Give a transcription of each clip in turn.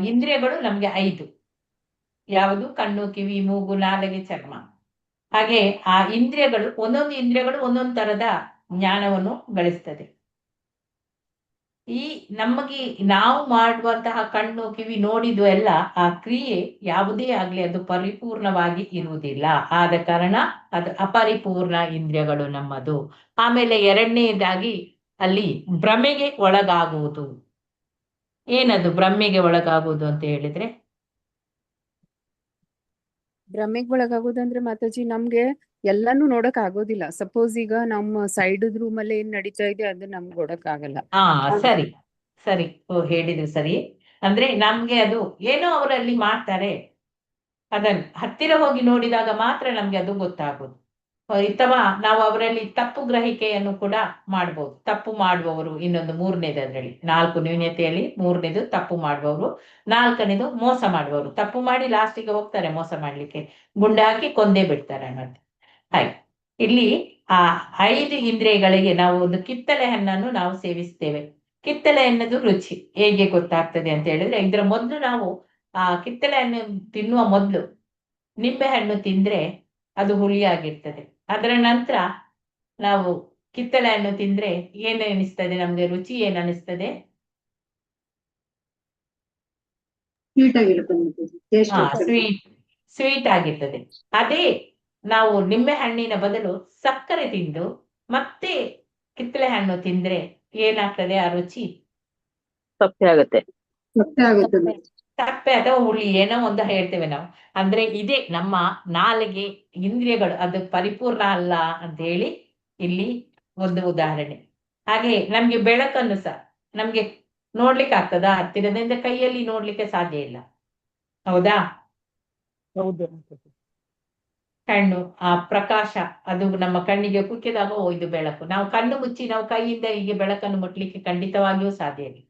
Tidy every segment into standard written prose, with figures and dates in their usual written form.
ಇಂದ್ರಿಯಗಳು ನಮ್ಗೆ 5. ಯಾವುದು? ಕಣ್ಣು, ಕಿವಿ, ಮೂಗು, ನಾಲಿಗೆ, ಚರ್ಮ. ಹಾಗೆ ಆ ಇಂದ್ರಿಯಗಳು, ಒಂದೊಂದು ಇಂದ್ರಿಯಗಳು ಒಂದೊಂದು ತರದ ಜ್ಞಾನವನ್ನು ಗಳಿಸ್ತದೆ. ಈ ನಮಗೆ ನಾವು ಮಾಡುವಂತಹ ಕಣ್ಣು ಕಿವಿ ನೋಡಿದ್ದು ಎಲ್ಲ ಆ ಕ್ರಿಯೆ ಯಾವುದೇ ಆಗ್ಲಿ ಅದು ಪರಿಪೂರ್ಣವಾಗಿ ಇರುವುದಿಲ್ಲ. ಆದ ಕಾರಣ ಅದು ಅಪರಿಪೂರ್ಣ ಇಂದ್ರಿಯಗಳು ನಮ್ಮದು. ಆಮೇಲೆ ಎರಡನೇದಾಗಿ ಅಲ್ಲಿ ಭ್ರಮೆಗೆ ಒಳಗಾಗುವುದು. ಏನದು ಭ್ರಮೆಗೆ ಒಳಗಾಗುವುದು ಅಂತ ಹೇಳಿದ್ರೆ? ಭ್ರಮೆಗೆ ಒಳಗಾಗೋದಂದ್ರೆ ಮಾತಾಜಿ ನಮ್ಗೆ ಎಲ್ಲಾನು ನೋಡಕ್ ಆಗೋದಿಲ್ಲ. ಸಪೋಸ್ ಈಗ ನಮ್ಮ ಸೈಡ್ ರೂಮ್ ಅಲ್ಲಿ ಏನ್ ನಡೀತಾ ಇದೆ ಅದು ನಮ್ಗೆ ನೋಡಕ್ ಆಗಲ್ಲ. ಸರಿ ಸರಿ, ಹೇಳಿದ್ರು ಸರಿ. ಅಂದ್ರೆ ನಮ್ಗೆ ಅದು ಏನೋ ಅವರಲ್ಲಿ ಮಾಡ್ತಾರೆ, ಅದನ್ನು ಹತ್ತಿರ ಹೋಗಿ ನೋಡಿದಾಗ ಮಾತ್ರ ನಮ್ಗೆ ಅದು ಗೊತ್ತಾಗೋದು. ಅಥವಾ ನಾವು ಅವರಲ್ಲಿ ತಪ್ಪು ಗ್ರಹಿಕೆಯನ್ನು ಕೂಡ ಮಾಡ್ಬೋದು. ತಪ್ಪು ಮಾಡುವವರು ಇನ್ನೊಂದು, ಮೂರನೇದು, ಅದರಲ್ಲಿ 4 ನ್ಯೂನತೆಯಲ್ಲಿ 3ನೇದು ತಪ್ಪು ಮಾಡುವವರು, 4ನೇದು ಮೋಸ ಮಾಡುವವರು. ತಪ್ಪು ಮಾಡಿ ಲಾಸ್ಟಿಗೆ ಹೋಗ್ತಾರೆ ಮೋಸ ಮಾಡ್ಲಿಕ್ಕೆ, ಗುಂಡು ಹಾಕಿ ಕೊಂದೇ ಬಿಡ್ತಾರೆ ಮತ್ತೆ. ಹಾಗೆ ಇಲ್ಲಿ ಆ 5 ಇಂದ್ರಿಯಗಳಿಗೆ ನಾವು ಒಂದು ಕಿತ್ತಳೆ ಹಣ್ಣನ್ನು ನಾವು ಸೇವಿಸ್ತೇವೆ. ಕಿತ್ತಳೆ ಹಣ್ಣದು ರುಚಿ ಹೇಗೆ ಗೊತ್ತಾಗ್ತದೆ ಅಂತ ಹೇಳಿದ್ರೆ, ಇದರ ಮೊದಲು ನಾವು ಆ ಕಿತ್ತಳೆ ಹಣ್ಣು ತಿನ್ನುವ ಮೊದಲು ನಿಂಬೆ ಹಣ್ಣು ತಿಂದ್ರೆ ಅದು ಹುಳಿಯಾಗಿರ್ತದೆ. ಅದರ ನಂತರ ನಾವು ಕಿತ್ತಳೆ ಹಣ್ಣು ತಿಂದ್ರೆ ಏನ್ ಅನಿಸ್ತದೆ ನಮ್ಗೆ? ರುಚಿ ಏನ್ ಅನಿಸ್ತದೆ? ಸ್ವೀಟ್ ಆಗಿರ್ತದೆ. ಅದೇ ನಾವು ನಿಂಬೆ ಹಣ್ಣಿನ ಬದಲು ಸಕ್ಕರೆ ತಿಂದು ಮತ್ತೆ ಕಿತ್ತಳೆ ಹಣ್ಣು ತಿಂದ್ರೆ ಏನಾಗ್ತದೆ? ಆ ರುಚಿ ಸಪ್ಪೆ ಆಗುತ್ತೆ. ಸಪ್ಪೆ ಅಥವಾ ಹುಳಿ ಏನೋ ಒಂದು ಹೇಳ್ತೇವೆ ನಾವು. ಅಂದ್ರೆ ಇದೇ ನಮ್ಮ ನಾಲಿಗೆ ಇಂದ್ರಿಯಗಳು ಅದು ಪರಿಪೂರ್ಣ ಅಲ್ಲ ಅಂತ ಹೇಳಿ ಇಲ್ಲಿ ಒಂದು ಉದಾಹರಣೆ. ಹಾಗೆ ನಮ್ಗೆ ಬೆಳಕನ್ನು ಸಹ ನಮ್ಗೆ ನೋಡ್ಲಿಕ್ಕೆ ಆಗ್ತದ? ಹತ್ತಿರದಿಂದ ಕೈಯಲ್ಲಿ ನೋಡ್ಲಿಕ್ಕೆ ಸಾಧ್ಯ ಇಲ್ಲ, ಹೌದಾ? ಹೌದು. ಕಣ್ಣು ಆ ಪ್ರಕಾಶ ಅದು ನಮ್ಮ ಕಣ್ಣಿಗೆ ಕುಕ್ಕಿದಾಗ ಇದು ಬೆಳಕು. ನಾವು ಕಣ್ಣು ಮುಚ್ಚಿ ನಾವು ಕೈಯಿಂದ ಹೀಗೆ ಬೆಳಕನ್ನು ಮುಟ್ಲಿಕ್ಕೆ ಖಂಡಿತವಾಗಿಯೂ ಸಾಧ್ಯ ಇಲ್ಲ.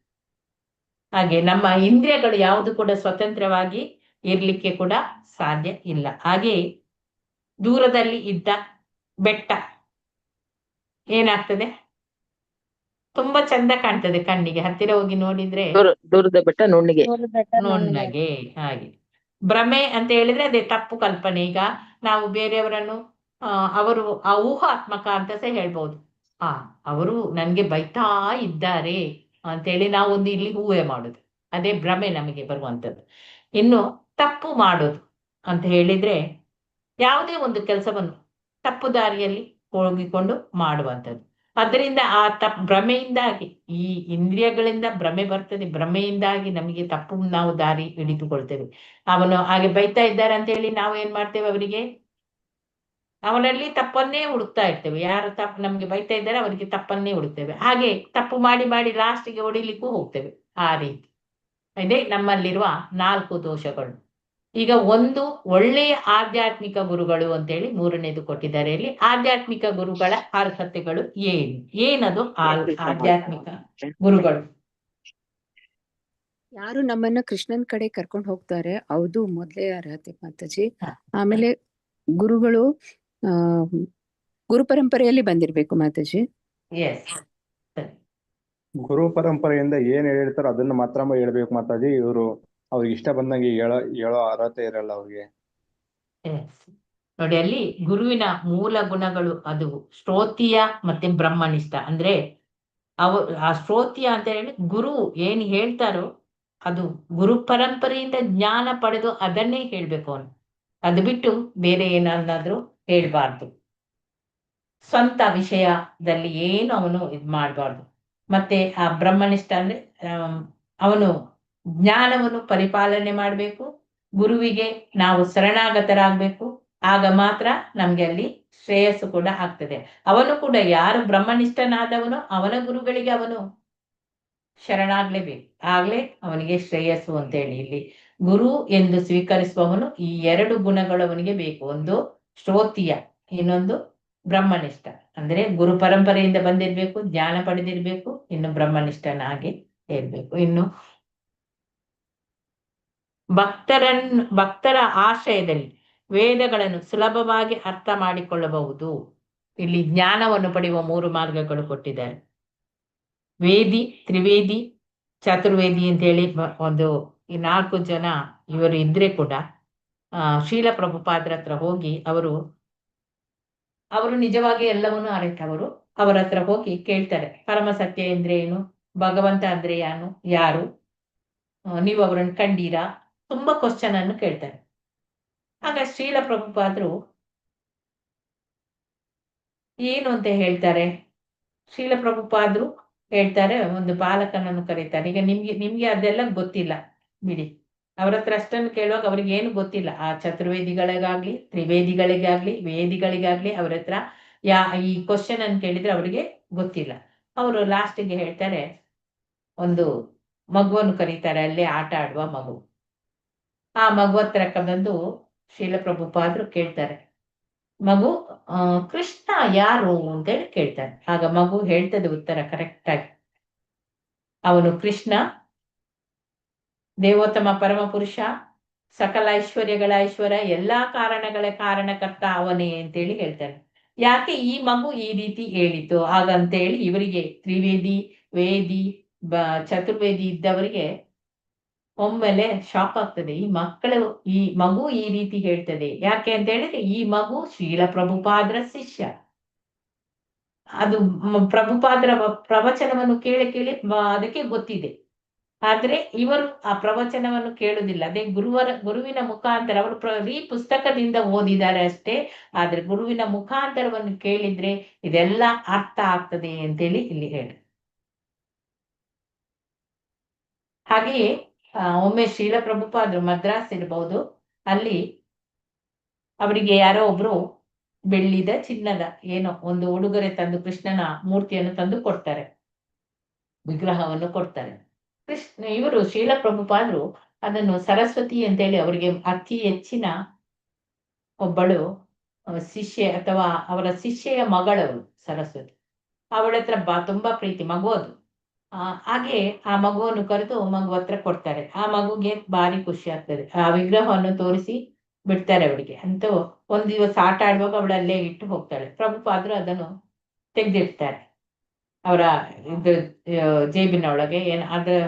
ಹಾಗೆ ನಮ್ಮ ಇಂದ್ರಿಯಗಳು ಯಾವುದು ಕೂಡ ಸ್ವತಂತ್ರವಾಗಿ ಇರ್ಲಿಕ್ಕೆ ಕೂಡ ಸಾಧ್ಯ ಇಲ್ಲ. ಹಾಗೆ ದೂರದಲ್ಲಿ ಇದ್ದ ಬೆಟ್ಟ ಏನಾಗ್ತದೆ? ತುಂಬಾ ಚಂದ ಕಾಣ್ತದೆ ಕಣ್ಣಿಗೆ, ಹತ್ತಿರ ಹೋಗಿ ನೋಡಿದ್ರೆ ದೂರದ ಬೆಟ್ಟ ನುಣ್ಣಿಗೆ. ನುಣ್ಣಗೆ. ಹಾಗೆ ಭ್ರಮೆ ಅಂತ ಹೇಳಿದ್ರೆ ಅದೇ ತಪ್ಪು ಕಲ್ಪನೆ. ಈಗ ನಾವು ಬೇರೆಯವರನ್ನು ಅವರು ಊಹಾತ್ಮಕ ಅಂತ ಸಹ ಹೇಳ್ಬೋದು. ಅವರು ನನ್ಗೆ ಬೈತಾ ಇದ್ದಾರೆ ಅಂತೇಳಿ ನಾವೊಂದು ಇಲ್ಲಿ ಊಹೆ ಮಾಡುದು, ಅದೇ ಭ್ರಮೆ ನಮಗೆ ಬರುವಂಥದ್ದು. ಇನ್ನು ತಪ್ಪು ಮಾಡೋದು ಅಂತ ಹೇಳಿದ್ರೆ ಯಾವುದೇ ಒಂದು ಕೆಲಸವನ್ನು ತಪ್ಪು ದಾರಿಯಲ್ಲಿ ಹೋಗಿಕೊಂಡು ಮಾಡುವಂಥದ್ದು. ಅದರಿಂದ ಆ ಭ್ರಮೆಯಿಂದಾಗಿ ಈ ಇಂದ್ರಿಯಗಳಿಂದ ಭ್ರಮೆ ಬರ್ತದೆ. ಭ್ರಮೆಯಿಂದಾಗಿ ನಮಗೆ ತಪ್ಪು ನಾವು ದಾರಿ ಹಿಡಿದುಕೊಳ್ತೇವೆ. ಅವನು ಹಾಗೆ ಬೈತಾ ಇದ್ದಾರೆ ಅಂತ ಹೇಳಿ ನಾವು ಏನ್ ಮಾಡ್ತೇವೆ? ಅವರಿಗೆ ಅವನಲ್ಲಿ ತಪ್ಪನ್ನೇ ಹುಡುಕ್ತಾ ಇರ್ತೇವೆ. ಯಾರು ತಪ್ಪು ನಮ್ಗೆ ಬೈತಾ ಇದ್ದಾರೆ ಅವರಿಗೆ ತಪ್ಪನ್ನೇ ಹುಡುಕ್ತೇವೆ. ಹಾಗೆ ತಪ್ಪು ಮಾಡಿ ಮಾಡಿ ಲಾಸ್ಟಿಗೆ ಹೊಡಿಲಿಕ್ಕೂ ಹೋಗ್ತೇವೆ. ಆ ರೀತಿ ಇದೇ ನಮ್ಮಲ್ಲಿರುವ 4 ದೋಷಗಳು. ಈಗ ಒಂದು ಒಳ್ಳೆಯ ಆಧ್ಯಾತ್ಮಿಕ ಗುರುಗಳು ಅಂತೇಳಿ 3ನೇದು ಕೊಟ್ಟಿದ್ದಾರೆ. ಇಲ್ಲಿ ಆಧ್ಯಾತ್ಮಿಕ ಗುರುಗಳ ಅರ್ಹತೆಗಳು ಏನದು? ಆಧ್ಯಾತ್ಮಿಕ ಗುರುಗಳು ಯಾರು ನಮ್ಮನ್ನ ಕೃಷ್ಣನ್ ಕಡೆ ಕರ್ಕೊಂಡು ಹೋಗ್ತಾರೆ ಹೌದು ಮೊದಲೇ ಅರ್ಹತೆ ಮಾತಾಜಿ. ಆಮೇಲೆ ಗುರುಗಳು ಗುರು ಪರಂಪರೆಯಲ್ಲಿ ಬಂದಿರ್ಬೇಕು ಮಾತಾಜಿ. ಗುರು ಪರಂಪರೆಯಿಂದ ಏನ್ ಹೇಳ್ತಾರೋ ಅದನ್ನ ಮಾತ್ರ ಹೇಳ್ಬೇಕು ಮಾತಾಜಿ. ಇವರು ಅವ್ರಿಗೆ ಇಷ್ಟ ಬಂದಂಗೆ ಹೇಳೋ ಅರ್ಹತೆ ಇರಲ್ಲ ಅವ್ರಿಗೆ. ನೋಡಿ, ಅಲ್ಲಿ ಗುರುವಿನ ಮೂಲ ಗುಣಗಳು ಅದು ಶ್ರೋತೀಯ ಮತ್ತೆ ಬ್ರಹ್ಮನಿಷ್ಠ. ಅಂದ್ರೆ ಆ ಶ್ರೋತೀಯ ಅಂತ ಹೇಳಿ ಗುರು ಏನ್ ಹೇಳ್ತಾರೋ ಅದು ಗುರು ಪರಂಪರೆಯಿಂದ ಜ್ಞಾನ ಪಡೆದು ಅದನ್ನೇ ಹೇಳ್ಬೇಕು ಅವನು. ಅದು ಬಿಟ್ಟು ಬೇರೆ ಏನಾದ್ರೂ ಹೇಳ್ಬಾರ್ದು. ಸ್ವಂತ ವಿಷಯದಲ್ಲಿ ಏನು ಅವನು ಇದ್ ಮಾಡಬಾರ್ದು. ಮತ್ತೆ ಆ ಬ್ರಹ್ಮನಿಷ್ಠ ಅಂದ್ರೆ ಅವನು ಜ್ಞಾನವನ್ನು ಪರಿಪಾಲನೆ ಮಾಡಬೇಕು. ಗುರುವಿಗೆ ನಾವು ಶರಣಾಗತರಾಗಬೇಕು. ಆಗ ಮಾತ್ರ ನಮ್ಗೆ ಅಲ್ಲಿ ಶ್ರೇಯಸ್ಸು ಕೂಡ ಆಗ್ತದೆ. ಅವನು ಕೂಡ ಯಾರು ಬ್ರಹ್ಮನಿಷ್ಠನಾದವನು ಅವನ ಗುರುಗಳಿಗೆ ಅವನು ಶರಣಾಗ್ಲೇಬೇಕು. ಆಗ್ಲೇ ಅವನಿಗೆ ಶ್ರೇಯಸ್ಸು ಅಂತ ಹೇಳಿ ಇಲ್ಲಿ ಗುರು ಎಂದು ಸ್ವೀಕರಿಸುವವನು ಈ 2 ಗುಣಗಳು ಅವನಿಗೆ ಬೇಕು. ಒಂದು ಶ್ರೋತೀಯ, ಇನ್ನೊಂದು ಬ್ರಹ್ಮನಿಷ್ಠ. ಅಂದ್ರೆ ಗುರು ಪರಂಪರೆಯಿಂದ ಬಂದಿರ್ಬೇಕು, ಜ್ಞಾನ ಪಡೆದಿರ್ಬೇಕು, ಇನ್ನು ಬ್ರಹ್ಮನಿಷ್ಠನಾಗಿ ಇರ್ಬೇಕು. ಇನ್ನು ಭಕ್ತರ ಆಶ್ರಯದಲ್ಲಿ ವೇದಗಳನ್ನು ಸುಲಭವಾಗಿ ಅರ್ಥ ಮಾಡಿಕೊಳ್ಳಬಹುದು. ಇಲ್ಲಿ ಜ್ಞಾನವನ್ನು ಪಡೆಯುವ 3 ಮಾರ್ಗಗಳು ಕೊಟ್ಟಿದ್ದಾರೆ. ವೇದಿ, ತ್ರಿವೇದಿ, ಚತುರ್ವೇದಿ ಅಂತೇಳಿ ಒಂದು ಈ 4 ಜನ ಇವರು ಇದ್ರೆ ಕೂಡ ಶ್ರೀಲ ಪ್ರಭುಪಾದ್ರ ಹತ್ರ ಹೋಗಿ ಅವರು ನಿಜವಾಗಿ ಎಲ್ಲವನ್ನೂ ಅರಿತವರು. ಅವರ ಹತ್ರ ಹೋಗಿ ಕೇಳ್ತಾರೆ, ಪರಮ ಸತ್ಯ ಅಂದ್ರೆ ಏನು, ಭಗವಂತ ಅಂದ್ರೆ ಯಾರು, ನೀವು ಅವರನ್ನು ಕಂಡೀರಾ, ತುಂಬಾ ಕ್ವಶನ್ ಅನ್ನು ಕೇಳ್ತಾರೆ. ಆಗ ಶ್ರೀಲ ಪ್ರಭುಪಾದರು ಏನು ಅಂತ ಹೇಳ್ತಾರೆ. ಶ್ರೀಲ ಪ್ರಭುಪಾದರು ಹೇಳ್ತಾರೆ, ಒಂದು ಬಾಲಕನನ್ನು ಕರೀತಾರೆ. ಈಗ ನಿಮ್ಗೆ ಅದೆಲ್ಲ ಗೊತ್ತಿಲ್ಲ ಬಿಡಿ, ಅವ್ರ ಹತ್ರ ಅಷ್ಟನ್ನು ಕೇಳುವಾಗ ಅವ್ರಿಗೆ ಏನು ಗೊತ್ತಿಲ್ಲ. ಆ ಚತುರ್ವೇದಿಗಳಿಗಾಗ್ಲಿ, ತ್ರಿವೇದಿಗಳಿಗಾಗ್ಲಿ, ವೇದಿಗಳಿಗಾಗ್ಲಿ ಅವ್ರ ಹತ್ರ ಈ ಕ್ವಶನ್ ಅನ್ನು ಕೇಳಿದ್ರೆ ಅವರಿಗೆ ಗೊತ್ತಿಲ್ಲ. ಅವರು ಲಾಸ್ಟಿಗೆ ಹೇಳ್ತಾರೆ, ಒಂದು ಮಗುವನ್ನು ಕರೀತಾರೆ, ಅಲ್ಲೇ ಆಟ ಆಡುವ ಮಗು. ಆ ಮಗು ಹತ್ರ ಬಂದು ಶ್ರೀಲ ಪ್ರಭುಪಾದರು ಕೇಳ್ತಾರೆ, ಮಗು ಕೃಷ್ಣ ಯಾರು ಅಂತೇಳಿ ಕೇಳ್ತಾರೆ. ಆಗ ಮಗು ಹೇಳ್ತದೆ ಉತ್ತರ ಕರೆಕ್ಟ್ ಆಗಿ, ಅವನು ಕೃಷ್ಣ ದೇವೋತ್ತಮ ಪರಮ ಪುರುಷ, ಸಕಲ ಐಶ್ವರ್ಯಗಳ ಐಶ್ವರ್ಯ, ಎಲ್ಲಾ ಕಾರಣಗಳ ಕಾರಣಕರ್ತ ಅವನೇ ಅಂತೇಳಿ ಹೇಳ್ತಾನೆ. ಯಾಕೆ ಈ ಮಗು ಈ ರೀತಿ ಹೇಳಿತು ಹಾಗಂತೇಳಿ ಇವರಿಗೆ ತ್ರಿವೇದಿ, ವೇದಿ, ಚತುರ್ವೇದಿ ಇದ್ದವರಿಗೆ ಒಮ್ಮೆಲೆ ಶಾಕ್ ಆಗ್ತದೆ. ಈ ಮಗು ಈ ರೀತಿ ಹೇಳ್ತದೆ ಯಾಕೆ ಅಂತ ಹೇಳಿದ್ರೆ, ಈ ಮಗು ಶ್ರೀಲ ಪ್ರಭುಪಾದರ ಶಿಷ್ಯ. ಅದು ಪ್ರಭುಪಾದರ ಪ್ರವಚನವನ್ನು ಕೇಳಿ ಅದಕ್ಕೆ ಗೊತ್ತಿದೆ. ಆದ್ರೆ ಇವರು ಆ ಪ್ರವಚನವನ್ನು ಕೇಳುವುದಿಲ್ಲ. ಅದೇ ಗುರುವಿನ ಮುಖಾಂತರ ಅವರು ಈ ಪುಸ್ತಕದಿಂದ ಓದಿದ್ದಾರೆ ಅಷ್ಟೇ. ಆದ್ರೆ ಗುರುವಿನ ಮುಖಾಂತರವನ್ನು ಕೇಳಿದ್ರೆ ಇದೆಲ್ಲ ಅರ್ಥ ಆಗ್ತದೆ ಅಂತೇಳಿ ಇಲ್ಲಿ ಹೇಳಿ. ಹಾಗೆಯೇ ಒಮ್ಮೆ ಶ್ರೀಲ ಪ್ರಭುಪಾದರು ಮದ್ರಾಸ್ ಇರಬಹುದು, ಅಲ್ಲಿ ಅವರಿಗೆ ಯಾರೋ ಒಬ್ರು ಬೆಳ್ಳಿದ ಚಿನ್ನದ ಏನೋ ಒಂದು ಉಡುಗೊರೆ ತಂದು ಕೃಷ್ಣನ ಮೂರ್ತಿಯನ್ನು ತಂದು ಕೊಡ್ತಾರೆ, ವಿಗ್ರಹವನ್ನು ಕೊಡ್ತಾರೆ. ಇವರು ಶ್ರೀಲ ಪ್ರಭುಪಾದರು ಅದನ್ನು ಸರಸ್ವತಿ ಅಂತೇಳಿ ಅವರಿಗೆ ಅತಿ ಹೆಚ್ಚಿನ ಒಬ್ಬಳು ಶಿಷ್ಯೆ ಅಥವಾ ಅವರ ಶಿಷ್ಯೆಯ ಮಗಳವರು ಸರಸ್ವತಿ. ಅವಳ ಹತ್ರ ತುಂಬಾ ಪ್ರೀತಿ, ಮಗು ಅದು. ಹಾಗೆ ಆ ಮಗುವನ್ನು ಕರೆದು ಮಗು ಹತ್ರ ಕೊಡ್ತಾರೆ. ಆ ಮಗುಗೆ ಭಾರಿ ಖುಷಿ ಆಗ್ತದೆ. ಆ ವಿಗ್ರಹವನ್ನು ತೋರಿಸಿ ಬಿಡ್ತಾರೆ ಅವಳಿಗೆ. ಅಂತೂ ಒಂದ್ ದಿವಸ ಆಟ ಆಡುವಾಗ ಅವಳಲ್ಲೇ ಇಟ್ಟು ಹೋಗ್ತಾಳೆ. ಪ್ರಭುಪಾದರು ಅದನ್ನು ತೆಗೆದಿಡ್ತಾರೆ ಅವರ ಜೇಬಿನ ಒಳಗೆ,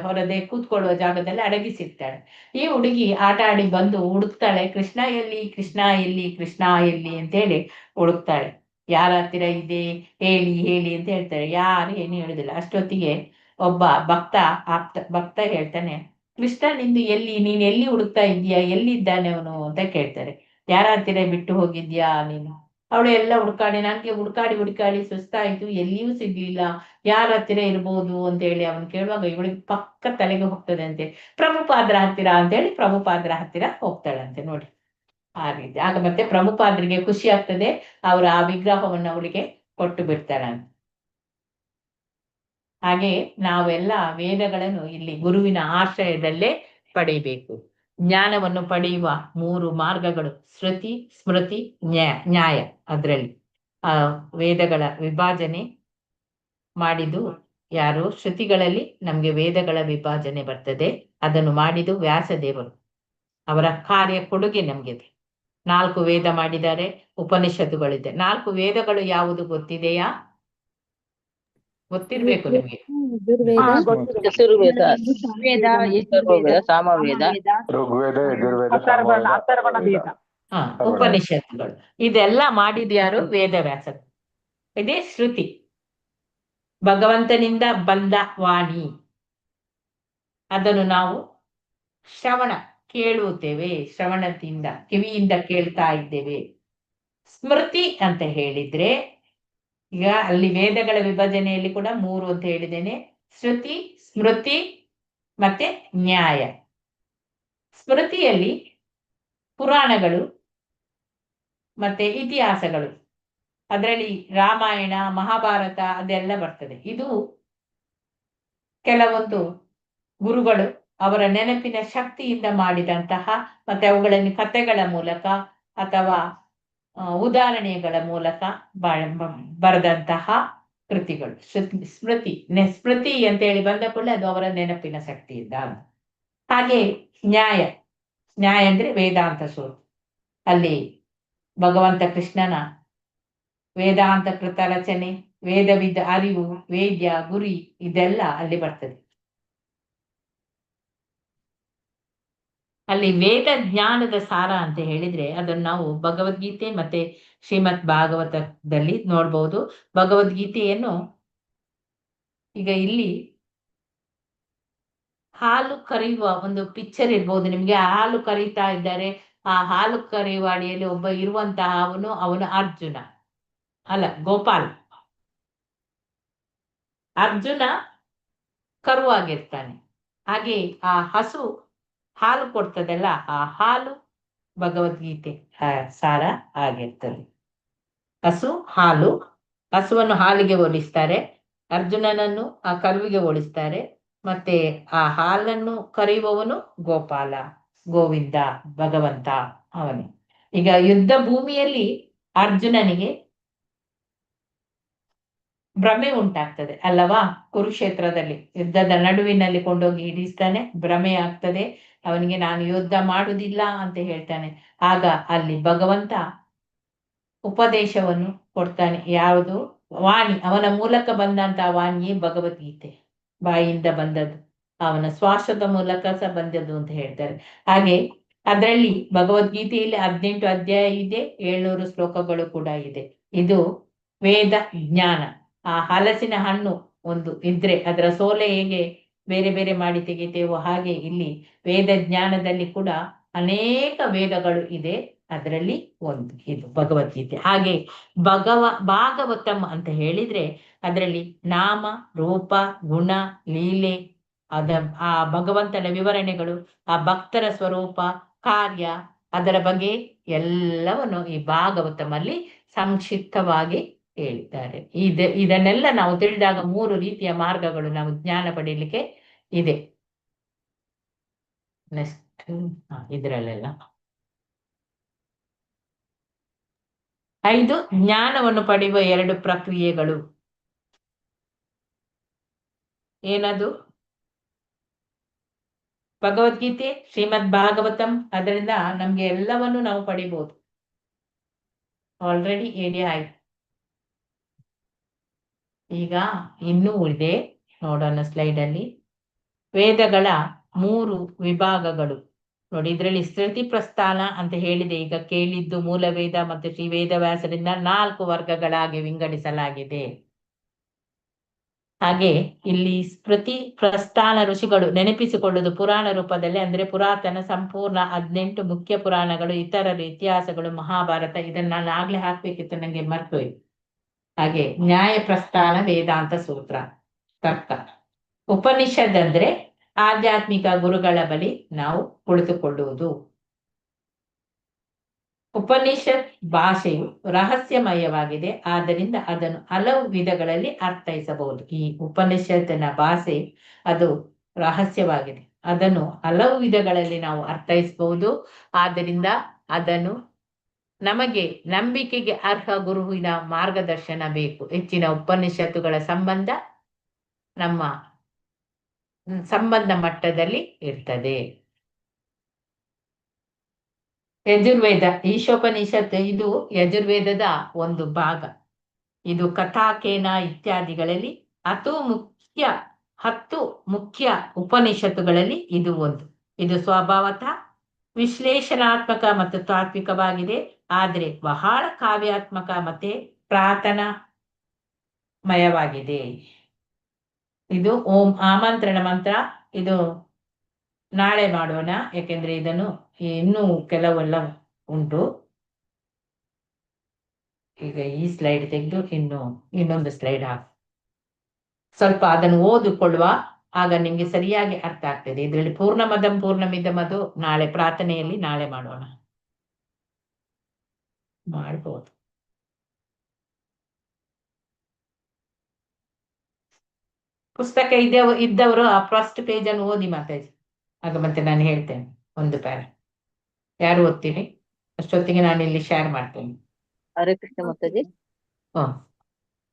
ಹೊರದೆ ಕೂತ್ಕೊಳ್ಳುವ ಜಾಗದಲ್ಲಿ ಅಡಗಿಸಿರ್ತಾಳೆ. ಈ ಹುಡುಗಿ ಆಟ ಆಡಿ ಬಂದು ಹುಡುಕ್ತಾಳೆ, ಕೃಷ್ಣ ಎಲ್ಲಿ, ಕೃಷ್ಣ ಎಲ್ಲಿ, ಕೃಷ್ಣ ಎಲ್ಲಿ ಅಂತೇಳಿ ಹುಡುಕ್ತಾಳೆ. ಯಾರ ಹತ್ತಿರ ಇದೆ ಹೇಳಿ ಅಂತ ಹೇಳ್ತಾರೆ. ಯಾರು ಏನು ಹೇಳುದಿಲ್ಲ. ಅಷ್ಟೊತ್ತಿಗೆ ಒಬ್ಬ ಭಕ್ತ ಹೇಳ್ತಾನೆ, ಕೃಷ್ಣ ನಿಂದು ಎಲ್ಲಿ, ನೀನ್ ಎಲ್ಲಿ ಹುಡುಕ್ತಾ ಇದ್ದೀಯಾ, ಎಲ್ಲಿದ್ದಾನೆ ಅವನು ಅಂತ ಕೇಳ್ತಾರೆ. ಯಾರ ಹತ್ತಿರ ಬಿಟ್ಟು ಹೋಗಿದ್ಯಾ ನೀನು? ಅವಳು ಎಲ್ಲ ನನಗೆ ಹುಡುಕಾಡಿ ಸುಸ್ತಾಯ್ತು, ಎಲ್ಲಿಯೂ ಸಿಗ್ಲಿಲ್ಲ, ಯಾರ ಹತ್ತಿರ ಇರ್ಬೋದು ಅಂತ ಹೇಳಿ ಅವನು ಕೇಳುವಾಗ ಇವಳಿಗೆ ಪಕ್ಕ ತಲೆಗೆ ಹೋಗ್ತದೆ ಅಂತೆ. ಪ್ರಭುಪಾದ್ರ ಹತ್ತಿರ ಅಂತೇಳಿ ಪ್ರಭುಪಾದ್ರ ಹತ್ತಿರ ಹೋಗ್ತಾಳಂತೆ. ನೋಡಿ ಆ ರೀತಿ. ಆಗ ಮತ್ತೆ ಪ್ರಭುಪಾದ್ರಿಗೆ ಖುಷಿ ಆಗ್ತದೆ, ಅವರು ಆ ವಿಗ್ರಹವನ್ನು ಅವಳಿಗೆ ಕೊಟ್ಟು ಬಿಡ್ತಾರಂತೆ. ಹಾಗೆ ನಾವೆಲ್ಲ ವೇದಗಳನ್ನು ಇಲ್ಲಿ ಗುರುವಿನ ಆಶ್ರಯದಲ್ಲೇ ಪಡೆಯಬೇಕು. ಜ್ಞಾನವನ್ನು ಪಡೆಯುವ 3 ಮಾರ್ಗಗಳು ಶ್ರುತಿ, ಸ್ಮೃತಿ, ನ್ಯಾಯ. ಅದರಲ್ಲಿ ವೇದಗಳ ವಿಭಾಜನೆ ಮಾಡಿದ್ದು ಯಾರು? ಶ್ರುತಿಗಳಲ್ಲಿ ನಮ್ಗೆ ವೇದಗಳ ವಿಭಾಜನೆ ಬರ್ತದೆ. ಅದನ್ನು ಮಾಡಿದ್ದು ವ್ಯಾಸದೇವರು. ಅವರ ಕಾರ್ಯ ಕೊಡುಗೆ ನಮ್ಗೆ 4 ವೇದ ಮಾಡಿದ್ದಾರೆ, ಉಪನಿಷತ್ತುಗಳಿದೆ. 4 ವೇದಗಳು ಯಾವುದು ಗೊತ್ತಿದೆಯಾ? ಗೊತ್ತಿರ್ಬೇಕು ನಿಮ್ಗೆ. ಯಜುರ್ವೇದ, ಯಜುರ್ವೇದ, ಸಾಮವೇದ, ಋಗ್ವೇದ, ಯಜುರ್ವೇದ, ಅಥರ್ವಣ ವೇದ. ಉಪನಿಷತ್ತುಗಳು ಇದೆಲ್ಲ ಮಾಡಿದ್ಯಾರು? ವೇದವ್ಯಾಸ. ಇದೇ ಶ್ರುತಿ, ಭಗವಂತನಿಂದ ಬಂದ ವಾಣಿ. ಅದನ್ನು ನಾವು ಕೇಳುತ್ತೇವೆ, ಶ್ರವಣದಿಂದ ಕಿವಿಯಿಂದ ಕೇಳ್ತಾ ಇದ್ದೇವೆ. ಸ್ಮೃತಿ ಅಂತ ಹೇಳಿದ್ರೆ, ಈಗ ಅಲ್ಲಿ ವೇದಗಳ ವಿಭಜನೆಯಲ್ಲಿ ಕೂಡ 3 ಅಂತ ಹೇಳಿದ್ದೇನೆ, ಶ್ರುತಿ, ಸ್ಮೃತಿ ಮತ್ತೆ ನ್ಯಾಯ. ಸ್ಮೃತಿಯಲ್ಲಿ ಪುರಾಣಗಳು ಮತ್ತೆ ಇತಿಹಾಸಗಳು, ಅದರಲ್ಲಿ ರಾಮಾಯಣ, ಮಹಾಭಾರತ ಅದೆಲ್ಲ ಬರ್ತದೆ. ಇದು ಕೆಲವೊಂದು ಗುರುಗಳು ಅವರ ನೆನಪಿನ ಶಕ್ತಿಯಿಂದ ಮಾಡಿದಂತಹ, ಮತ್ತೆ ಅವುಗಳನ್ನು ಕಥೆಗಳ ಮೂಲಕ ಅಥವಾ ಉದಾಹರಣೆಗಳ ಮೂಲಕ ಬರೆದಂತಹ ಕೃತಿಗಳು ಸ್ಮೃತಿ ಅಂತ ಹೇಳಿ ಬಂದ ಕೂಡಲೇ ಅದು ಅವರ ನೆನಪಿನ ಶಕ್ತಿಯಿಂದ. ಹಾಗೆ ನ್ಯಾಯ ಅಂದ್ರೆ ವೇದಾಂತ ಸೂತ್ರ. ಅಲ್ಲಿ ಭಗವಂತ ಕೃಷ್ಣನ ವೇದಾಂತ ಕೃತ ರಚನೆ, ವೇದವಿದ್ದ ಅರಿವು, ವೇದ್ಯ, ಗುರಿ ಇದೆಲ್ಲ ಅಲ್ಲಿ ಬರ್ತದೆ. ಅಲ್ಲಿ ವೇದ ಜ್ಞಾನದ ಸಾರ ಅಂತ ಹೇಳಿದ್ರೆ ಅದನ್ನು ನಾವು ಭಗವದ್ಗೀತೆ ಮತ್ತೆ ಶ್ರೀಮದ್ ಭಾಗವತದಲ್ಲಿ ನೋಡ್ಬೋದು. ಭಗವದ್ಗೀತೆಯನ್ನು ಈಗ ಇಲ್ಲಿ ಹಾಲು ಕರೆಯುವ ಒಂದು ಪಿಕ್ಚರ್ ಇರ್ಬೋದು ನಿಮ್ಗೆ. ಹಾಲು ಕರೀತಾ ಇದ್ದಾರೆ, ಆ ಹಾಲು ಕರೆಯುವ ಅಡಿಯಲ್ಲಿ ಒಬ್ಬ ಇರುವಂತಹ ಅವನು ಅರ್ಜುನ ಅಲ್ಲ, ಗೋಪಾಲ್. ಅರ್ಜುನ ಕರುವಾಗಿರ್ತಾನೆ. ಹಾಗೆ ಆ ಹಸು ಹಾಲು ಕೊಡ್ತದಲ್ಲ, ಆ ಹಾಲು ಭಗವದ್ಗೀತೆ ಸಾರ ಆಗಿರ್ತದೆ. ಹಸುವನ್ನು ಹಾಲಿಗೆ ಹೋಲಿಸ್ತಾರೆ, ಅರ್ಜುನನನ್ನು ಆ ಕರುವಿಗೆ ಹೋಲಿಸ್ತಾರೆ, ಮತ್ತೆ ಆ ಹಾಲನ್ನು ಕರೆಯುವವನು ಗೋಪಾಲ, ಗೋವಿಂದ, ಭಗವಂತ ಅವನು. ಈಗ ಯುದ್ಧ ಭೂಮಿಯಲ್ಲಿ ಅರ್ಜುನನಿಗೆ ಭ್ರಮೆ ಉಂಟಾಗ್ತದೆ ಅಲ್ಲವಾ? ಕುರುಕ್ಷೇತ್ರದಲ್ಲಿ ಯುದ್ಧದ ನಡುವಿನಲ್ಲಿ ಕೊಂಡೋಗಿ ಹಿಡಿಸ್ತಾನೆ, ಭ್ರಮೆ ಆಗ್ತದೆ ಅವನಿಗೆ, ನಾನು ಯುದ್ಧ ಮಾಡುವುದಿಲ್ಲ ಅಂತ ಹೇಳ್ತಾನೆ. ಆಗ ಅಲ್ಲಿ ಭಗವಂತ ಉಪದೇಶವನ್ನು ಕೊಡ್ತಾನೆ. ಯಾವುದು? ವಾಣಿ, ಅವನ ಮೂಲಕ ಬಂದಂತಹ ವಾಣಿಯೇ ಭಗವದ್ಗೀತೆ, ಬಾಯಿಯಿಂದ ಬಂದದ್ದು, ಅವನ ಶ್ವಾಸದ ಮೂಲಕ ಸಹ ಬಂದದ್ದು ಅಂತ ಹೇಳ್ತಾರೆ. ಹಾಗೆ ಅದರಲ್ಲಿ ಭಗವದ್ಗೀತೆಯಲ್ಲಿ 18 ಅಧ್ಯಾಯ ಇದೆ, 700 ಶ್ಲೋಕಗಳು ಕೂಡ ಇದೆ. ಇದು ವೇದ ಜ್ಞಾನ. ಆ ಹಲಸಿನ ಹಣ್ಣು ಒಂದು ಇದ್ರೆ ಅದರ ಸೋಲೆ ಹೇಗೆ ಬೇರೆ ಬೇರೆ ಮಾಡಿ ತೆಗಿತೇವೋ, ಹಾಗೆ ಇಲ್ಲಿ ವೇದ ಜ್ಞಾನದಲ್ಲಿ ಕೂಡ ಅನೇಕ ವೇದಗಳು ಇದೆ, ಅದರಲ್ಲಿ ಒಂದು ಇದು ಭಗವದ್ಗೀತೆ. ಹಾಗೆ ಭಾಗವತಂ ಅಂತ ಹೇಳಿದ್ರೆ ಅದರಲ್ಲಿ ನಾಮ, ರೂಪ, ಗುಣ, ಲೀಲೆ, ಆ ಭಗವಂತನ ವಿವರಣೆಗಳು, ಆ ಭಕ್ತರ ಸ್ವರೂಪ, ಕಾರ್ಯ, ಅದರ ಬಗ್ಗೆ ಎಲ್ಲವನ್ನು ಈ ಭಾಗವತಮಲ್ಲಿ ಸಂಕ್ಷಿಪ್ತವಾಗಿ ಹೇಳಿದ್ದಾರೆ. ಇದನ್ನೆಲ್ಲ ನಾವು ತಿಳಿದಾಗ 3 ರೀತಿಯ ಮಾರ್ಗಗಳು ನಾವು ಜ್ಞಾನ ಪಡೀಲಿಕ್ಕೆ ಇದೆ. ನೆಕ್ಸ್ಟ್ ಇದರಲ್ಲೆಲ್ಲ 5 ಜ್ಞಾನವನ್ನು ಪಡೆಯುವ 2 ಪ್ರಕ್ರಿಯೆಗಳು. ಏನದು? ಭಗವದ್ಗೀತೆ, ಶ್ರೀಮದ್ ಭಾಗವತಂ, ಅದರಿಂದ ನಮ್ಗೆ ಎಲ್ಲವನ್ನು ನಾವು ಪಡಿಬಹುದು. ಆಲ್ರೆಡಿ ಹೇಳಿ ಆಯ್ತು. ಈಗ ಇನ್ನೂ ಇದೆ, ನೋಡೋಣ ಸ್ಲೈಡ್ ಅಲ್ಲಿ. ವೇದಗಳ 3 ವಿಭಾಗಗಳು ನೋಡಿ. ಇದರಲ್ಲಿ ಶ್ರುತಿ ಪ್ರಸ್ಥಾನ ಅಂತ ಹೇಳಿದೆ, ಈಗ ಕೇಳಿದ್ದು ಮೂಲವೇದ ಮತ್ತು ಶ್ರೀ ವೇದವ್ಯಾಸರಿಂದ 4 ವರ್ಗಗಳಾಗಿ ವಿಂಗಡಿಸಲಾಗಿದೆ. ಹಾಗೆ ಇಲ್ಲಿ ಸ್ಮೃತಿ ಪ್ರಸ್ಥಾನ ಋಷಿಗಳು ನೆನಪಿಸಿಕೊಳ್ಳುವುದು ಪುರಾಣ ರೂಪದಲ್ಲಿ, ಅಂದ್ರೆ ಪುರಾತನ ಸಂಪೂರ್ಣ 18 ಮುಖ್ಯ ಪುರಾಣಗಳು, ಇತರರು ಇತಿಹಾಸಗಳು, ಮಹಾಭಾರತ. ಇದನ್ನ ನಾನು ಆಗ್ಲೇ ಹಾಕ್ಬೇಕಿತ್ತು, ನಂಗೆ ಮರ್ತೋಯ್ತು. ಹಾಗೆ ನ್ಯಾಯ ಪ್ರಸ್ಥಾನ ವೇದಾಂತ ಸೂತ್ರ, ತರ್ಕ. ಉಪನಿಷದ್ ಅಂದ್ರೆ ಆಧ್ಯಾತ್ಮಿಕ ಗುರುಗಳ ಬಳಿ ನಾವು ಕುಳಿತುಕೊಳ್ಳುವುದು. ಉಪನಿಷತ್ ಭಾಷೆಯು ರಹಸ್ಯಮಯವಾಗಿದೆ, ಆದ್ದರಿಂದ ಅದನ್ನು ಹಲವು ವಿಧಗಳಲ್ಲಿ ಅರ್ಥೈಸಬಹುದು. ಈ ಉಪನಿಷತ್ತಿನ ಭಾಷೆ ಅದು ರಹಸ್ಯವಾಗಿದೆ, ಅದನ್ನು ಹಲವು ವಿಧಗಳಲ್ಲಿ ನಾವು ಅರ್ಥೈಸಬಹುದು. ಆದ್ದರಿಂದ ಅದನ್ನು ನಮಗೆ ನಂಬಿಕೆಗೆ ಅರ್ಹ ಗುರುವಿನ ಮಾರ್ಗದರ್ಶನ ಬೇಕು. ಹೆಚ್ಚಿನ ಉಪನಿಷತ್ತುಗಳ ಸಂಬಂಧ ನಮ್ಮ ಸಂಬಂಧ ಮಟ್ಟದಲ್ಲಿ ಇರ್ತದೆ. ಯಜುರ್ವೇದ, ಈಶೋಪನಿಷತ್ ಇದು ಯಜುರ್ವೇದದ ಒಂದು ಭಾಗ. ಇದು ಕಥಾಕೇನ ಇತ್ಯಾದಿಗಳಲ್ಲಿ 10 ಮುಖ್ಯ ಉಪನಿಷತ್ತುಗಳಲ್ಲಿ ಇದು ಒಂದು. ಇದು ಸ್ವಭಾವತಃ ವಿಶ್ಲೇಷಣಾತ್ಮಕ ಮತ್ತು ತಾತ್ವಿಕವಾಗಿದೆ, ಆದರೆ ಬಹಳ ಕಾವ್ಯಾತ್ಮಕ ಮತ್ತೆ ಪ್ರಾರ್ಥನಾಮಯವಾಗಿದೆ. ಇದು ಓಂ ಆಮಂತ್ರಣ ಮಂತ್ರ. ಇದು ನಾಳೆ ಮಾಡೋಣ, ಯಾಕೆಂದ್ರೆ ಇದನ್ನು ಇನ್ನೂ ಕೆಲವೆಲ್ಲ ಉಂಟು. ಈಗ ಈ ಸ್ಲೈಡ್ ತೆಗೆದು ಇನ್ನೊಂದು ಸ್ಲೈಡ್ ಹಾಕಿ ಸ್ವಲ್ಪ ಅದನ್ನು ಓದಿಕೊಳ್ಳುವ, ಆಗ ನಿಮ್ಗೆ ಸರಿಯಾಗಿ ಅರ್ಥ ಆಗ್ತದೆ. ಇದರಲ್ಲಿ ಪೂರ್ಣಮದಂ ಪೂರ್ಣಮಿದಂ ಅದು ನಾಳೆ ಪ್ರಾರ್ಥನೆಯಲ್ಲಿ ನಾಳೆ ಮಾಡೋಣ, ಮಾಡ್ಬೋದು. ಪುಸ್ತಕ ಇದ್ದವರು ಆ ಫಸ್ಟ್ ಪೇಜ್ ಅನ್ನು ಓದಿ ಮಾತಾಡಿ, ಆಗ ಮತ್ತೆ ನಾನು ಹೇಳ್ತೇನೆ ಒಂದು ಪ್ಯಾರ. ಯಾರು ಓದ್ತೀರಿ? ಅಷ್ಟೊತ್ತಿಗೆ ನಾನು ಇಲ್ಲಿ ಶೇರ್ ಮಾಡ್ತೇನೆ. ಹರೇ ಕೃಷ್ಣ ಮಾತಾಜಿ.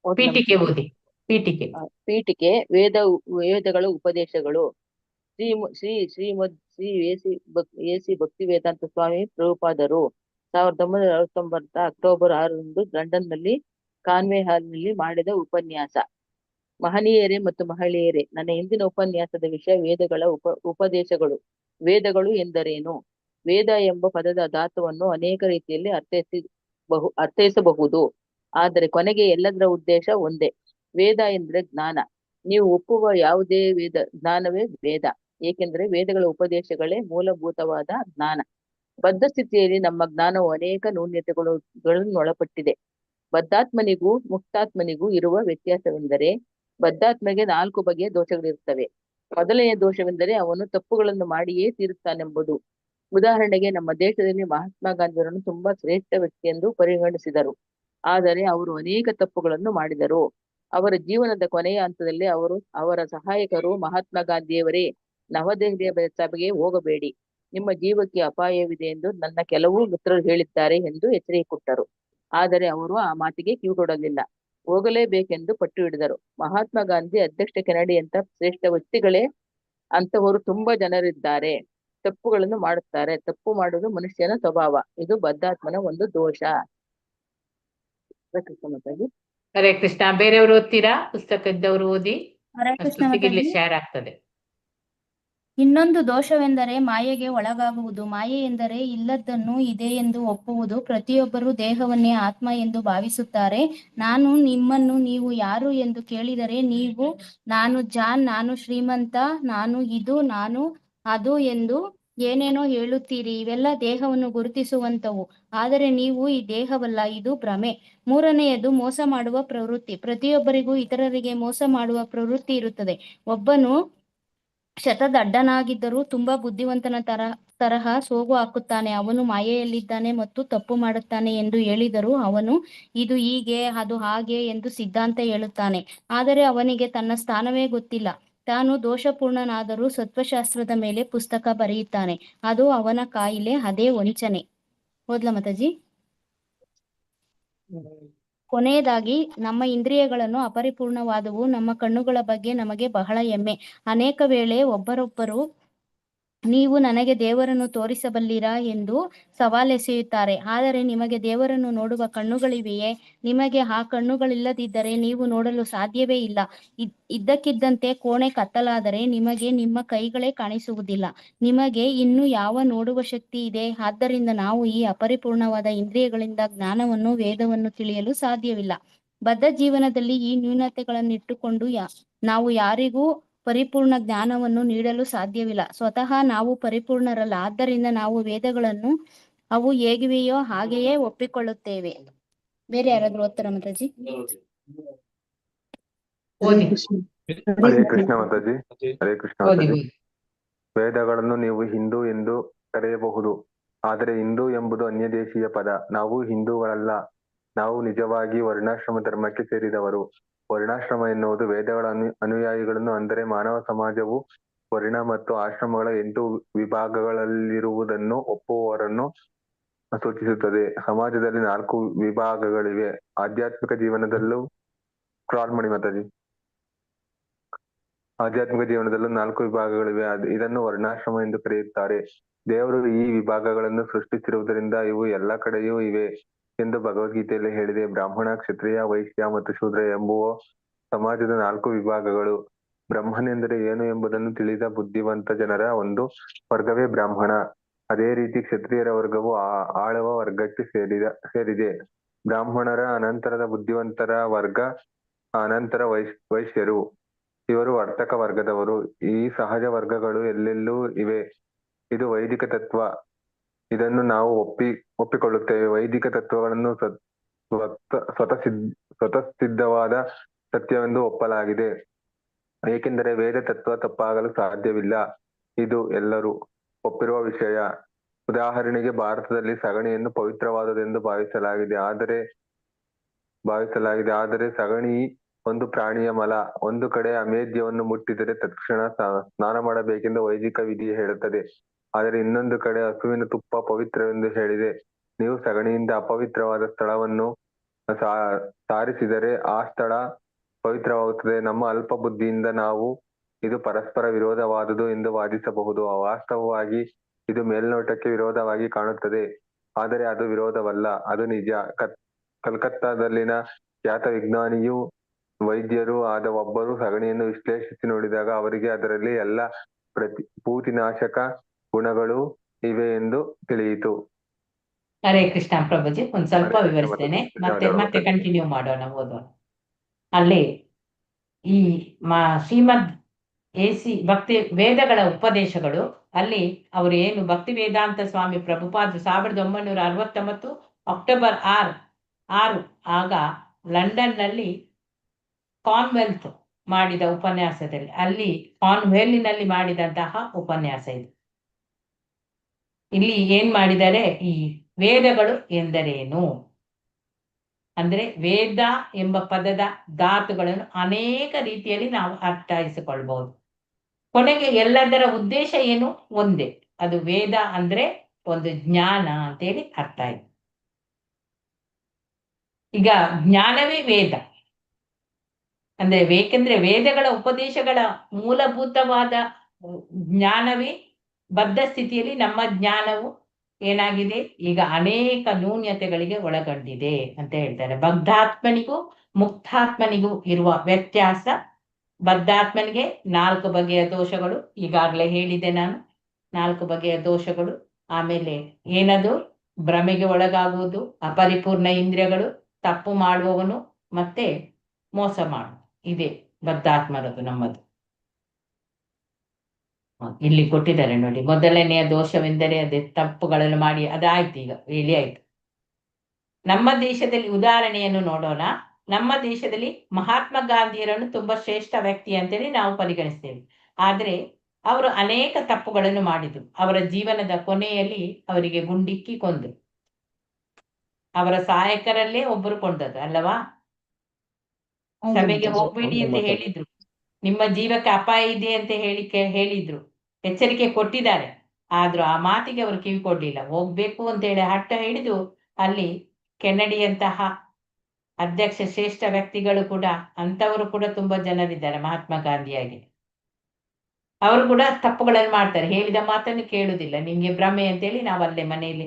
ಪೀಠಿಕೆ ಓದಿ. ಪೀಠಿಕೆ ವೇದಗಳ ಉಪದೇಶಗಳು. ಶ್ರೀ ಎಸಿ ಭಕ್ತಿ ವೇದಾಂತ ಸ್ವಾಮಿ ಪ್ರಭುಪಾದರು 1969 ಅಕ್ಟೋಬರ್ 6ರಂದು ಲಂಡನ್ ನಲ್ಲಿ ಕಾನ್ವೆ ಹಾಲ್ನಲ್ಲಿ ಮಾಡಿದ ಉಪನ್ಯಾಸ. ಮಹನೀಯರೇ ಮತ್ತು ಮಹಿಳೆಯರೇ, ನನ್ನ ಹಿಂದಿನ ಉಪನ್ಯಾಸದ ವಿಷಯ ವೇದಗಳ ಉಪದೇಶಗಳು ವೇದಗಳು ಎಂದರೇನು? ವೇದ ಎಂಬ ಪದದ ಧಾತುವನ್ನು ಅನೇಕ ರೀತಿಯಲ್ಲಿ ಅರ್ಥೈಸಬಹುದು. ಆದರೆ ಕೊನೆಗೆ ಎಲ್ಲದರ ಉದ್ದೇಶ ಒಂದೇ. ವೇದ ಎಂದ್ರೆ ಜ್ಞಾನ. ನೀವು ಒಪ್ಪುವ ಯಾವುದೇ ಜ್ಞಾನವೇ ವೇದ. ಏಕೆಂದರೆ ವೇದಗಳ ಉಪದೇಶಗಳೇ ಮೂಲಭೂತವಾದ ಜ್ಞಾನ. ಬದ್ಧ ಸ್ಥಿತಿಯಲ್ಲಿ ನಮ್ಮ ಜ್ಞಾನವು ಅನೇಕ ನ್ಯೂನ್ಯತೆಗಳನ್ನು ಒಳಪಟ್ಟಿದೆ. ಬದ್ಧಾತ್ಮನಿಗೂ ಮುಕ್ತಾತ್ಮನಿಗೂ ಇರುವ ವ್ಯತ್ಯಾಸವೆಂದರೆ ಬದ್ಧಾತ್ಮಗೆ 4 ಬಗೆಯ ದೋಷಗಳಿರುತ್ತವೆ. ಮೊದಲನೆಯ ದೋಷವೆಂದರೆ ಅವನು ತಪ್ಪುಗಳನ್ನು ಮಾಡಿಯೇ ತೀರುತ್ತಾನೆಂಬುದು. ಉದಾಹರಣೆಗೆ, ನಮ್ಮ ದೇಶದಲ್ಲಿ ಮಹಾತ್ಮ ಗಾಂಧಿಯವರನ್ನು ತುಂಬಾ ಶ್ರೇಷ್ಠ ವ್ಯಕ್ತಿ ಎಂದು ಪರಿಗಣಿಸಿದರು. ಆದರೆ ಅವರು ಅನೇಕ ತಪ್ಪುಗಳನ್ನು ಮಾಡಿದರು. ಅವರ ಜೀವನದ ಕೊನೆಯ ಹಂತದಲ್ಲಿ ಅವರ ಸಹಾಯಕರು ಮಹಾತ್ಮ ಗಾಂಧಿಯವರೇ, ನವದೆಹಲಿಯ ಸಭೆಗೆ ಹೋಗಬೇಡಿ, ನಿಮ್ಮ ಜೀವಕ್ಕೆ ಅಪಾಯವಿದೆ ಎಂದು ನನ್ನ ಕೆಲವು ಮಿತ್ರರು ಹೇಳಿದ್ದಾರೆ ಎಂದು ಎಚ್ಚರಿಕೆ ಕೊಟ್ಟರು. ಆದರೆ ಅವರು ಆ ಮಾತಿಗೆ ಕಿವಿಗೊಡಲಿಲ್ಲ. ಹೋಗಲೇಬೇಕೆಂದು ಪಟ್ಟು ಹಿಡಿದರು. ಮಹಾತ್ಮ ಗಾಂಧಿ, ಅಧ್ಯಕ್ಷ ಕೆನಡಿ ಅಂತ ಶ್ರೇಷ್ಠ ವ್ಯಕ್ತಿಗಳೇ ಅಂತವರು ತುಂಬಾ ಜನರಿದ್ದಾರೆ. ತಪ್ಪುಗಳನ್ನು ಮಾಡುತ್ತಾರೆ. ತಪ್ಪು ಮಾಡುವುದು ಮನುಷ್ಯನ ಸ್ವಭಾವ. ಇದು ಬದ್ಧಾತ್ಮನ ಒಂದು ದೋಷ. ಹರೇ ಕೃಷ್ಣ. ಬೇರೆಯವರು ಓದ್ತೀರಾ? ಪುಸ್ತಕ ಇದ್ದವರು ಓದಿ. ಹರೇ ಕೃಷ್ಣ ಮಾತಾಜಿ. ಶೇರ್ ಆಗ್ತದೆ. ಇನ್ನೊಂದು ದೋಷವೆಂದರೆ ಮಾಯೆಗೆ ಒಳಗಾಗುವುದು. ಮಾಯೆ ಎಂದರೆ ಇಲ್ಲದ್ದನ್ನು ಇದೆ ಎಂದು ಒಪ್ಪುವುದು. ಪ್ರತಿಯೊಬ್ಬರು ದೇಹವನ್ನೇ ಆತ್ಮ ಎಂದು ಭಾವಿಸುತ್ತಾರೆ. ನಾನು ನಿಮ್ಮನ್ನು ನೀವು ಯಾರು ಎಂದು ಕೇಳಿದರೆ ನೀವು ನಾನು ಜಾನ್, ನಾನು ಶ್ರೀಮಂತ, ನಾನು ಇದು, ನಾನು ಅದು ಎಂದು ಏನೇನೋ ಹೇಳುತ್ತೀರಿ. ಇವೆಲ್ಲ ದೇಹವನ್ನು ಗುರುತಿಸುವಂತವು. ಆದರೆ ನೀವು ಈ ದೇಹವಲ್ಲ, ಇದು ಭ್ರಮೆ. ಮೂರನೆಯದು ಮೋಸ ಮಾಡುವ ಪ್ರವೃತ್ತಿ. ಪ್ರತಿಯೊಬ್ಬರಿಗೂ ಇತರರಿಗೆ ಮೋಸ ಮಾಡುವ ಪ್ರವೃತ್ತಿ ಇರುತ್ತದೆ. ಒಬ್ಬನು ಶತದಡ್ಡನಾಗಿದ್ದರೂ ತುಂಬಾ ಬುದ್ಧಿವಂತನ ತರಹ ಸೋಗು ಹಾಕುತ್ತಾನೆ. ಅವನು ಮಾಯೆಯಲ್ಲಿದ್ದಾನೆ ಮತ್ತು ತಪ್ಪು ಮಾಡುತ್ತಾನೆ ಎಂದು ಹೇಳಿದರೂ ಅವನು ಇದು ಹೀಗೆ, ಅದು ಹಾಗೆ ಎಂದು ಸಿದ್ಧಾಂತ ಹೇಳುತ್ತಾನೆ. ಆದರೆ ಅವನಿಗೆ ತನ್ನ ಸ್ಥಾನವೇ ಗೊತ್ತಿಲ್ಲ. ತಾನು ದೋಷಪೂರ್ಣನಾದರೂ ಸತ್ವಶಾಸ್ತ್ರದ ಮೇಲೆ ಪುಸ್ತಕ ಬರೆಯುತ್ತಾನೆ. ಅದು ಅವನ ಕಾಯಿಲೆ. ಅದೇ ವಂಚನೆ. ಓದ್ಲಾ ಮಾತಾಜಿ? ಕೊನೆಯದಾಗಿ, ನಮ್ಮ ಇಂದ್ರಿಯಗಳನ್ನು ಅಪರಿಪೂರ್ಣವಾದವು. ನಮ್ಮ ಕಣ್ಣುಗಳ ಬಗ್ಗೆ ನಮಗೆ ಬಹಳ ಹೆಮ್ಮೆ. ಅನೇಕ ವೇಳೆ ಒಬ್ಬರೊಬ್ಬರು ನೀವು ನನಗೆ ದೇವರನ್ನು ತೋರಿಸಬಲ್ಲಿರಾ ಎಂದು ಸವಾಲೆಸೆಯುತ್ತಾರೆ. ಆದರೆ ನಿಮಗೆ ದೇವರನ್ನು ನೋಡುವ ಕಣ್ಣುಗಳಿವೆಯೇ? ನಿಮಗೆ ಆ ಕಣ್ಣುಗಳಿಲ್ಲದಿದ್ದರೆ ನೀವು ನೋಡಲು ಸಾಧ್ಯವೇ ಇಲ್ಲ. ಇದ್ದಕ್ಕಿದ್ದಂತೆ ಕೋಣೆ ಕತ್ತಲಾದರೆ ನಿಮಗೆ ನಿಮ್ಮ ಕೈಗಳೇ ಕಾಣಿಸುವುದಿಲ್ಲ. ನಿಮಗೆ ಇನ್ನು ಯಾವ ನೋಡುವ ಶಕ್ತಿ ಇದೆ? ಆದ್ದರಿಂದ ನಾವು ಈ ಅಪರಿಪೂರ್ಣವಾದ ಇಂದ್ರಿಯಗಳಿಂದ ಜ್ಞಾನವನ್ನು, ವೇದವನ್ನು ತಿಳಿಯಲು ಸಾಧ್ಯವಿಲ್ಲ. ಬದ್ಧ ಜೀವನದಲ್ಲಿ ಈ ನ್ಯೂನತೆಗಳನ್ನಿಟ್ಟುಕೊಂಡು ನಾವು ಯಾರಿಗೂ ಪರಿಪೂರ್ಣ ಜ್ಞಾನವನ್ನು ನೀಡಲು ಸಾಧ್ಯವಿಲ್ಲ. ಸ್ವತಃ ನಾವು ಪರಿಪೂರ್ಣರಲ್ಲ. ಆದ್ದರಿಂದ ನಾವು ವೇದಗಳನ್ನು ಅವು ಹೇಗಿವೆಯೋ ಹಾಗೆಯೇ ಒಪ್ಪಿಕೊಳ್ಳುತ್ತೇವೆ. ಬೇರೆ ಯಾರಾದ್ರೂ ಓದ್ತಾರ ಮಾತಾಜಿ? ಓದಿ. ಹರೇ ಕೃಷ್ಣ ಮಾತಾಜಿ. ಹರೇ ಕೃಷ್ಣ ಓದಿ. ಮಾತಾಜಿ. ವೇದಗಳನ್ನು ನೀವು ಹಿಂದೂ ಎಂದು ಕರೆಯಬಹುದು. ಆದರೆ ಹಿಂದೂ ಎಂಬುದು ಅನ್ಯದೇಶೀಯ ಪದ. ನಾವು ಹಿಂದೂಗಳಲ್ಲ. ನಾವು ನಿಜವಾಗಿ ವರ್ಣಾಶ್ರಮ ಧರ್ಮಕ್ಕೆ ಸೇರಿದವರು. ವರ್ಣಾಶ್ರಮ ಎನ್ನುವುದು ವೇದಗಳ ಅನುಯಾಯಿಗಳನ್ನು, ಅಂದರೆ ಮಾನವ ಸಮಾಜವು ವರ್ಣ ಮತ್ತು ಆಶ್ರಮಗಳ 8 ವಿಭಾಗಗಳಲ್ಲಿರುವುದನ್ನು ಒಪ್ಪುವವರನ್ನು ಸೂಚಿಸುತ್ತದೆ. ಸಮಾಜದಲ್ಲಿ 4 ವಿಭಾಗಗಳಿವೆ. ಆಧ್ಯಾತ್ಮಿಕ ಜೀವನದಲ್ಲೂ ಸ್ಕ್ರಾಲ್ ಮಾಡಿ ಮಾತಾಜಿ. ಆಧ್ಯಾತ್ಮಿಕ ಜೀವನದಲ್ಲೂ 4 ವಿಭಾಗಗಳಿವೆ. ಇದನ್ನು ವರ್ಣಾಶ್ರಮ ಎಂದು ಕರೆಯುತ್ತಾರೆ. ದೇವರು ಈ ವಿಭಾಗಗಳನ್ನು ಸೃಷ್ಟಿಸಿರುವುದರಿಂದ ಇವು ಎಲ್ಲ ಕಡೆಯೂ ಇವೆ ಎಂದು ಭಗವದ್ಗೀತೆಯಲ್ಲಿ ಹೇಳಿದೆ. ಬ್ರಾಹ್ಮಣ, ಕ್ಷತ್ರಿಯ, ವೈಶ್ಯ ಮತ್ತು ಶೂದ್ರ ಎಂಬುವ ಸಮಾಜದ 4 ವಿಭಾಗಗಳು. ಬ್ರಹ್ಮನೆಂದರೆ ಏನು ಎಂಬುದನ್ನು ತಿಳಿದ ಬುದ್ಧಿವಂತ ಜನರ ಒಂದು ವರ್ಗವೇ ಬ್ರಾಹ್ಮಣ. ಅದೇ ರೀತಿ ಕ್ಷತ್ರಿಯರ ವರ್ಗವು ಆಳುವ ವರ್ಗಕ್ಕೆ ಸೇರಿದೆ. ಬ್ರಾಹ್ಮಣರ ಅನಂತರದ ಬುದ್ಧಿವಂತರ ವರ್ಗ ಅನಂತರ ವೈಶ್ಯರು. ಇವರು ವರ್ತಕ ವರ್ಗದವರು. ಈ ಸಹಜ ವರ್ಗಗಳು ಎಲ್ಲೆಲ್ಲೂ ಇವೆ. ಇದು ವೈದಿಕ ತತ್ವ. ಇದನ್ನು ನಾವು ಒಪ್ಪಿಕೊಳ್ಳುತ್ತೇವೆ. ವೈದಿಕ ತತ್ವಗಳನ್ನು ಸ್ವತಃಸಿದ್ಧವಾದ ಸತ್ಯವೆಂದು ಒಪ್ಪಲಾಗಿದೆ. ಏಕೆಂದರೆ ವೇದ ತತ್ವ ತಪ್ಪಾಗಲು ಸಾಧ್ಯವಿಲ್ಲ. ಇದು ಎಲ್ಲರೂ ಒಪ್ಪಿರುವ ವಿಷಯ. ಉದಾಹರಣೆಗೆ, ಭಾರತದಲ್ಲಿ ಸಗಣಿಯನ್ನು ಪವಿತ್ರವಾದದೆಂದು ಭಾವಿಸಲಾಗಿದೆ. ಆದರೆ ಸಗಣಿ ಒಂದು ಪ್ರಾಣಿಯ ಮಲ. ಒಂದು ಕಡೆ ಅಮೇಧ್ಯವನ್ನು ಮುಟ್ಟಿದರೆ ತಕ್ಷಣ ಸ್ನಾನ ಮಾಡಬೇಕೆಂದು ವೈದಿಕ ವಿಧಿ ಹೇಳುತ್ತದೆ. ಆದರೆ ಇನ್ನೊಂದು ಕಡೆ ಹಸುವಿನ ತುಪ್ಪ ಪವಿತ್ರವೆಂದು ಹೇಳಿದೆ. ನೀವು ಸಗಣಿಯಿಂದ ಅಪವಿತ್ರವಾದ ಸ್ಥಳವನ್ನು ಸಾರಿಸಿದರೆ ಆ ಸ್ಥಳ ಪವಿತ್ರವಾಗುತ್ತದೆ. ನಮ್ಮ ಅಲ್ಪ ಬುದ್ಧಿಯಿಂದ ನಾವು ಇದು ಪರಸ್ಪರ ವಿರೋಧವಾದುದು ಎಂದು ವಾದಿಸಬಹುದು. ವಾಸ್ತವವಾಗಿ ಇದು ಮೇಲ್ನೋಟಕ್ಕೆ ವಿರೋಧವಾಗಿ ಕಾಣುತ್ತದೆ. ಆದರೆ ಅದು ವಿರೋಧವಲ್ಲ, ಅದು ನಿಜ. ಕಲ್ಕತ್ತಾದಲ್ಲಿನ ಖ್ಯಾತ ವಿಜ್ಞಾನಿಯೂ ವೈದ್ಯರೂ ಆದ ಒಬ್ಬರು ಸಗಣಿಯನ್ನು ವಿಶ್ಲೇಷಿಸಿ ನೋಡಿದಾಗ ಅವರಿಗೆ ಅದರಲ್ಲಿ ಎಲ್ಲ ಭೂತಿನಾಶಕ ಗುಣಗಳು ಇವೆ ಎಂದು ತಿಳಿಯಿತು. ಹರೇ ಕೃಷ್ಣ ಪ್ರಭುಜಿ, ಒಂದ್ ಸ್ವಲ್ಪ ಹರೇ ಕೃಷ್ಣ ವಿವರಿಸ್ತೇನೆ, ಮಾತಾಜಿ. ಮತ್ತೆ ಧನ್ಯವಾದ ಮತ್ತೆ ಮಾತಾಜಿ. ಕಂಟಿನ್ಯೂ ಮಾಡೋಣ, ಓದೋಣ. ಅಲ್ಲಿ ಈ ಶ್ರೀಮದ್ ಭಕ್ತಿ ವೇದಗಳ ಉಪದೇಶಗಳು, ಅಲ್ಲಿ ಅವರು ಏನು ಭಕ್ತಿ ವೇದಾಂತ ಸ್ವಾಮಿ ಪ್ರಭುಪಾದರು 1969 ಅಕ್ಟೋಬರ್ 6 ಆಗ ಲಂಡನ್ ನಲ್ಲಿ ಕಾನ್ವೆಲ್ತ್ ಮಾಡಿದ ಉಪನ್ಯಾಸದಲ್ಲಿ, ಅಲ್ಲಿ ಕಾನ್ವೆಲ್ಲಿನಲ್ಲಿ ಮಾಡಿದಂತಹ ಉಪನ್ಯಾಸ ಇದು. ಇಲ್ಲಿ ಏನ್ ಮಾಡಿದ್ದಾರೆ, ಈ ವೇದಗಳು ಎಂದರೇನು ಅಂದ್ರೆ ವೇದ ಎಂಬ ಪದದ ಧಾತುಗಳನ್ನು ಅನೇಕ ರೀತಿಯಲ್ಲಿ ನಾವು ಅರ್ಥೈಸಿಕೊಳ್ಬಹುದು. ಕೊನೆಗೆ ಎಲ್ಲದರ ಉದ್ದೇಶ ಏನು, ಒಂದೇ. ಅದು ವೇದ ಅಂದ್ರೆ ಒಂದು ಜ್ಞಾನ ಅಂತೇಳಿ ಅರ್ಥ ಆಯ್ತು. ಈಗ ಜ್ಞಾನವೇ ವೇದ ಅಂದ್ರೆ, ಬೇಕೆಂದ್ರೆ ವೇದಗಳ ಉಪದೇಶಗಳ ಮೂಲಭೂತವಾದ ಜ್ಞಾನವೇ ಬದ್ಧ ಸ್ಥಿತಿಯಲ್ಲಿ ನಮ್ಮ ಜ್ಞಾನವು ಏನಾಗಿದೆ, ಈಗ ಅನೇಕ ನ್ಯೂನ್ಯತೆಗಳಿಗೆ ಒಳಗೊಂಡಿದೆ ಅಂತ ಹೇಳ್ತಾರೆ. ಬದ್ಧಾತ್ಮನಿಗೂ ಮುಕ್ತಾತ್ಮನಿಗೂ ಇರುವ ವ್ಯತ್ಯಾಸ, ಬದ್ಧಾತ್ಮನಿಗೆ 4 ಬಗೆಯ ದೋಷಗಳು, ಈಗಾಗಲೇ ಹೇಳಿದೆ ನಾನು, 4 ಬಗೆಯ ದೋಷಗಳು. ಆಮೇಲೆ ಏನದು, ಭ್ರಮೆಗೆ ಒಳಗಾಗುವುದು, ಅಪರಿಪೂರ್ಣ ಇಂದ್ರಿಯಗಳು, ತಪ್ಪು ಮಾಡುವವನು, ಮತ್ತೆ ಮೋಸ ಮಾಡುವ, ಇದೆ ಬದ್ಧಾತ್ಮರದು ನಮ್ಮದು. ಇಲ್ಲಿ ಕೊಟ್ಟಿದ್ದಾರೆ ನೋಡಿ, ಮೊದಲನೆಯ ದೋಷವೆಂದರೆ ಅದೇ ತಪ್ಪುಗಳನ್ನು ಮಾಡಿ, ಅದಾಯ್ತು, ಈಗ ಹೇಳಿ ಆಯ್ತು. ನಮ್ಮ ದೇಶದಲ್ಲಿ ಉದಾಹರಣೆಯನ್ನು ನೋಡೋಣ. ನಮ್ಮ ದೇಶದಲ್ಲಿ ಮಹಾತ್ಮ ಗಾಂಧಿಯರನ್ನು ತುಂಬಾ ಶ್ರೇಷ್ಠ ವ್ಯಕ್ತಿ ಅಂತೇಳಿ ನಾವು ಪರಿಗಣಿಸ್ತೇವೆ. ಆದ್ರೆ ಅವರು ಅನೇಕ ತಪ್ಪುಗಳನ್ನು ಮಾಡಿದ್ರು. ಅವರ ಜೀವನದ ಕೊನೆಯಲ್ಲಿ ಅವರಿಗೆ ಗುಂಡಿಕ್ಕಿ ಕೊಂದ್ರು. ಅವರ ಸಹಾಯಕರಲ್ಲೇ ಒಬ್ಬರು ಕೊಂದದ್ದು ಅಲ್ಲವಾ? ಸಭೆಗೆ ಹೋಗ್ಬೇಡಿ ಅಂತ ಹೇಳಿದ್ರು, ನಿಮ್ಮ ಜೀವಕ್ಕೆ ಅಪಾಯ ಇದೆ ಅಂತ ಹೇಳಿದ್ರು, ಎಚ್ಚರಿಕೆ ಕೊಟ್ಟಿದ್ದಾರೆ. ಆದ್ರೂ ಆ ಮಾತಿಗೆ ಅವರು ಕಿವಿ ಕೊಡ್ಲಿಲ್ಲ. ಹೋಗ್ಬೇಕು ಅಂತ ಹೇಳಿ ಹಠ ಹಿಡಿದು, ಅಲ್ಲಿ ಕೆನಡಿಯಂತಹ ಅಧ್ಯಕ್ಷ ಶ್ರೇಷ್ಠ ವ್ಯಕ್ತಿಗಳು ಕೂಡ, ಅಂತವರು ಕೂಡ ತುಂಬಾ ಜನರಿದ್ದಾರೆ ಮಹಾತ್ಮ ಗಾಂಧಿಯಾಗಿ. ಅವರು ಕೂಡ ತಪ್ಪುಗಳನ್ನು ಮಾಡ್ತಾರೆ, ಹೇಳಿದ ಮಾತನ್ನು ಕೇಳುವುದಿಲ್ಲ. ನಿಮ್ಗೆ ಭ್ರಮೆ ಅಂತೇಳಿ ನಾವು ಅಲ್ಲೇ ಮನೆಯಲ್ಲಿ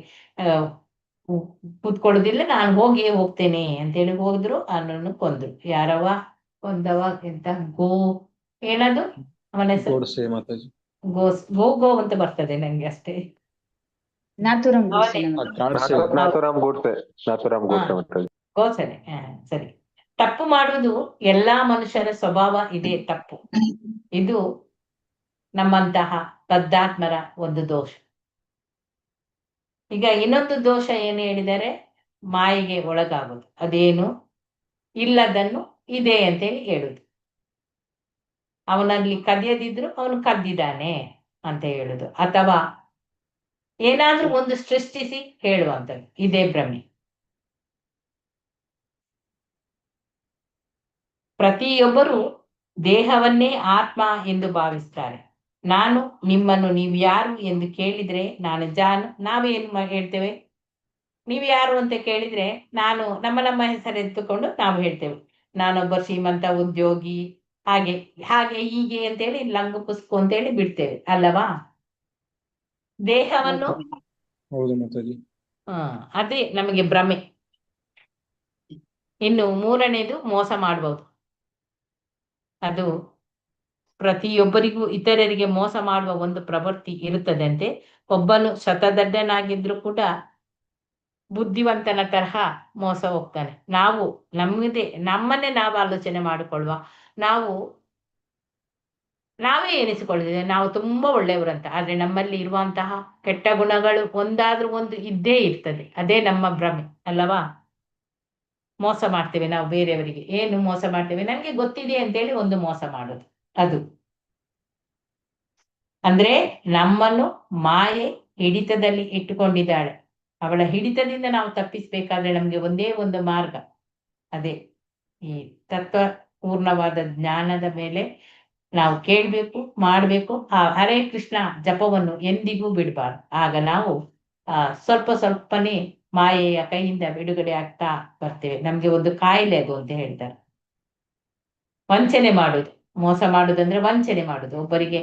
ಕೂತ್ಕೊಳ್ಳುದಿಲ್ಲ, ನಾನು ಹೋಗ್ತೇನೆ ಅಂತೇಳಿ ಹೋದ್ರು, ಅವನನ್ನು ಕೊಂದ್ರು. ಯಾರವ ಕೊಂದವ, ಎಂತ ಏನದು ಅವನ ಹೆಸರು, ಗೋಡ್ಸೆ ಮಾತಾಜಿ. ಗೋ ಅಂತ ಬರ್ತದೆ ನಂಗೆ ಅಷ್ಟೇ. ನಾಥೂರಾಮ್ ಗೋಡ್ಸೆ ಮಾತಾಜಿ. ಸರಿ, ಸರಿ. ತಪ್ಪು ಮಾಡುವುದು ಎಲ್ಲಾ ಮನುಷ್ಯರ ಸ್ವಭಾವ, ಇದೆ ತಪ್ಪು. ಇದು ನಮ್ಮಂತಹ ಬದ್ಧಾತ್ಮರ ಒಂದು ದೋಷ. ಈಗ ಇನ್ನೊಂದು ದೋಷ ಏನು ಹೇಳಿದರೆ, ಮಾಯೆಗೆ ಒಳಗಾಗುದು. ಅದೇನು, ಇಲ್ಲದನ್ನು ಇದೆ ಅಂತೇಳಿ ಹೇಳುದು. ಅವನಲ್ಲಿ ಕದಿಯದಿದ್ರು ಅವನು ಕದ್ದಿದ್ದಾನೆ ಅಂತ ಹೇಳುದು, ಅಥವಾ ಏನಾದ್ರೂ ಒಂದು ಸೃಷ್ಟಿಸಿ ಹೇಳುವಂಥದ್ದು, ಇದೇ ಭ್ರಮೆ. ಪ್ರತಿಯೊಬ್ಬರು ದೇಹವನ್ನೇ ಆತ್ಮ ಎಂದು ಭಾವಿಸ್ತಾರೆ. ನಾನು ನಿಮ್ಮನ್ನು ನೀವು ಯಾರು ಎಂದು ಕೇಳಿದ್ರೆ ನಾನು ಜಾನು. ನಾವೇನು ಹೇಳ್ತೇವೆ, ನೀವು ಯಾರು ಅಂತ ಕೇಳಿದ್ರೆ ನಮ್ಮ ಹೆಸರೆತ್ತುಕೊಂಡು ನಾವು ಹೇಳ್ತೇವೆ, ನಾನೊಬ್ಬ ಶ್ರೀಮಂತ ಉದ್ಯೋಗಿ, ಹಾಗೆ ಹಾಗೆ ಹೀಗೆ ಅಂತೇಳಿ ಲಂಗು ಪುಸ್ಕು ಅಂತೇಳಿ ಬಿಡ್ತೇವೆ ಅಲ್ಲವಾ? ದೇಹವನ್ನು ಅದೇ ನಮಗೆ ಭ್ರಮೆ. ಇನ್ನು 3ನೇದು ಮೋಸ ಮಾಡಬಹುದು. ಅದು ಪ್ರತಿಯೊಬ್ಬರಿಗೂ ಇತರರಿಗೆ ಮೋಸ ಮಾಡುವ ಒಂದು ಪ್ರವೃತ್ತಿ ಇರುತ್ತದಂತೆ. ಒಬ್ಬನು ಶತದಡ್ಡನಾಗಿದ್ರು ಕೂಡ ಬುದ್ಧಿವಂತನ ತರಹ ಮೋಸ ಹೋಗ್ತಾನೆ. ನಮ್ಮನ್ನೇ ನಾವು ಆಲೋಚನೆ ಮಾಡಿಕೊಳ್ಳುವ, ನಾವೇ ಎನಿಸಿಕೊಳ್ಳುತ್ತೇವೆ ನಾವು ತುಂಬಾ ಒಳ್ಳೆಯವರಂತ. ಆದ್ರೆ ನಮ್ಮಲ್ಲಿ ಇರುವಂತಹ ಕೆಟ್ಟ ಗುಣಗಳು ಒಂದಾದ್ರೂ ಒಂದು ಇದ್ದೇ ಇರ್ತದೆ. ಅದೇ ನಮ್ಮ ಭ್ರಮೆ ಅಲ್ಲವಾ? ಮೋಸ ಮಾಡ್ತೇವೆ ನಾವು ಬೇರೆಯವರಿಗೆ. ಏನು ಮೋಸ ಮಾಡ್ತೇವೆ, ನಮ್ಗೆ ಗೊತ್ತಿದೆ ಅಂತೇಳಿ ಒಂದು ಮೋಸ ಮಾಡೋದು. ಅದು ಅಂದ್ರೆ ನಮ್ಮನ್ನು ಮಾಯೆ ಹಿಡಿತದಲ್ಲಿ ಇಟ್ಟುಕೊಂಡಿದ್ದಾಳೆ. ಅವಳ ಹಿಡಿತದಿಂದ ನಾವು ತಪ್ಪಿಸ್ಬೇಕಾದ್ರೆ ನಮ್ಗೆ ಒಂದೇ ಒಂದು ಮಾರ್ಗ, ಅದೇ ಈ ತತ್ವಪೂರ್ಣವಾದ ಜ್ಞಾನದ ಮೇಲೆ ನಾವು ಕೇಳ್ಬೇಕು, ಮಾಡ್ಬೇಕು. ಆ ಹರೇ ಕೃಷ್ಣ ಜಪವನ್ನು ಎಂದಿಗೂ ಬಿಡಬಾರ್ದು. ಆಗ ನಾವು ಸ್ವಲ್ಪನೇ ಮಾಯೆಯ ಕೈಯಿಂದ ಬಿಡುಗಡೆ ಆಗ್ತಾ ಬರ್ತೇವೆ. ನಮ್ಗೆ ಒಂದು ಕಾಯಿಲೆ ಅದು ಅಂತ ಹೇಳ್ತಾರೆ. ವಂಚನೆ ಮಾಡುದು, ಮೋಸ ಮಾಡುದಂದ್ರೆ ವಂಚನೆ ಮಾಡುದು. ಒಬ್ಬರಿಗೆ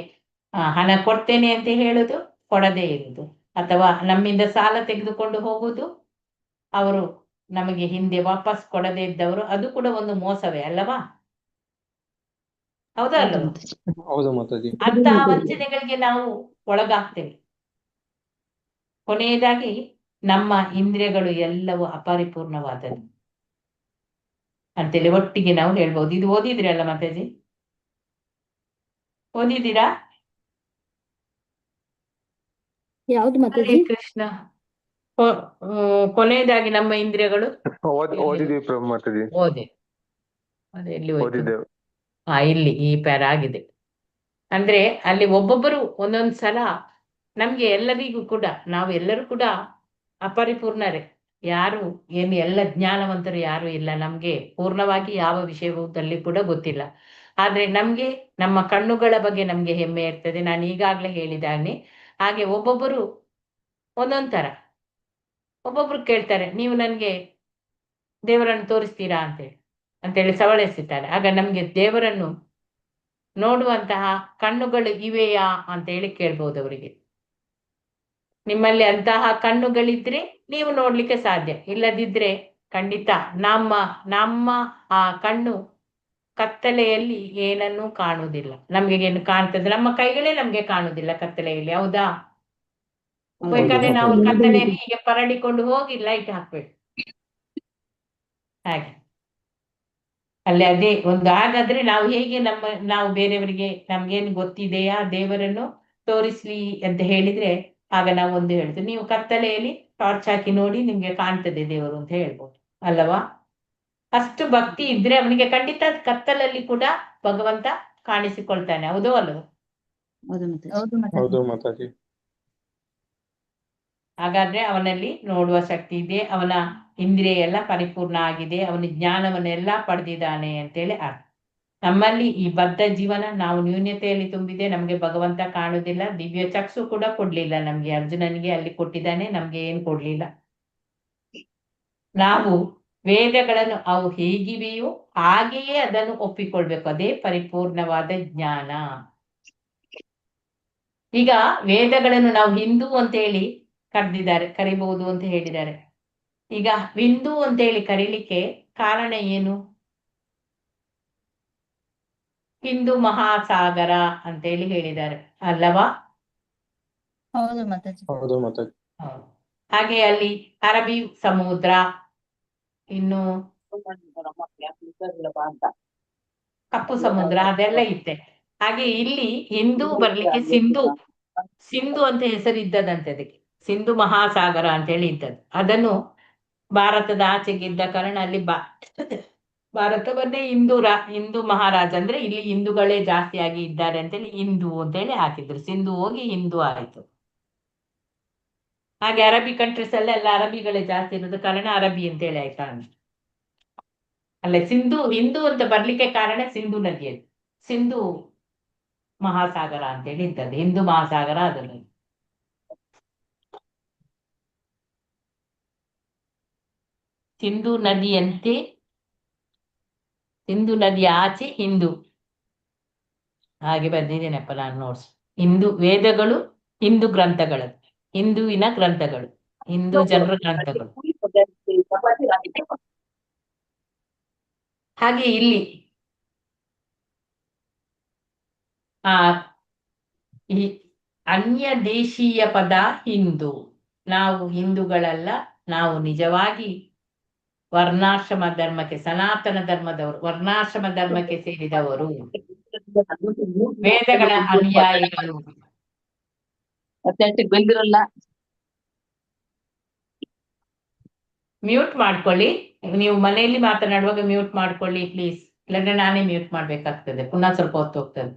ಹಣ ಕೊಡ್ತೇನೆ ಅಂತ ಹೇಳುದು, ಕೊಡದೇ ಇರುವುದು, ಅಥವಾ ನಮ್ಮಿಂದ ಸಾಲ ತೆಗೆದುಕೊಂಡು ಹೋಗುದು, ಅವರು ನಮಗೆ ಹಿಂದೆ ವಾಪಸ್ ಕೊಡದೇ ಇದ್ದವರು, ಅದು ಕೂಡ ಒಂದು ಮೋಸವೇ ಅಲ್ಲವಾ? ಹೌದಾ ಅಲ್ಲವಾ? ಹೌದು ಮಾತಾಜಿ. ಅಂತಹ ವಂಚನೆಗಳಿಗೆ ನಾವು ಒಳಗಾಗ್ತೇವೆ. ಕೊನೆಯದಾಗಿ ನಮ್ಮ ಇಂದ್ರಿಯಗಳು ಎಲ್ಲವೂ ಅಪರಿಪೂರ್ಣವಾದದ್ದು ಅಂತೇಳಿ ಒಟ್ಟಿಗೆ ನಾವು ಹೇಳ್ಬೋದು. ಇದು ಓದಿದ್ರಲ್ಲ ಮಾತಾಜಿ, ಓದಿದ್ದೀರಾ? ಯಾವ್ದು ಹರೇ ಮಾತಾಜಿ? ಕೃಷ್ಣ. ಕೊನೆಯದಾಗಿ ನಮ್ಮ ಇಂದ್ರಿಯಗಳು ಓದಿದೀವಿ ಪ್ರಭು ಮಾತಾಜಿ, ಓದಿ. ಅದೇ ಎಲ್ಲಿ ಹೋಯ್ತು? ಓದಿದ್ದೆವು. ಇಲ್ಲಿ ಈ ಪ್ಯಾರ ಆಗಿದೆ. ಅಂದ್ರೆ ಅಲ್ಲಿ ಒಬ್ಬೊಬ್ಬರು ಒಂದೊಂದ್ ಸಲ ನಮ್ಗೆ ಎಲ್ಲರಿಗೂ ಕೂಡ ನಾವು ಎಲ್ಲರೂ ಕೂಡ ಅಪರಿಪೂರ್ಣರೇ. ಯಾರು ಏನು ಎಲ್ಲ ಜ್ಞಾನವಂತರು ಯಾರು ಇಲ್ಲ. ನಮ್ಗೆ ಪೂರ್ಣವಾಗಿ ಯಾವ ವಿಷಯದಲ್ಲಿ ಕೂಡ ಗೊತ್ತಿಲ್ಲ. ಆದ್ರೆ ನಮ್ಗೆ ನಮ್ಮ ಕಣ್ಣುಗಳ ಬಗ್ಗೆ ನಮ್ಗೆ ಹೆಮ್ಮೆ ಇರ್ತದೆ. ನಾನು ಈಗಾಗ್ಲೇ ಹೇಳಿದಾನೆ. ಹಾಗೆ ಒಬ್ಬೊಬ್ಬರು ಒಂದೊಂದ್ ತರ. ಒಬ್ಬೊಬ್ರು ಕೇಳ್ತಾರೆ, ನೀವು ನನ್ಗೆ ದೇವರನ್ನು ತೋರಿಸ್ತೀರಾ ಅಂತೇಳಿ ಸವಳಿಸ್ತಾರೆ. ಆಗ ನಮ್ಗೆ ದೇವರನ್ನು ನೋಡುವಂತಹ ಕಣ್ಣುಗಳು ಇವೆಯಾ ಅಂತೇಳಿ ಕೇಳ್ಬೋದು ಅವರಿಗೆ. ನಿಮ್ಮಲ್ಲಿ ಅಂತಹ ಕಣ್ಣುಗಳಿದ್ರೆ ನೀವು ನೋಡ್ಲಿಕ್ಕೆ ಸಾಧ್ಯ, ಇಲ್ಲದಿದ್ರೆ ಖಂಡಿತ ನಮ್ಮ ಆ ಕಣ್ಣು ಕತ್ತಲೆಯಲ್ಲಿ ಏನನ್ನೂ ಕಾಣುವುದಿಲ್ಲ. ನಮ್ಗೆ ಏನು ಕಾಣ್ತದೆ? ನಮ್ಮ ಕೈಗಳೇ ನಮ್ಗೆ ಕಾಣುವುದಿಲ್ಲ ಕತ್ತಲೆಯಲ್ಲಿ, ಹೌದಾ? ಬೇಕಾದ್ರೆ ನಾವು ಕತ್ತಲೆಯಲ್ಲಿ ಹೀಗೆ ಪರಡಿಕೊಂಡು ಹೋಗಿ ಲೈಟ್ ಹಾಕ್ಬೇಕು ಹಾಗೆ. ಅಲ್ಲಿ ಅದೇ ಒಂದು. ಹಾಗಾದ್ರೆ ನಾವು ಹೇಗೆ ನಾವು ಬೇರೆಯವರಿಗೆ ನಮ್ಗೇನು ಗೊತ್ತಿದೆಯಾ ದೇವರನ್ನು ತೋರಿಸ್ಲಿ ಅಂತ ಹೇಳಿದ್ರೆ, ಆಗ ನಾವು ಒಂದು ಹೇಳ್ತೀವಿ, ನೀವು ಕತ್ತಲೆಯಲ್ಲಿ ಟಾರ್ಚ್ ಹಾಕಿ ನೋಡಿ ನಿಮ್ಗೆ ಕಾಣ್ತದೆ ದೇವರು ಅಂತ ಹೇಳ್ಬೋದು ಅಲ್ಲವಾ? ಅಷ್ಟು ಭಕ್ತಿ ಇದ್ರೆ ಅವನಿಗೆ ಖಂಡಿತ ಕತ್ತಲಲ್ಲಿ ಕೂಡ ಭಗವಂತ ಕಾಣಿಸಿಕೊಳ್ತಾನೆ, ಹೌದೋ ಅಲ್ವೋ? ಹೌದು ಮಾತಾಜಿ. ಹಾಗಾದ್ರೆ ಅವನಲ್ಲಿ ನೋಡುವ ಶಕ್ತಿ ಇದೆ, ಅವನ ಇಂದ್ರಿಯ ಎಲ್ಲ ಪರಿಪೂರ್ಣ ಆಗಿದೆ, ಅವನ ಜ್ಞಾನವನ್ನೆಲ್ಲ ಪಡೆದಿದ್ದಾನೆ ಅಂತೇಳಿ ಅರ್ಥ. ನಮ್ಮಲ್ಲಿ ಈ ಬದ್ಧ ಜೀವನ ನಾವು ನ್ಯೂನ್ಯತೆಯಲ್ಲಿ ತುಂಬಿದೆ, ನಮ್ಗೆ ಭಗವಂತ ಕಾಣುವುದಿಲ್ಲ. ದಿವ್ಯ ಚಕ್ಷು ಕೂಡ ಕೊಡ್ಲಿಲ್ಲ ನಮ್ಗೆ. ಅರ್ಜುನನಿಗೆ ಅಲ್ಲಿ ಕೊಟ್ಟಿದ್ದಾನೆ, ನಮ್ಗೆ ಏನು ಕೊಡ್ಲಿಲ್ಲ. ನಾವು ವೇದಗಳನ್ನು ಅವು ಹೇಗಿವೆಯೋ ಹಾಗೆಯೇ ಅದನ್ನು ಒಪ್ಪಿಕೊಳ್ಬೇಕು. ಅದೇ ಪರಿಪೂರ್ಣವಾದ ಜ್ಞಾನ. ಈಗ ವೇದಗಳನ್ನು ನಾವು ಹಿಂದೂ ಅಂತ ಹೇಳಿ ಕರಿಬಹುದು ಅಂತ ಹೇಳಿದ್ದಾರೆ. ಈಗ ಹಿಂದೂ ಅಂತ ಹೇಳಿ ಕರೀಲಿಕ್ಕೆ ಕಾರಣ ಏನು? ಹಿಂದೂ ಮಹಾಸಾಗರ ಅಂತೇಳಿ ಹೇಳಿದ್ದಾರೆ ಅಲ್ಲವಾ? ಹೌದು ಮಾತಾಜಿ. ಹೌದು ಮಾತಾಜಿ. ಹಾಗೆ ಅಲ್ಲಿ ಅರಬ್ಬಿ ಸಮುದ್ರ, ಇನ್ನು ಕಪ್ಪು ಸಮುದ್ರ ಅದೆಲ್ಲ ಇತ್ತೆ. ಹಾಗೆ ಇಲ್ಲಿ ಹಿಂದೂ ಬರ್ಲಿಕ್ಕೆ ಸಿಂಧು ಅಂತ ಹೆಸರು ಇದ್ದದಂತೆ. ಅದಕ್ಕೆ ಸಿಂಧು ಮಹಾಸಾಗರ ಅಂತ ಹೇಳಿ ಇದ್ದದ್ದು. ಅದನ್ನು ಭಾರತದ ಆಚೆಗಿದ್ದ ಕಾರಣ ಅಲ್ಲಿ ಭಾರತವನ್ನೇ ಹಿಂದೂ ಮಹಾರಾಜ ಅಂದ್ರೆ ಇಲ್ಲಿ ಹಿಂದೂಗಳೇ ಜಾಸ್ತಿ ಆಗಿ ಇದ್ದಾರೆ ಅಂತೇಳಿ ಹಿಂದೂ ಅಂತೇಳಿ ಹಾಕಿದ್ರು. ಸಿಂಧು ಹೋಗಿ ಹಿಂದೂ ಆಯ್ತು. ಹಾಗೆ ಅರಬ್ಬಿ ಕಂಟ್ರೀಸ್ ಎಲ್ಲ ಅರಬಿಗಳೇ ಜಾಸ್ತಿ ಇರೋದು ಕಾರಣ ಅರಬ್ಬಿ ಅಂತೇಳಿ ಆಯ್ತಾ. ಅಲ್ಲ, ಹಿಂದೂ ಅಂತ ಬರ್ಲಿಕ್ಕೆ ಕಾರಣ ಸಿಂಧು ನದಿಯಲ್ಲಿ ಸಿಂಧು ಮಹಾಸಾಗರ ಅಂತೇಳಿ ಇದ್ದದ್ದು. ಹಿಂದೂ ಮಹಾಸಾಗರ ಅದನ್ನು ಸಿಂಧು ನದಿಯಂತೆ, ಸಿಂಧು ನದಿಯ ಆಚೆ ಹಿಂದೂ, ಹಾಗೆ ಬಂದಿದ್ದೇನಪ್ಪ ನಾನು ನೋಡ್ಸ್. ಹಿಂದೂ ವೇದಗಳು ಹಿಂದೂ ಗ್ರಂಥಗಳು, ಹಿಂದುವಿನ ಗ್ರಂಥಗಳು, ಹಿಂದೂ ಜನರ ಗ್ರಂಥಗಳು. ಹಾಗೆ ಇಲ್ಲಿ ಈ ಅನ್ಯ ದೇಶೀಯ ಪದ ಹಿಂದೂ. ನಾವು ಹಿಂದೂಗಳಲ್ಲ, ನಾವು ನಿಜವಾಗಿ ವರ್ಣಾಶ್ರಮ ಧರ್ಮಕ್ಕೆ, ಸನಾತನ ಧರ್ಮದವರು, ವರ್ಣಾಶ್ರಮ ಧರ್ಮಕ್ಕೆ ಸೇರಿದವರು, ವೇದಗಳ ಅನುಯಾಯಿಗಳು. ಬಂದಿರಲ್ಲ, ಮ್ಯೂಟ್ ಮಾಡ್ಕೊಳ್ಳಿ. ನೀವು ಮನೆಯಲ್ಲಿ ಮಾತನಾಡುವಾಗ ಮ್ಯೂಟ್ ಮಾಡ್ಕೊಳ್ಳಿ ಪ್ಲೀಸ್, ಇಲ್ಲಾಂದ್ರೆ ನಾನೇ ಮ್ಯೂಟ್ ಮಾಡ್ಬೇಕಾಗ್ತದೆ, ಪುನಃ ಸ್ವಲ್ಪ ಹೊತ್ತು ಹೋಗ್ತದೆ.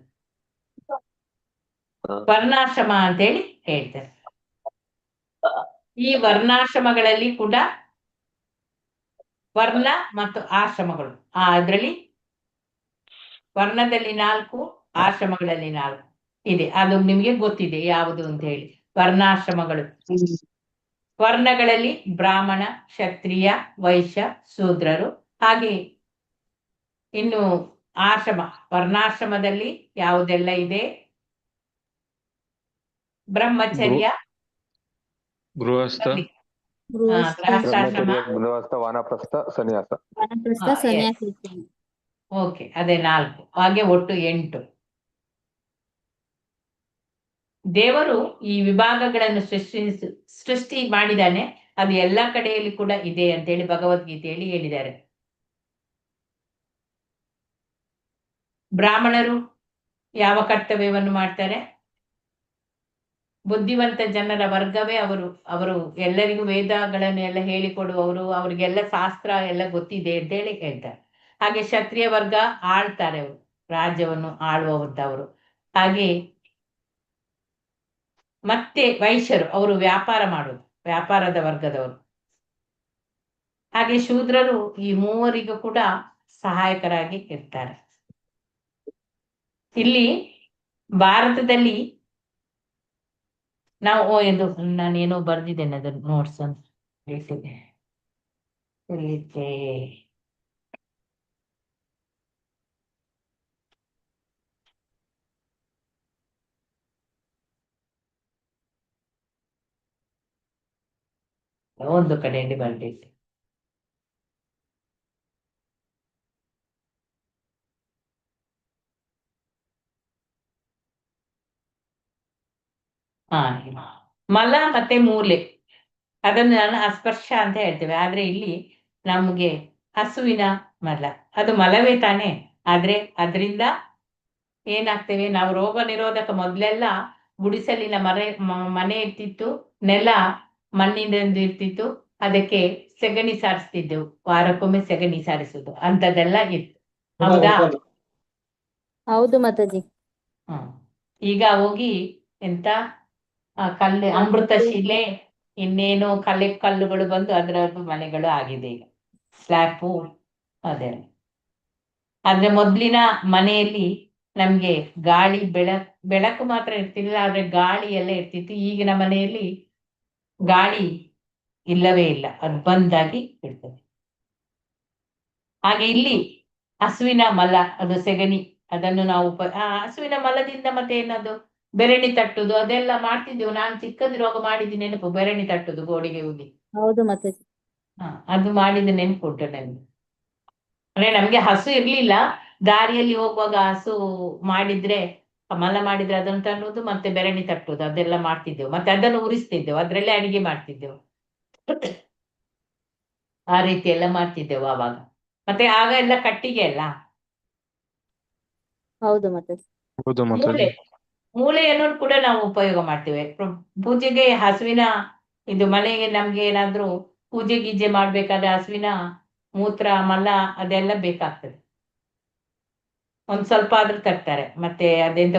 ವರ್ಣಾಶ್ರಮ ಅಂತೇಳಿ ಹೇಳ್ತಾರೆ. ಈ ವರ್ಣಾಶ್ರಮಗಳಲ್ಲಿ ಕೂಡ ವರ್ಣ ಮತ್ತು ಆಶ್ರಮಗಳು, ಅದರಲ್ಲಿ ವರ್ಣದಲ್ಲಿ 4, ಆಶ್ರಮಗಳಲ್ಲಿ 4 ಇದೆ. ಅದು ನಿಮ್ಗೆ ಗೊತ್ತಿದೆ ಯಾವುದು ಅಂತ ಹೇಳಿ. ವರ್ಣಾಶ್ರಮಗಳು, ವರ್ಣಗಳಲ್ಲಿ ಬ್ರಾಹ್ಮಣ, ಕ್ಷತ್ರಿಯ, ವೈಶ್ಯ, ಶೂದ್ರರು. ಹಾಗೆ ಇನ್ನು ವರ್ಣಾಶ್ರಮದಲ್ಲಿ ಯಾವುದೆಲ್ಲ ಇದೆ? ಬ್ರಹ್ಮಚರ್ಯ, ಗೃಹಸ್ಥ, ಗೃಹಸ್ಥಾಶ್ರಮ, ಗೃಹಸ್ಥ, ವಾನಪ್ರಸ್ಥ, ಸನ್ಯಾಸ. ಓಕೆ, ಅದೇ 4. ಹಾಗೆ ಒಟ್ಟು 8. ದೇವರು ಈ ವಿಭಾಗಗಳನ್ನು ಸೃಷ್ಟಿ ಮಾಡಿದಾನೆ, ಅದು ಎಲ್ಲ ಕಡೆಯಲ್ಲಿ ಕೂಡ ಇದೆ ಅಂತೇಳಿ ಭಗವದ್ಗೀತೆಯಲ್ಲಿ ಹೇಳಿದ್ದಾರೆ. ಬ್ರಾಹ್ಮಣರು ಯಾವ ಕರ್ತವ್ಯವನ್ನು ಮಾಡ್ತಾರೆ? ಬುದ್ಧಿವಂತ ಜನರ ವರ್ಗವೇ ಅವರು ಎಲ್ಲರಿಗೂ ವೇದಗಳನ್ನು ಎಲ್ಲ ಹೇಳಿಕೊಡುವವರು, ಅವ್ರಿಗೆಲ್ಲ ಶಾಸ್ತ್ರ ಎಲ್ಲ ಗೊತ್ತಿದೆ ಅಂತೇಳಿ ಹೇಳ್ತಾರೆ. ಹಾಗೆ ಕ್ಷತ್ರಿಯ ವರ್ಗ ಆಳ್ತಾರೆ, ಅವರು ರಾಜ್ಯವನ್ನು ಆಳುವಂತವರು. ಹಾಗೆ ಮತ್ತೆ ವೈಶ್ಯರು, ಅವರು ವ್ಯಾಪಾರ ಮಾಡೋದು, ವ್ಯಾಪಾರದ ವರ್ಗದವರು. ಹಾಗೆ ಶೂದ್ರರು ಈ ಮೂವರಿಗೂ ಕೂಡ ಸಹಾಯಕರಾಗಿ ಇರ್ತಾರೆ. ಇಲ್ಲಿ ಭಾರತದಲ್ಲಿ ನಾವು ಇದು ನಾನೇನೋ ಬರ್ದಿದ್ದೇನೆ, ಅದನ್ನು ನೋಟ್ಸ್ ಅಂತ ಹೇಳ್ತಿದ್ದೆ. ಎಲ್ಲಿದ್ದೆ? ಒಂದು ಕಡೆಯಲ್ಲಿ ಬರ್ದಿದ್ದೆ. ಮಲ ಮತ್ತೆ ಮೂಲೆ, ಅದನ್ನು ನಾನು ಅಸ್ಪರ್ಶ ಅಂತ ಹೇಳ್ತೇವೆ. ಆದ್ರೆ ಇಲ್ಲಿ ನಮ್ಗೆ ಹಸುವಿನ ಮಲ, ಅದು ಮಲವೇ ತಾನೆ. ಆದ್ರೆ ಅದರಿಂದ ಏನಾಗ್ತೇವೆ ನಾವು? ರೋಗ ನಿರೋಧಕ. ಮೊದ್ಲೆಲ್ಲ ಗುಡಿಸಲಿನ ಮನೆ ಇರ್ತಿತ್ತು, ನೆಲ ಮಣ್ಣಿನಿಂದ ಇರ್ತಿತ್ತು, ಅದಕ್ಕೆ ಸೆಗಣಿ ಸಾರಿಸ್ತಿದ್ದೆವು, ವಾರಕ್ಕೊಮ್ಮೆ ಸೆಗಣಿ ಸಾರಿಸುದು ಅಂತದೆಲ್ಲ ಇತ್ತು. ಹೌದಾ? ಹೌದು ಮಾತಾಜಿ. ಈಗ ಹೋಗಿ ಎಂತ ಕಲ್ಲು, ಅಮೃತ ಶಿಲೆ, ಇನ್ನೇನು ಕಲ್ಲುಗಳು ಬಂದು ಅದರ ಮನೆಗಳು ಆಗಿದೆ ಈಗ, ಸ್ಲ್ಯಾಪು ಅದೇ. ಆದ್ರೆ ಮೊದ್ಲಿನ ಮನೆಯಲ್ಲಿ ನಮ್ಗೆ ಗಾಳಿ ಬೆಳಕು ಮಾತ್ರ ಇರ್ತಿರ್ಲಿಲ್ಲ, ಆದ್ರೆ ಗಾಳಿ ಎಲ್ಲ ಇರ್ತಿತ್ತು. ಈಗಿನ ಮನೆಯಲ್ಲಿ ಗಾಳಿ ಇಲ್ಲವೇ ಇಲ್ಲ, ಅದು ಬಂದಾಗಿ ಇರ್ತದೆ. ಹಾಗೆ ಇಲ್ಲಿ ಹಸುವಿನ ಮಲ, ಅದು ಸೆಗಣಿ, ಅದನ್ನು ನಾವು ಹಸುವಿನ ಮಲದಿಂದ ಮತ್ತೆ ಏನದು ಬೆರಣಿ ತಟ್ಟುದು ಅದೆಲ್ಲ ಮಾಡ್ತಿದ್ದೆವು. ನಾನು ಚಿಕ್ಕದಿರುವಾಗ ಮಾಡಿದ್ದು ನೆನಪು, ಬೆರಣಿ ತಟ್ಟುದು ಗೋಡೆಗೆ ಹೋಗಿ. ಹೌದು ಮಾತಾಜಿ. ಅದು ಮಾಡಿದ ನೆನಪು ಉಂಟು ನನಗೆ. ಅಂದ್ರೆ ನಮ್ಗೆ ಹಸು ಇರ್ಲಿಲ್ಲ, ದಾರಿಯಲ್ಲಿ ಹೋಗುವಾಗ ಹಸು ಮಾಡಿದ್ರೆ, ಮಲ ಮಾಡಿದ್ರೆ ಅದನ್ನು ತನ್ನುವುದು, ಮತ್ತೆ ಬೆರಣಿ ತಟ್ಟುದು ಅದೆಲ್ಲ ಮಾಡ್ತಿದ್ದೆವು. ಮತ್ತೆ ಅದನ್ನು ಉರಿಸ್ತಿದ್ದೆವು, ಅದ್ರಲ್ಲೇ ಅಡಿಗೆ ಮಾಡ್ತಿದ್ದೆವು. ಆ ರೀತಿ ಎಲ್ಲ ಮಾಡ್ತಿದ್ದೆವು ಆವಾಗ. ಮತ್ತೆ ಆಗ ಎಲ್ಲ ಕಟ್ಟಿಗೆ ಅಲ್ಲ. ಹೌದು ಮಾತಾಜಿ. ಮೂಳೆಯನ್ನು ಕೂಡ ನಾವು ಉಪಯೋಗ ಮಾಡ್ತೇವೆ ಪೂಜೆಗೆ. ಹಸುವಿನ ಇದು ಮನೆಗೆ ನಮ್ಗೆ ಏನಾದ್ರೂ ಪೂಜೆ ಗೀಜೆ ಮಾಡ್ಬೇಕಾದ್ರೆ ಹಸುವಿನ ಮೂತ್ರ, ಮಲ ಅದೆಲ್ಲ ಬೇಕಾಗ್ತದೆ. ಒಂದ್ ಸ್ವಲ್ಪ ಆದ್ರೂ ತರ್ತಾರೆ. ಮತ್ತೆ ಅದೆಂತ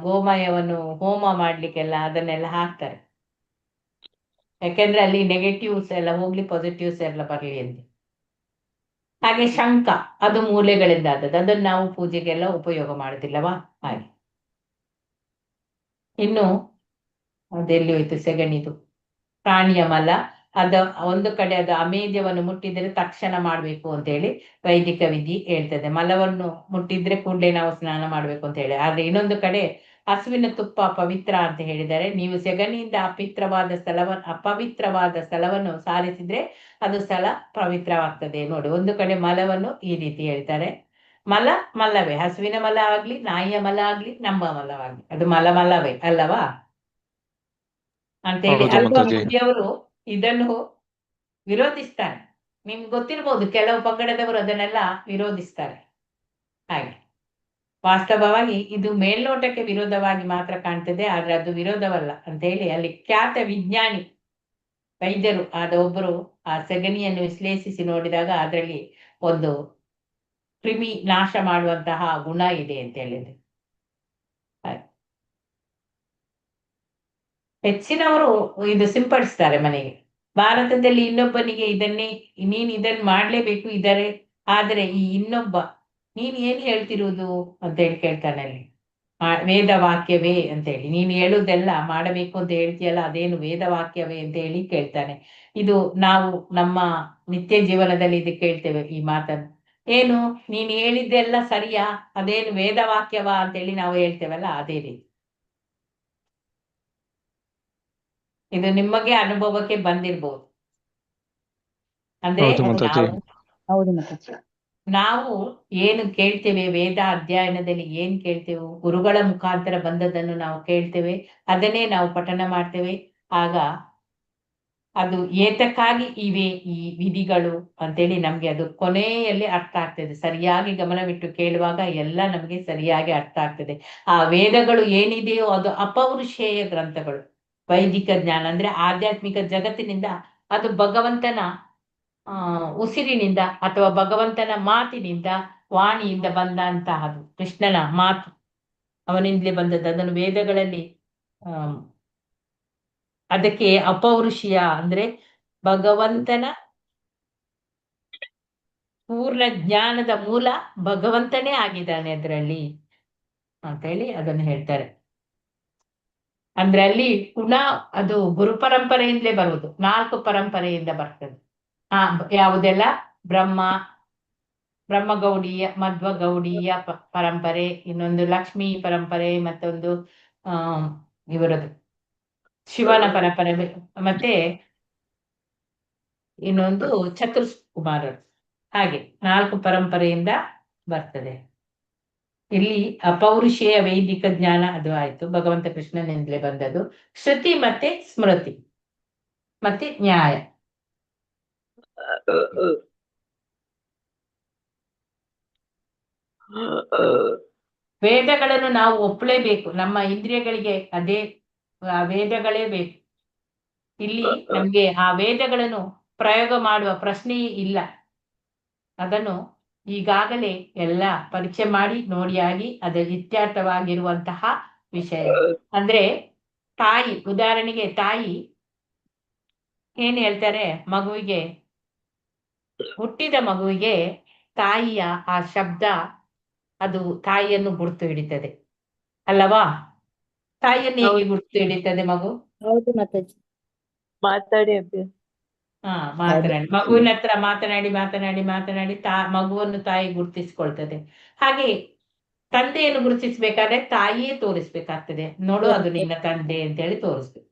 ಗೋಮಯವನ್ನು ಹೋಮ ಮಾಡ್ಲಿಕ್ಕೆಲ್ಲ ಅದನ್ನೆಲ್ಲ ಹಾಕ್ತಾರೆ. ಯಾಕೆಂದ್ರೆ ಅಲ್ಲಿ ನೆಗೆಟಿವ್ಸ್ ಎಲ್ಲ ಹೋಗ್ಲಿ, ಪಾಸಿಟಿವ್ಸ್ ಎಲ್ಲ ಬರ್ಲಿ ಅಂತ. ಹಾಗೆ ಶಂಖ, ಅದು ಮೂಲೆಗಳಿಂದ ಆದದ್ದು, ಅದನ್ನು ನಾವು ಪೂಜೆಗೆಲ್ಲ ಉಪಯೋಗ ಮಾಡುದಿಲ್ಲವಾ ಹಾಗೆ. ಇನ್ನು ಅದೆಲ್ಲಿ ಹೋಯ್ತು ಸೆಗಣಿದು? ಪ್ರಾಣಿಯ ಮಲ, ಅದ ಒಂದು ಕಡೆ ಅದು ಅಮೇಧ್ಯವನ್ನು ಮುಟ್ಟಿದ್ರೆ ತಕ್ಷಣ ಮಾಡ್ಬೇಕು ಅಂತ ಹೇಳಿ ವೈದಿಕ ವಿಧಿ ಹೇಳ್ತದೆ. ಮಲವನ್ನು ಮುಟ್ಟಿದ್ರೆ ಕೂಡಲೇ ನಾವು ಸ್ನಾನ ಮಾಡ್ಬೇಕು ಅಂತ ಹೇಳಿ. ಆದ್ರೆ ಇನ್ನೊಂದು ಕಡೆ ಹಸುವಿನ ತುಪ್ಪ ಪವಿತ್ರ ಅಂತ ಹೇಳಿದ್ದಾರೆ. ನೀವು ಸೆಗಣಿಯಿಂದ ಅಪವಿತ್ರವಾದ ಸ್ಥಳವನ್ನು ಸಾರಿಸಿದ್ರೆ ಅದು ಸ್ಥಳ ಪವಿತ್ರವಾಗ್ತದೆ. ನೋಡಿ, ಒಂದು ಕಡೆ ಮಲವನ್ನು ಈ ರೀತಿ ಹೇಳ್ತಾರೆ. ಮಲವೇ, ಹಸುವಿನ ಮಲ ಆಗ್ಲಿ, ನಾಯಿಯ ಮಲ ಆಗ್ಲಿ, ನಮ್ಮ ಮಲವಾಗ್ಲಿ, ಅದು ಮಲವೇ ಅಲ್ಲವಾ ಅಂತೇಳಿ ಅಲ್ಪಬುದ್ಧಿಯವರು ಇದನ್ನು ವಿರೋಧಿಸ್ತಾರೆ. ನಿಮ್ಗೆ ಗೊತ್ತಿರ್ಬೋದು, ಕೆಲವು ಪಂಗಡದವರು ಅದನ್ನೆಲ್ಲ ವಿರೋಧಿಸ್ತಾರೆ. ಹಾಗೆ ವಾಸ್ತವವಾಗಿ ಇದು ಮೇಲ್ನೋಟಕ್ಕೆ ವಿರೋಧವಾಗಿ ಮಾತ್ರ ಕಾಣ್ತದೆ, ಆದ್ರೆ ಅದು ವಿರೋಧವಲ್ಲ ಅಂತ ಹೇಳಿ ಅಲ್ಲಿ ಖ್ಯಾತ ವಿಜ್ಞಾನಿ ವೈದ್ಯರು ಆದ ಒಬ್ಬರು ಆ ಸೆಗಣಿಯನ್ನು ವಿಶ್ಲೇಷಿಸಿ ನೋಡಿದಾಗ ಅದರಲ್ಲಿ ಒಂದು ಕ್ರಿಮಿ ನಾಶ ಮಾಡುವಂತಹ ಗುಣ ಇದೆ ಅಂತ ಹೇಳಿದೆ. ಹೆಚ್ಚಿನವರು ಇದು ಸಿಂಪಡಿಸ್ತಾರೆ ಮನೆಗೆ. ಭಾರತದಲ್ಲಿ ಇನ್ನೊಬ್ಬನಿಗೆ ನೀನ್ ಇದನ್ನ ಮಾಡ್ಲೇಬೇಕು ಆದರೆ ಈ ಇನ್ನೊಬ್ಬ ನೀನ್ ಏನ್ ಹೇಳ್ತಿರುವುದು ಅಂತ ಹೇಳಿ ಕೇಳ್ತಾನೆ. ಅಲ್ಲಿ ವೇದ ವಾಕ್ಯವೇ ಅಂತ ಹೇಳಿ, ನೀನು ಹೇಳುದೆಲ್ಲ ಮಾಡಬೇಕು ಅಂತ ಹೇಳ್ತೀಯಲ್ಲ, ಅದೇನು ವೇದ ವಾಕ್ಯವೇ ಅಂತ ಹೇಳಿ ಕೇಳ್ತಾನೆ. ಇದು ನಾವು ನಮ್ಮ ನಿತ್ಯ ಜೀವನದಲ್ಲಿ ಇದು ಕೇಳ್ತೇವೆ ಈ ಮಾತನ್ನು. ಏನು ನೀನು ಹೇಳಿದ್ದೆಲ್ಲ ಸರಿಯಾ, ಅದೇನು ವೇದ ವಾಕ್ಯವಾ ಅಂತ ಹೇಳಿ ನಾವು ಹೇಳ್ತೇವಲ್ಲ, ಅದೇ ರೀತಿ ಇದು ನಿಮಗೆ ಅನುಭವಕ್ಕೆ ಬಂದಿರ್ಬೋದು. ಅಂದ್ರೆ ನಾವು ಏನು ಕೇಳ್ತೇವೆ, ವೇದ ಅಧ್ಯಯನದಲ್ಲಿ ಏನ್ ಕೇಳ್ತೇವೆ, ಗುರುಗಳ ಮುಖಾಂತರ ಬಂದದನ್ನು ನಾವು ಕೇಳ್ತೇವೆ, ಅದನ್ನೇ ನಾವು ಪಠನ ಮಾಡ್ತೇವೆ. ಆಗ ಅದು ಏತಕ್ಕಾಗಿ ಇವೆ ಈ ವಿಧಿಗಳು ಅಂತೇಳಿ ನಮ್ಗೆ ಅದು ಕೊನೆಯಲ್ಲಿ ಅರ್ಥ ಆಗ್ತದೆ. ಸರಿಯಾಗಿ ಗಮನವಿಟ್ಟು ಕೇಳುವಾಗ ಎಲ್ಲ ನಮ್ಗೆ ಸರಿಯಾಗಿ ಅರ್ಥ ಆಗ್ತದೆ. ಆ ವೇದಗಳು ಏನಿದೆಯೋ ಅದು ಅಪೌರುಷೇಯ ಗ್ರಂಥಗಳು. ವೈದಿಕ ಜ್ಞಾನ ಅಂದ್ರೆ ಆಧ್ಯಾತ್ಮಿಕ ಜಗತ್ತಿನಿಂದ, ಅದು ಭಗವಂತನ ಉಸಿರಿನಿಂದ ಅಥವಾ ಭಗವಂತನ ಮಾತಿನಿಂದ, ವಾಣಿಯಿಂದ ಬಂದಂತಹದು. ಕೃಷ್ಣನ ಮಾತು ಅವನಿಂದಲೇ ಬಂದದ್ದು. ಅದನ್ನು ವೇದಗಳಲ್ಲಿ ಅದಕ್ಕೆ ಅಪೌರುಷೀಯ ಅಂದ್ರೆ ಭಗವಂತನ ಪೂರ್ಣ ಜ್ಞಾನದ ಮೂಲ ಭಗವಂತನೇ ಆಗಿದ್ದಾನೆ ಅದರಲ್ಲಿ ಅಂತ ಹೇಳಿ ಅದನ್ನು ಹೇಳ್ತಾರೆ. ಅಂದ್ರೆ ಅಲ್ಲಿ ಪುನಃ ಅದು ಗುರು ಪರಂಪರೆಯಿಂದಲೇ ಬರುವುದು, 4 ಪರಂಪರೆಯಿಂದ ಬರ್ತದೆ. ಯಾವುದೆಲ್ಲ? ಬ್ರಹ್ಮಗೌಡೀಯ, ಮಧ್ವಗೌಡೀಯ ಪರಂಪರೆ, ಇನ್ನೊಂದು ಲಕ್ಷ್ಮೀ ಪರಂಪರೆ, ಮತ್ತೊಂದು ಇವರದು ಶಿವನ ಪರಂಪರೆ, ಮತ್ತೆ ಇನ್ನೊಂದು ಚತುರ್ಕುಮಾರರು. ಹಾಗೆ 4 ಪರಂಪರೆಯಿಂದ ಬರ್ತದೆ. ಇಲ್ಲಿ ಅಪೌರುಷೇಯ ವೈದಿಕ ಜ್ಞಾನ ಅದು ಆಯ್ತು, ಭಗವಂತ ಕೃಷ್ಣನಿಂದಲೇ ಬಂದದ್ದು. ಶ್ರುತಿ ಮತ್ತೆ ಸ್ಮೃತಿ ಮತ್ತೆ ನ್ಯಾಯ. ವೇದಗಳನ್ನು ನಾವು ಒಪ್ಪಲೇಬೇಕು. ನಮ್ಮ ಇಂದ್ರಿಯಗಳಿಗೆ ಅದೇ ವೇದಗಳೇ ಬೇಕು. ಇಲ್ಲಿ ನಮ್ಗೆ ಆ ವೇದಗಳನ್ನು ಪ್ರಯೋಗ ಮಾಡುವ ಪ್ರಶ್ನೆಯೇ ಇಲ್ಲ. ಅದನ್ನು ಈಗಾಗಲೇ ಎಲ್ಲ ಪರೀಕ್ಷೆ ಮಾಡಿ ನೋಡಿಯಾಗಿ ಅದು ಇತ್ಯರ್ಥವಾಗಿರುವಂತಹ ವಿಷಯ. ಅಂದ್ರೆ ತಾಯಿ, ಉದಾಹರಣೆಗೆ ತಾಯಿ ಏನ್ ಹೇಳ್ತಾರೆ, ಮಗುವಿಗೆ, ಹುಟ್ಟಿದ ಮಗುವಿಗೆ ತಾಯಿಯ ಆ ಶಬ್ದ ಅದು ತಾಯಿಯನ್ನು ಗುರುತು ಹಿಡಿತದೆ ಅಲ್ಲವಾ? ತಾಯಿಯನ್ನು ಹೇಗೆ ಗುರುತು ಹಿಡಿತದೆ ಮಗು? ಹೌದು ಮಾತಾಜಿ. ಮಾತಾಡಿ ಮಾತನಾಡಿ, ಮಗುವಿನ ಹತ್ರ ಮಾತನಾಡಿ ಮಾತನಾಡಿ ಮಾತನಾಡಿ ಮಗುವನ್ನು ತಾಯಿ ಗುರುತಿಸ್ಕೊಳ್ತದೆ. ಹಾಗೆ ತಂದೆಯನ್ನು ಗುರುತಿಸ್ಬೇಕಾದ್ರೆ ತಾಯಿಯೇ ತೋರಿಸ್ಬೇಕಾಗ್ತದೆ. ನೋಡು, ಅದು ನಿನ್ನ ತಂದೆ ಅಂತೇಳಿ ತೋರಿಸ್ಬೇಕು.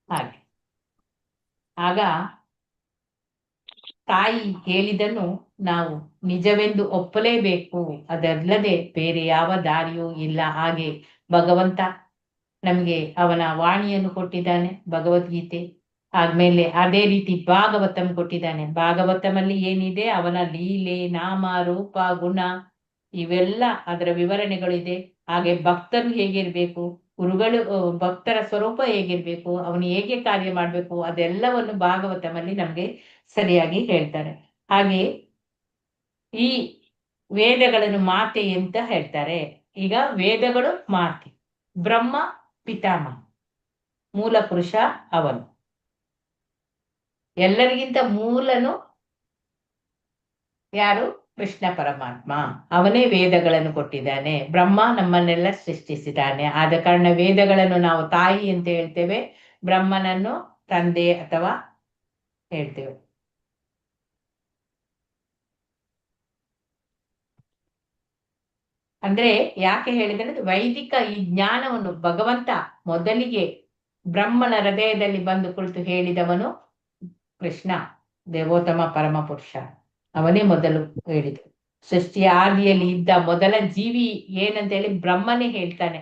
ಹಾಗೆ ಆಗ ತಾಯಿ ಹೇಳಿದನ್ನು ನಾವು ನಿಜವೆಂದು ಒಪ್ಪಲೇಬೇಕು. ಅದಲ್ಲದೆ ಬೇರೆ ಯಾವ ದಾರಿಯೂ ಇಲ್ಲ. ಹಾಗೆ ಭಗವಂತ ನಮ್ಗೆ ಅವನ ವಾಣಿಯನ್ನು ಕೊಟ್ಟಿದ್ದಾನೆ, ಭಗವದ್ಗೀತೆ. ಆದ್ಮೇಲೆ ಅದೇ ರೀತಿ ಭಾಗವತಂ ಕೊಟ್ಟಿದ್ದಾನೆ. ಭಾಗವತಮಲ್ಲಿ ಏನಿದೆ, ಅವನ ಲೀಲೆ, ನಾಮ, ರೂಪ, ಗುಣ ಇವೆಲ್ಲ ಅದರ ವಿವರಣೆಗಳಿದೆ. ಹಾಗೆ ಭಕ್ತರು ಹೇಗಿರ್ಬೇಕು, ಗುರುಗಳು, ಭಕ್ತರ ಸ್ವರೂಪ ಹೇಗಿರ್ಬೇಕು, ಅವನು ಹೇಗೆ ಕಾರ್ಯ ಮಾಡ್ಬೇಕು, ಅದೆಲ್ಲವನ್ನು ಭಾಗವತಮಲ್ಲಿ ನಮ್ಗೆ ಸರಿಯಾಗಿ ಹೇಳ್ತಾರೆ. ಹಾಗೆ ಈ ವೇದಗಳನ್ನು ಮಾತೆ ಅಂತ ಹೇಳ್ತಾರೆ. ಈಗ ವೇದಗಳು ಮಾತೆ, ಬ್ರಹ್ಮ ಪಿತಾಮಹ, ಮೂಲ ಪುರುಷ ಅವನು. ಎಲ್ಲರಿಗಿಂತ ಮೂಲನು ಯಾರು? ಕೃಷ್ಣ ಪರಮಾತ್ಮ. ಅವನೇ ವೇದಗಳನ್ನು ಕೊಟ್ಟಿದ್ದಾನೆ. ಬ್ರಹ್ಮ ನಮ್ಮನ್ನೆಲ್ಲ ಸೃಷ್ಟಿಸಿದ್ದಾನೆ. ಆದ ಕಾರಣ ವೇದಗಳನ್ನು ನಾವು ತಾಯಿ ಅಂತ ಹೇಳ್ತೇವೆ, ಬ್ರಹ್ಮನನ್ನು ತಂದೆ ಅಥವಾ ಹೇಳ್ತೇವೆ. ಅಂದ್ರೆ ಯಾಕೆ ಹೇಳಿದ್ರೆ, ವೈದಿಕ ಈ ಜ್ಞಾನವನ್ನು ಭಗವಂತ ಮೊದಲಿಗೆ ಬ್ರಹ್ಮನ ಹೃದಯದಲ್ಲಿ ಬಂದು ಕುಳಿತು ಹೇಳಿದವನು ಕೃಷ್ಣ, ದೇವೋತ್ತಮ ಪರಮ ಪುರುಷ. ಅವನೇ ಮೊದಲು ಹೇಳಿದ್ದು. ಸೃಷ್ಟಿಯ ಆದಿಯಲ್ಲಿ ಇದ್ದ ಮೊದಲ ಜೀವಿ ಏನಂತ ಹೇಳಿ ಬ್ರಹ್ಮನೇ ಹೇಳ್ತಾನೆ.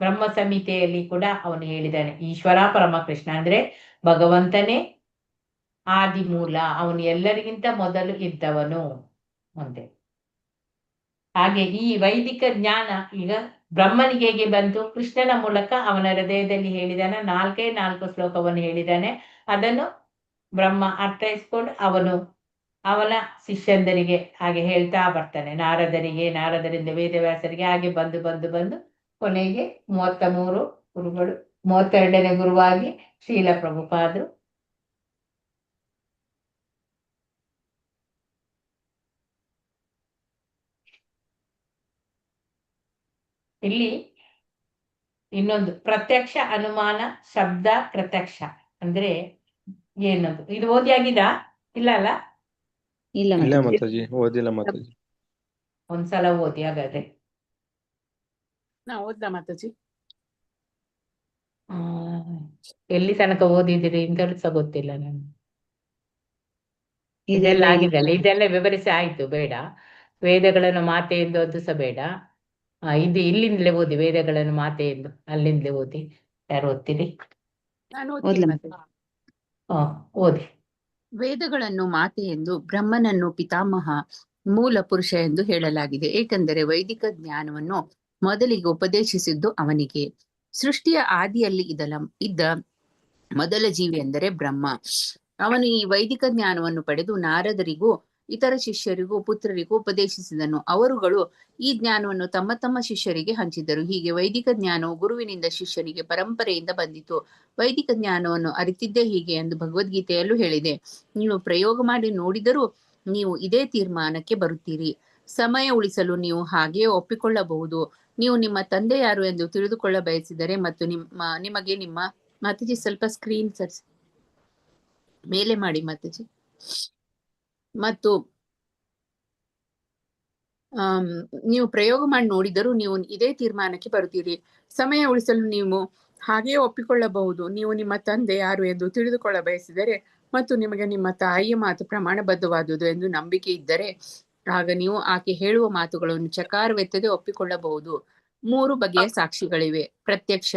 ಬ್ರಹ್ಮ ಸಂಹಿತೆಯಲ್ಲಿ ಕೂಡ ಅವನು ಹೇಳಿದ್ದಾನೆ. ಈಶ್ವರ ಪರಮ ಕೃಷ್ಣ ಅಂದ್ರೆ ಭಗವಂತನೇ ಆದಿ ಮೂಲ, ಅವನು ಎಲ್ಲರಿಗಿಂತ ಮೊದಲು ಇದ್ದವನು ಅಂತೆ. ಹಾಗೆ ಈ ವೈದಿಕ ಜ್ಞಾನ ಈಗ ಬ್ರಹ್ಮನಿಗೆ ಹೇಗೆ ಬಂತು? ಕೃಷ್ಣನ ಮೂಲಕ ಅವನ ಹೃದಯದಲ್ಲಿ ಹೇಳಿದಾನೆ. 4 ಶ್ಲೋಕವನ್ನು ಹೇಳಿದ್ದಾನೆ. ಅದನ್ನು ಬ್ರಹ್ಮ ಅರ್ಥೈಸ್ಕೊಂಡು ಅವನ ಶಿಷ್ಯಂದರಿಗೆ ಹಾಗೆ ಹೇಳ್ತಾ ಬರ್ತಾನೆ. ನಾರದರಿಂದ ವೇದವ್ಯಾಸರಿಗೆ, ಹಾಗೆ ಬಂದು ಬಂದು ಬಂದು ಕೊನೆಗೆ 33 ಗುರುಗಳು, 32ನೇ ಗುರುವಾಗಿ ಶ್ರೀಲ ಪ್ರಭುಪಾದರು. ಇಲ್ಲಿ ಇನ್ನೊಂದು ಪ್ರತ್ಯಕ್ಷ, ಅನುಮಾನ, ಶಬ್ದ, ಪ್ರತ್ಯಕ್ಷ ಅಂದ್ರೆ ಏನದು? ಇದು ಓದಿ ಆಗಿದಾ? ಇಲ್ಲ ಅಲ್ಲ? ಇಲ್ಲ ಇಲ್ಲ ಮಾತಾಜಿ. ಮಾತಾಜಿ, ಓದಿಲ್ಲ ಮಾತಾಜಿ. ಒಂದ್ಸಲ ಓದಿ ಹಾಗಾದ್ರೆ. ಓದ್ಲಾ ಮಾತಾಜಿ? ಎಲ್ಲಿ ತನಕ ಓದಿದಿರಿ ಅಂತ ಸಹ ಗೊತ್ತಿಲ್ಲ ನಾನು. ಇದೆಲ್ಲ ಆಗಿದೆಲ್ಲ, ಇದೆಲ್ಲ ವಿವರಿಸಿ ಆಯ್ತು, ಬೇಡ. ವೇದಗಳನ್ನು ಮಾತೆ ಎಂದು ಅದು ಸಹ ಬೇಡ. ಇದು ಇಲ್ಲಿಂದಲೇ ಓದಿ, ವೇದಗಳನ್ನು ಮಾತೆ ಎಂದು ಅಲ್ಲಿಂದಲೇ ಓದಿ. ಯಾರು ಓದ್ತೀರಿ? ನಾನು ಓದ್ತೀನಿ ಮಾತಾಜಿ. ಓದಿ. ವೇದಗಳನ್ನು ಮಾತೆ ಎಂದು, ಬ್ರಹ್ಮನನ್ನು ಪಿತಾಮಹ, ಮೂಲ ಪುರುಷ ಎಂದು ಹೇಳಲಾಗಿದೆ. ಏಕೆಂದರೆ ವೈದಿಕ ಜ್ಞಾನವನ್ನು ಮೊದಲಿಗೆ ಉಪದೇಶಿಸಿದ್ದು ಅವನಿಗೆ. ಸೃಷ್ಟಿಯ ಆದಿಯಲ್ಲಿ ಇದ್ದ ಮೊದಲ ಜೀವಿ ಎಂದರೆ ಬ್ರಹ್ಮ. ಅವನು ಈ ವೈದಿಕ ಜ್ಞಾನವನ್ನು ಪಡೆದು ನಾರದರಿಗೂ ಇತರ ಶಿಷ್ಯರಿಗೂ ಪುತ್ರರಿಗೂ ಉಪದೇಶಿಸಿದನು. ಅವರುಗಳು ಈ ಜ್ಞಾನವನ್ನು ತಮ್ಮ ತಮ್ಮ ಶಿಷ್ಯರಿಗೆ ಹಂಚಿದರು. ಹೀಗೆ ವೈದಿಕ ಜ್ಞಾನವು ಗುರುವಿನಿಂದ ಶಿಷ್ಯನಿಗೆ ಪರಂಪರೆಯಿಂದ ಬಂದಿತು. ವೈದಿಕ ಜ್ಞಾನವನ್ನು ಅರಿತಿದ್ದೇ ಹೀಗೆ ಎಂದು ಭಗವದ್ಗೀತೆಯಲ್ಲೂ ಹೇಳಿದೆ. ನೀವು ಪ್ರಯೋಗ ಮಾಡಿ ನೋಡಿದರೂ ನೀವು ಇದೇ ತೀರ್ಮಾನಕ್ಕೆ ಬರುತ್ತೀರಿ. ಸಮಯ ಉಳಿಸಲು ನೀವು ಹಾಗೆಯೇ ಒಪ್ಪಿಕೊಳ್ಳಬಹುದು. ನೀವು ನಿಮ್ಮ ತಂದೆ ಯಾರು ಎಂದು ತಿಳಿದುಕೊಳ್ಳ ಬಯಸಿದರೆ ಮತ್ತು ನಿಮಗೆ ನಿಮ್ಮ ಮಾತಾಜಿ ಸ್ವಲ್ಪ ಸ್ಕ್ರೀನ್ ಮೇಲೆ ಮಾಡಿ ಮಾತಾಜಿ. ಮತ್ತು ನೀವು ಪ್ರಯೋಗ ಮಾಡಿ ನೋಡಿದರೂ ನೀವು ಇದೇ ತೀರ್ಮಾನಕ್ಕೆ ಬರುತ್ತೀರಿ. ಸಮಯ ಉಳಿಸಲು ನೀವು ಹಾಗೆಯೇ ಒಪ್ಪಿಕೊಳ್ಳಬಹುದು. ನೀವು ನಿಮ್ಮ ತಂದೆ ಯಾರು ಎಂದು ತಿಳಿದುಕೊಳ್ಳ ಬಯಸಿದರೆ ಮತ್ತು ನಿಮಗೆ ನಿಮ್ಮ ತಾಯಿಯ ಮಾತು ಪ್ರಮಾಣಬದ್ಧವಾದುದು ಎಂದು ನಂಬಿಕೆ ಇದ್ದರೆ ಆಗ ನೀವು ಆಕೆ ಹೇಳುವ ಮಾತುಗಳನ್ನು ಚಕಾರವೆತ್ತದೆ ಒಪ್ಪಿಕೊಳ್ಳಬಹುದು. 3 ಬಗೆಯ ಸಾಕ್ಷಿಗಳಿವೆ: ಪ್ರತ್ಯಕ್ಷ,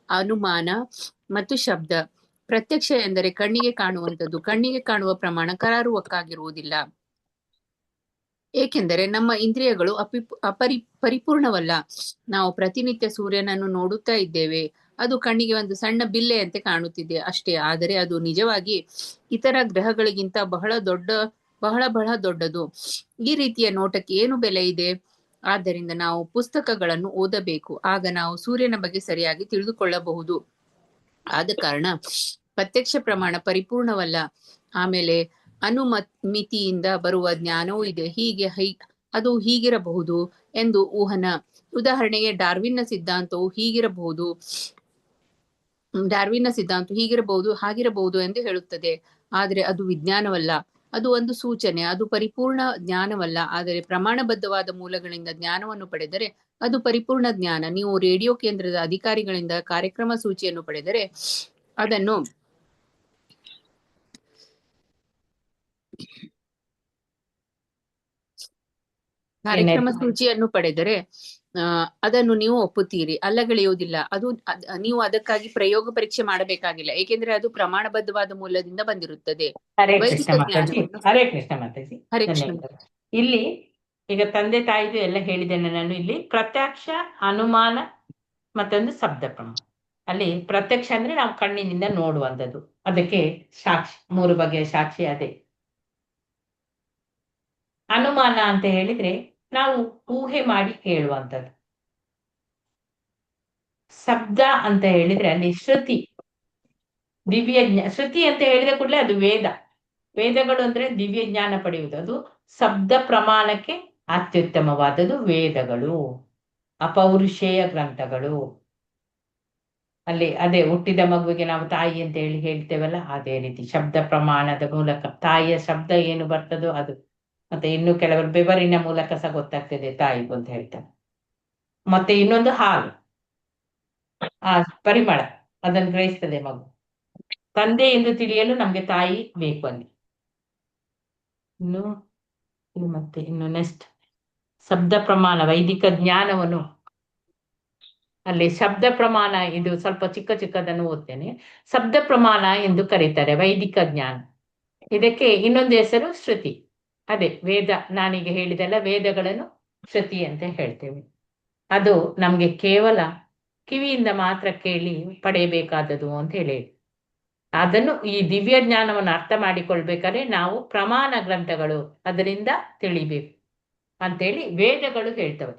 ಅನುಮಾನ ಮತ್ತು ಶಬ್ದ. ಪ್ರತ್ಯಕ್ಷ ಎಂದರೆ ಕಣ್ಣಿಗೆ ಕಾಣುವಂಥದ್ದು. ಕಣ್ಣಿಗೆ ಕಾಣುವ ಪ್ರಮಾಣ ಕರಾರುವಕ್ಕಾಗಿರುವುದಿಲ್ಲ, ಏಕೆಂದರೆ ನಮ್ಮ ಇಂದ್ರಿಯಗಳು ಪರಿಪೂರ್ಣವಲ್ಲ. ನಾವು ಪ್ರತಿನಿತ್ಯ ಸೂರ್ಯನನ್ನು ನೋಡುತ್ತಾ ಇದ್ದೇವೆ. ಅದು ಕಣ್ಣಿಗೆ ಒಂದು ಸಣ್ಣ ಬಿಲ್ಲೆಯಂತೆ ಕಾಣುತ್ತಿದೆ ಅಷ್ಟೇ. ಆದರೆ ಅದು ನಿಜವಾಗಿ ಇತರ ಗ್ರಹಗಳಿಗಿಂತ ಬಹಳ ದೊಡ್ಡದು. ಈ ರೀತಿಯ ನೋಟಕ್ಕೆ ಏನು ಬೆಲೆ ಇದೆ? ಆದ್ದರಿಂದ ನಾವು ಪುಸ್ತಕಗಳನ್ನು ಓದಬೇಕು. ಆಗ ನಾವು ಸೂರ್ಯನ ಬಗ್ಗೆ ಸರಿಯಾಗಿ ತಿಳಿದುಕೊಳ್ಳಬಹುದು. ಆದ ಕಾರಣ ಪ್ರತ್ಯಕ್ಷ ಪ್ರಮಾಣ ಪರಿಪೂರ್ಣವಲ್ಲ. ಆಮೇಲೆ ಅನುಮಿತಿಯಿಂದ ಬರುವ ಜ್ಞಾನವೂ ಇದೆ. ಅದು ಹೀಗಿರಬಹುದು ಎಂದು ಊಹನ. ಉದಾಹರಣೆಗೆ ಡಾರ್ವಿನ್ನ ಸಿದ್ಧಾಂತವು ಹಾಗಿರಬಹುದು ಎಂದು ಹೇಳುತ್ತದೆ. ಆದರೆ ಅದು ವಿಜ್ಞಾನವಲ್ಲ. ಅದು ಒಂದು ಸೂಚನೆ. ಅದು ಪರಿಪೂರ್ಣ ಜ್ಞಾನವಲ್ಲ. ಆದರೆ ಪ್ರಮಾಣಬದ್ಧವಾದ ಮೂಲಗಳಿಂದ ಜ್ಞಾನವನ್ನು ಪಡೆದರೆ ಅದು ಪರಿಪೂರ್ಣ ಜ್ಞಾನ. ನೀವು ರೇಡಿಯೋ ಕೇಂದ್ರದ ಅಧಿಕಾರಿಗಳಿಂದ ಕಾರ್ಯಕ್ರಮ ಸೂಚಿಯನ್ನು ಪಡೆದರೆ ಅದನ್ನು ಅದನ್ನು ನೀವು ಒಪ್ಪುತ್ತೀರಿ, ಅಲ್ಲಗಳೆಯುವುದಿಲ್ಲ. ನೀವು ಅದಕ್ಕಾಗಿ ಪ್ರಯೋಗ ಪರೀಕ್ಷೆ ಮಾಡಬೇಕಾಗಿಲ್ಲ, ಏಕೆಂದ್ರೆ ಅದು ಪ್ರಮಾಣಬದ್ಧವಾದ ಮೂಲದಿಂದ ಬಂದಿರುತ್ತದೆ. ಹರೇ ಕೃಷ್ಣ ಮಾತಾಜಿ. ಹರೇ ಕೃಷ್ಣ. ಇಲ್ಲಿ ಈಗ ತಂದೆ ತಾಯಿದು ಎಲ್ಲ ಹೇಳಿದ್ದೇನೆ ನಾನು. ಇಲ್ಲಿ ಪ್ರತ್ಯಕ್ಷ, ಅನುಮಾನ ಮತ್ತೊಂದು ಶಬ್ದ ಪ್ರಮಾಣ. ಅಲ್ಲಿ ಪ್ರತ್ಯಕ್ಷ ಅಂದ್ರೆ ನಾವು ಕಣ್ಣಿನಿಂದ ನೋಡುವಂಥದ್ದು, ಅದಕ್ಕೆ ಸಾಕ್ಷಿ, 3 ಬಗೆಯ ಸಾಕ್ಷಿ ಅದೇ. ಅನುಮಾನ ಅಂತ ಹೇಳಿದ್ರೆ ನಾವು ಊಹೆ ಮಾಡಿ ಹೇಳುವಂಥದ್ದು. ಶಬ್ದ ಅಂತ ಹೇಳಿದ್ರೆ ಅಲ್ಲಿ ಶ್ರುತಿ, ಶ್ರುತಿ ಅಂತ ಹೇಳಿದ ಕೂಡಲೇ ಅದು ವೇದಗಳು ಅಂದ್ರೆ ದಿವ್ಯ ಜ್ಞಾನ ಪಡೆಯುವುದು. ಅದು ಶಬ್ದ ಪ್ರಮಾಣಕ್ಕೆ ಅತ್ಯುತ್ತಮವಾದದ್ದು ವೇದಗಳು, ಅಪೌರುಷೇಯ ಗ್ರಂಥಗಳು. ಅಲ್ಲಿ ಅದೇ ಹುಟ್ಟಿದ ಮಗುವಿಗೆ ನಾವು ತಾಯಿ ಅಂತ ಹೇಳ್ತೇವಲ್ಲ, ಅದೇ ರೀತಿ ಶಬ್ದ ಪ್ರಮಾಣದ ಮೂಲಕ ತಾಯಿಯ ಶಬ್ದ ಏನು ಬರ್ತದೋ ಅದು. ಮತ್ತೆ ಇನ್ನು ಕೆಲವರು ಬೆವರಿನ ಮೂಲಕ ಸಹ ಗೊತ್ತಾಗ್ತದೆ ತಾಯಿಗೂ ಅಂತ ಹೇಳ್ತಾರೆ. ಮತ್ತೆ ಇನ್ನೊಂದು ಹಾಲು, ಆ ಪರಿಮಳ, ಅದನ್ನು ಗ್ರಹಿಸ್ತದೆ ಮಗು. ತಂದೆ ಎಂದು ತಿಳಿಯಲು ನಮ್ಗೆ ತಾಯಿ ಬೇಕು ಅಲ್ಲಿ. ಇನ್ನು ನೆಕ್ಸ್ಟ್ ಶಬ್ದ ಪ್ರಮಾಣ, ವೈದಿಕ ಜ್ಞಾನವನ್ನು ಅಲ್ಲಿ ಶಬ್ದ ಪ್ರಮಾಣ, ಇದು ಸ್ವಲ್ಪ ಚಿಕ್ಕದನ್ನು ಓದ್ತೇನೆ. ಶಬ್ದ ಪ್ರಮಾಣ ಎಂದು ಕರೀತಾರೆ ವೈದಿಕ ಜ್ಞಾನ. ಇದಕ್ಕೆ ಇನ್ನೊಂದು ಹೆಸರು ಶ್ರುತಿ. ಅದೇ ವೇದ, ನಾನೀಗ ಹೇಳಿದೆಲ್ಲ ವೇದಗಳನ್ನು ಶ್ರುತಿ ಅಂತ ಹೇಳ್ತೇವೆ. ಅದು ನಮ್ಗೆ ಕೇವಲ ಕಿವಿಯಿಂದ ಮಾತ್ರ ಕೇಳಿ ಪಡೆಯಬೇಕಾದದು ಅಂತ ಹೇಳಿ, ಅದನ್ನು ಈ ದಿವ್ಯ ಜ್ಞಾನವನ್ನು ಅರ್ಥ ಮಾಡಿಕೊಳ್ಬೇಕಾದ್ರೆ ನಾವು ಪ್ರಮಾಣ ಗ್ರಂಥಗಳು ಅದರಿಂದ ತಿಳಿಬೇಕು ಅಂತೇಳಿ ವೇದಗಳು ಹೇಳ್ತವೆ.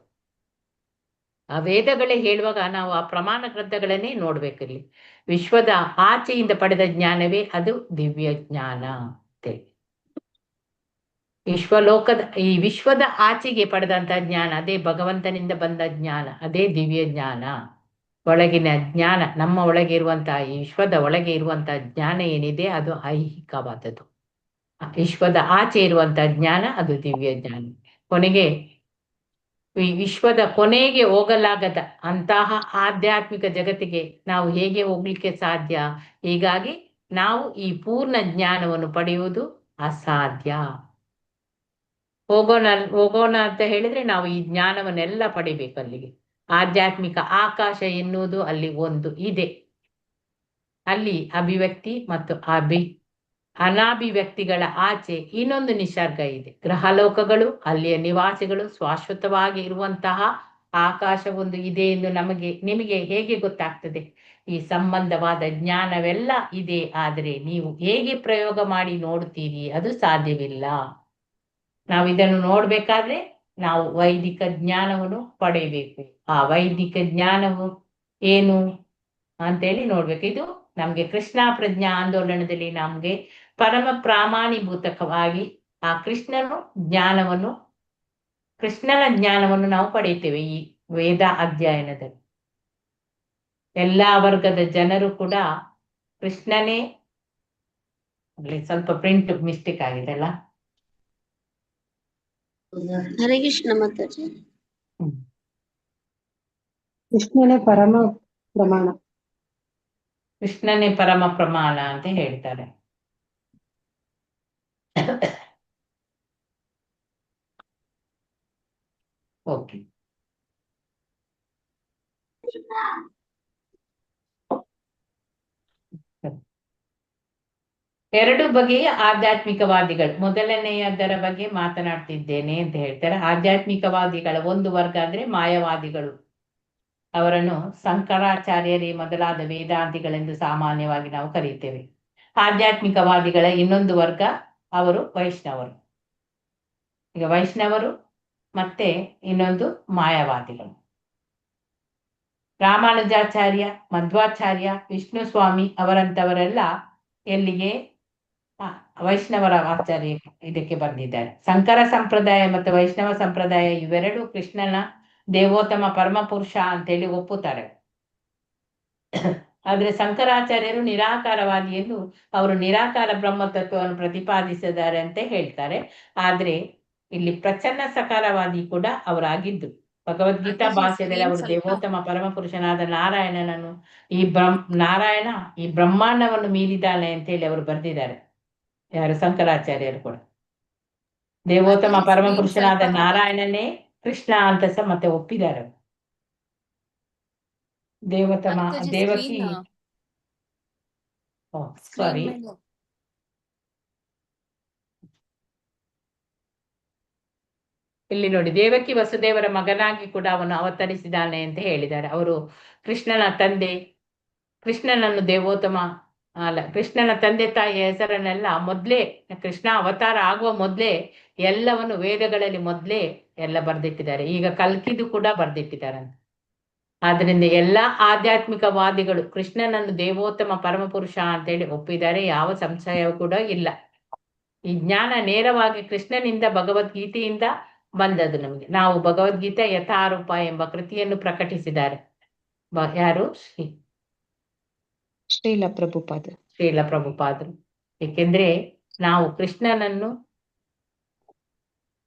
ಆ ವೇದಗಳೇ ಹೇಳುವಾಗ ನಾವು ಆ ಪ್ರಮಾಣ ಗ್ರಂಥಗಳನ್ನೇ ನೋಡ್ಬೇಕಿಲ್ಲಿ. ವಿಶ್ವದ ಆಚೆಯಿಂದ ಪಡೆದ ಜ್ಞಾನವೇ ಅದು ದಿವ್ಯ ಜ್ಞಾನ ಅಂತೇಳಿ. ಈ ವಿಶ್ವದ ಆಚೆಗೆ ಪಡೆದಂತ ಜ್ಞಾನ ಅದೇ ಭಗವಂತನಿಂದ ಬಂದ ಜ್ಞಾನ, ಅದೇ ದಿವ್ಯ ಜ್ಞಾನ. ಒಳಗಿನ ಜ್ಞಾನ, ನಮ್ಮ ಒಳಗೆ ಇರುವಂತಹ, ಈ ವಿಶ್ವದ ಒಳಗೆ ಇರುವಂತಹ ಜ್ಞಾನ ಏನಿದೆ ಅದು ಐಹಿಕವಾದದ್ದು. ವಿಶ್ವದ ಆಚೆ ಇರುವಂತಹ ಜ್ಞಾನ ಅದು ದಿವ್ಯ ಜ್ಞಾನ. ಕೊನೆಗೆ ಈ ವಿಶ್ವದ ಕೊನೆಗೆ ಹೋಗಲಾಗದ ಅಂತಹ ಆಧ್ಯಾತ್ಮಿಕ ಜಗತ್ತಿಗೆ ನಾವು ಹೇಗೆ ಹೋಗ್ಲಿಕ್ಕೆ ಸಾಧ್ಯ? ಹೀಗಾಗಿ ನಾವು ಈ ಪೂರ್ಣ ಜ್ಞಾನವನ್ನು ಪಡೆಯುವುದು ಅಸಾಧ್ಯ. ಹೋಗೋಣ ಹೋಗೋಣ ಅಂತ ಹೇಳಿದ್ರೆ ನಾವು ಈ ಜ್ಞಾನವನ್ನೆಲ್ಲ ಪಡಿಬೇಕು ಅಲ್ಲಿಗೆ. ಆಧ್ಯಾತ್ಮಿಕ ಆಕಾಶ ಎನ್ನುವುದು ಅಲ್ಲಿ ಒಂದು ಇದೆ. ಅಲ್ಲಿ ಅಭಿವ್ಯಕ್ತಿ ಮತ್ತು ಅನಾಭಿವ್ಯಕ್ತಿಗಳ ಆಚೆ ಇನ್ನೊಂದು ನಿಸರ್ಗ ಇದೆ. ಗ್ರಹಲೋಕಗಳು, ಅಲ್ಲಿಯ ನಿವಾಸಿಗಳು, ಶಾಶ್ವತವಾಗಿ ಇರುವಂತಹ ಆಕಾಶ ಒಂದು ಇದೆ ಎಂದು ನಿಮಗೆ ಹೇಗೆ ಗೊತ್ತಾಗ್ತದೆ? ಈ ಸಂಬಂಧವಾದ ಜ್ಞಾನವೆಲ್ಲ ಇದೆ. ಆದರೆ ನೀವು ಹೇಗೆ ಪ್ರಯೋಗ ಮಾಡಿ ನೋಡ್ತೀರಿ? ಅದು ಸಾಧ್ಯವಿಲ್ಲ. ನಾವು ಇದನ್ನು ನೋಡ್ಬೇಕಾದ್ರೆ ನಾವು ವೈದಿಕ ಜ್ಞಾನವನ್ನು ಪಡೆಯಬೇಕು. ಆ ವೈದಿಕ ಜ್ಞಾನವು ಏನು ಅಂತೇಳಿ ನೋಡ್ಬೇಕು. ಇದು ನಮ್ಗೆ ಕೃಷ್ಣ ಪ್ರಜ್ಞಾ ಆಂದೋಲನದಲ್ಲಿ ನಮ್ಗೆ ಪರಮ ಪ್ರಾಮಾಣಿಭೂತಕವಾಗಿ ಆ ಕೃಷ್ಣನ ಜ್ಞಾನವನ್ನು ನಾವು ಪಡೆಯುತ್ತೇವೆ ಈ ವೇದ ಅಧ್ಯಯನದಲ್ಲಿ. ಎಲ್ಲಾ ವರ್ಗದ ಜನರು ಕೂಡ ಕೃಷ್ಣನೇ, ಅಲ್ಲಿ ಸ್ವಲ್ಪ ಪ್ರಿಂಟ್ ಮಿಸ್ಟೇಕ್ ಆಗಿದೆ ಅಲ್ಲ. ಹರೇ ಕೃಷ್ಣ ಮಾತಾಜಿ. ಕೃಷ್ಣನೇ ಪರಮ ಪ್ರಮಾಣ. ಕೃಷ್ಣನೇ ಪರಮ ಪ್ರಮಾಣ ಅಂತ ಹೇಳ್ತಾರೆ. ಓಕೆ, ಎರಡು ಬಗೆಯ ಆಧ್ಯಾತ್ಮಿಕವಾದಿಗಳು. ಮೊದಲನೆಯದರ ಬಗ್ಗೆ ಮಾತನಾಡ್ತಿದ್ದೇನೆ ಅಂತ ಹೇಳ್ತಾರೆ. ಆಧ್ಯಾತ್ಮಿಕವಾದಿಗಳ ಒಂದು ವರ್ಗ ಅಂದ್ರೆ ಮಾಯವಾದಿಗಳು. ಅವರನ್ನು ಶಂಕರಾಚಾರ್ಯರೇ ಮೊದಲಾದ ವೇದಾಂತಿಗಳೆಂದು ಸಾಮಾನ್ಯವಾಗಿ ನಾವು ಕರೆಯುತ್ತೇವೆ. ಆಧ್ಯಾತ್ಮಿಕವಾದಿಗಳ ಇನ್ನೊಂದು ವರ್ಗ ಅವರು ವೈಷ್ಣವರು. ಈಗ ವೈಷ್ಣವರು ಮತ್ತೆ ಇನ್ನೊಂದು ಮಾಯವಾದಿಗಳು. ರಾಮಾನುಜಾಚಾರ್ಯ, ಮಧ್ವಾಚಾರ್ಯ, ವಿಷ್ಣು ಸ್ವಾಮಿ ಅವರಂತವರೆಲ್ಲ ಎಲ್ಲಿಗೆ ವೈಷ್ಣವರ ಆಚಾರ್ಯ ಇದಕ್ಕೆ ಬಂದಿದ್ದಾರೆ. ಶಂಕರ ಸಂಪ್ರದಾಯ ಮತ್ತು ವೈಷ್ಣವ ಸಂಪ್ರದಾಯ ಇವೆರಡು ಕೃಷ್ಣನ ದೇವೋತ್ತಮ ಪರಮ ಪುರುಷ ಅಂತೇಳಿ ಒಪ್ಪುತ್ತಾರೆ. ಆದ್ರೆ ಶಂಕರಾಚಾರ್ಯರು ನಿರಾಕಾರವಾದಿ ಎಂದು ಅವರು ನಿರಾಕಾರ ಬ್ರಹ್ಮ ತತ್ವವನ್ನು ಪ್ರತಿಪಾದಿಸಿದ್ದಾರೆ ಅಂತ ಹೇಳ್ತಾರೆ. ಆದ್ರೆ ಇಲ್ಲಿ ಪ್ರಚನ್ನ ಸಕಾರವಾದಿ ಕೂಡ ಅವರಾಗಿದ್ದು. ಭಗವದ್ಗೀತಾ ಭಾಷೆಯಲ್ಲಿ ಅವರು ದೇವೋತ್ತಮ ಪರಮ ಪುರುಷನಾದ ನಾರಾಯಣನನ್ನು ನಾರಾಯಣ ಈ ಬ್ರಹ್ಮಾಂಡವನ್ನು ಮೀರಿದ್ದಾನೆ ಅಂತ ಹೇಳಿ ಅವರು ಬರೆದಿದ್ದಾರೆ. ಯಾರು? ಶಂಕರಾಚಾರ್ಯರು ಕೂಡ ದೇವೋತ್ತಮ ಪರಮ ಪುರುಷನಾದ ನಾರಾಯಣನೇ ಕೃಷ್ಣ ಅಂತ ಸಹ ಮತ್ತೆ ಒಪ್ಪಿದ್ದಾರೆ. ದೇವೋತ್ತಮ ದೇವಕಿ ಸಾರಿ ಇಲ್ಲಿ ನೋಡಿ, ದೇವಕಿ ವಸುದೇವರ ಮಗನಾಗಿ ಕೂಡ ಅವನು ಅವತರಿಸಿದ್ದಾನೆ ಅಂತ ಹೇಳಿದ್ದಾರೆ. ಅವರು ಕೃಷ್ಣನ ತಂದೆ, ಕೃಷ್ಣನನ್ನು ದೇವೋತ್ತಮ ಕೃಷ್ಣನ ತಂದೆ ತಾಯಿಯ ಹೆಸರನ್ನೆಲ್ಲ ಮೊದ್ಲೇ, ಕೃಷ್ಣ ಅವತಾರ ಆಗುವ ಮೊದ್ಲೇ ಎಲ್ಲವನ್ನು ವೇದಗಳಲ್ಲಿ ಮೊದ್ಲೇ ಎಲ್ಲ ಬರ್ದಿಟ್ಟಿದ್ದಾರೆ. ಈಗ ಕಲ್ಕಿದು ಕೂಡ ಬರ್ದಿಟ್ಟಿದ್ದಾರೆ. ಆದ್ರಿಂದ ಎಲ್ಲಾ ಆಧ್ಯಾತ್ಮಿಕವಾದಿಗಳು ಕೃಷ್ಣನನ್ನು ದೇವೋತ್ತಮ ಪರಮ ಪುರುಷ ಅಂತೇಳಿ ಒಪ್ಪಿದ್ದಾರೆ. ಯಾವ ಸಂಶಯವೂ ಕೂಡ ಇಲ್ಲ. ಈ ಜ್ಞಾನ ನೇರವಾಗಿ ಕೃಷ್ಣನಿಂದ ಭಗವದ್ಗೀತೆಯಿಂದ ಬಂದದ್ದು ನಮಗೆ. ನಾವು ಭಗವದ್ಗೀತೆ ಯಥಾರೂಪ ಎಂಬ ಕೃತಿಯನ್ನು ಪ್ರಕಟಿಸಿದ್ದಾರೆ. ಯಾರು? ಶ್ರೀಲ ಪ್ರಭುಪಾದರು. ಏಕೆಂದ್ರೆ ನಾವು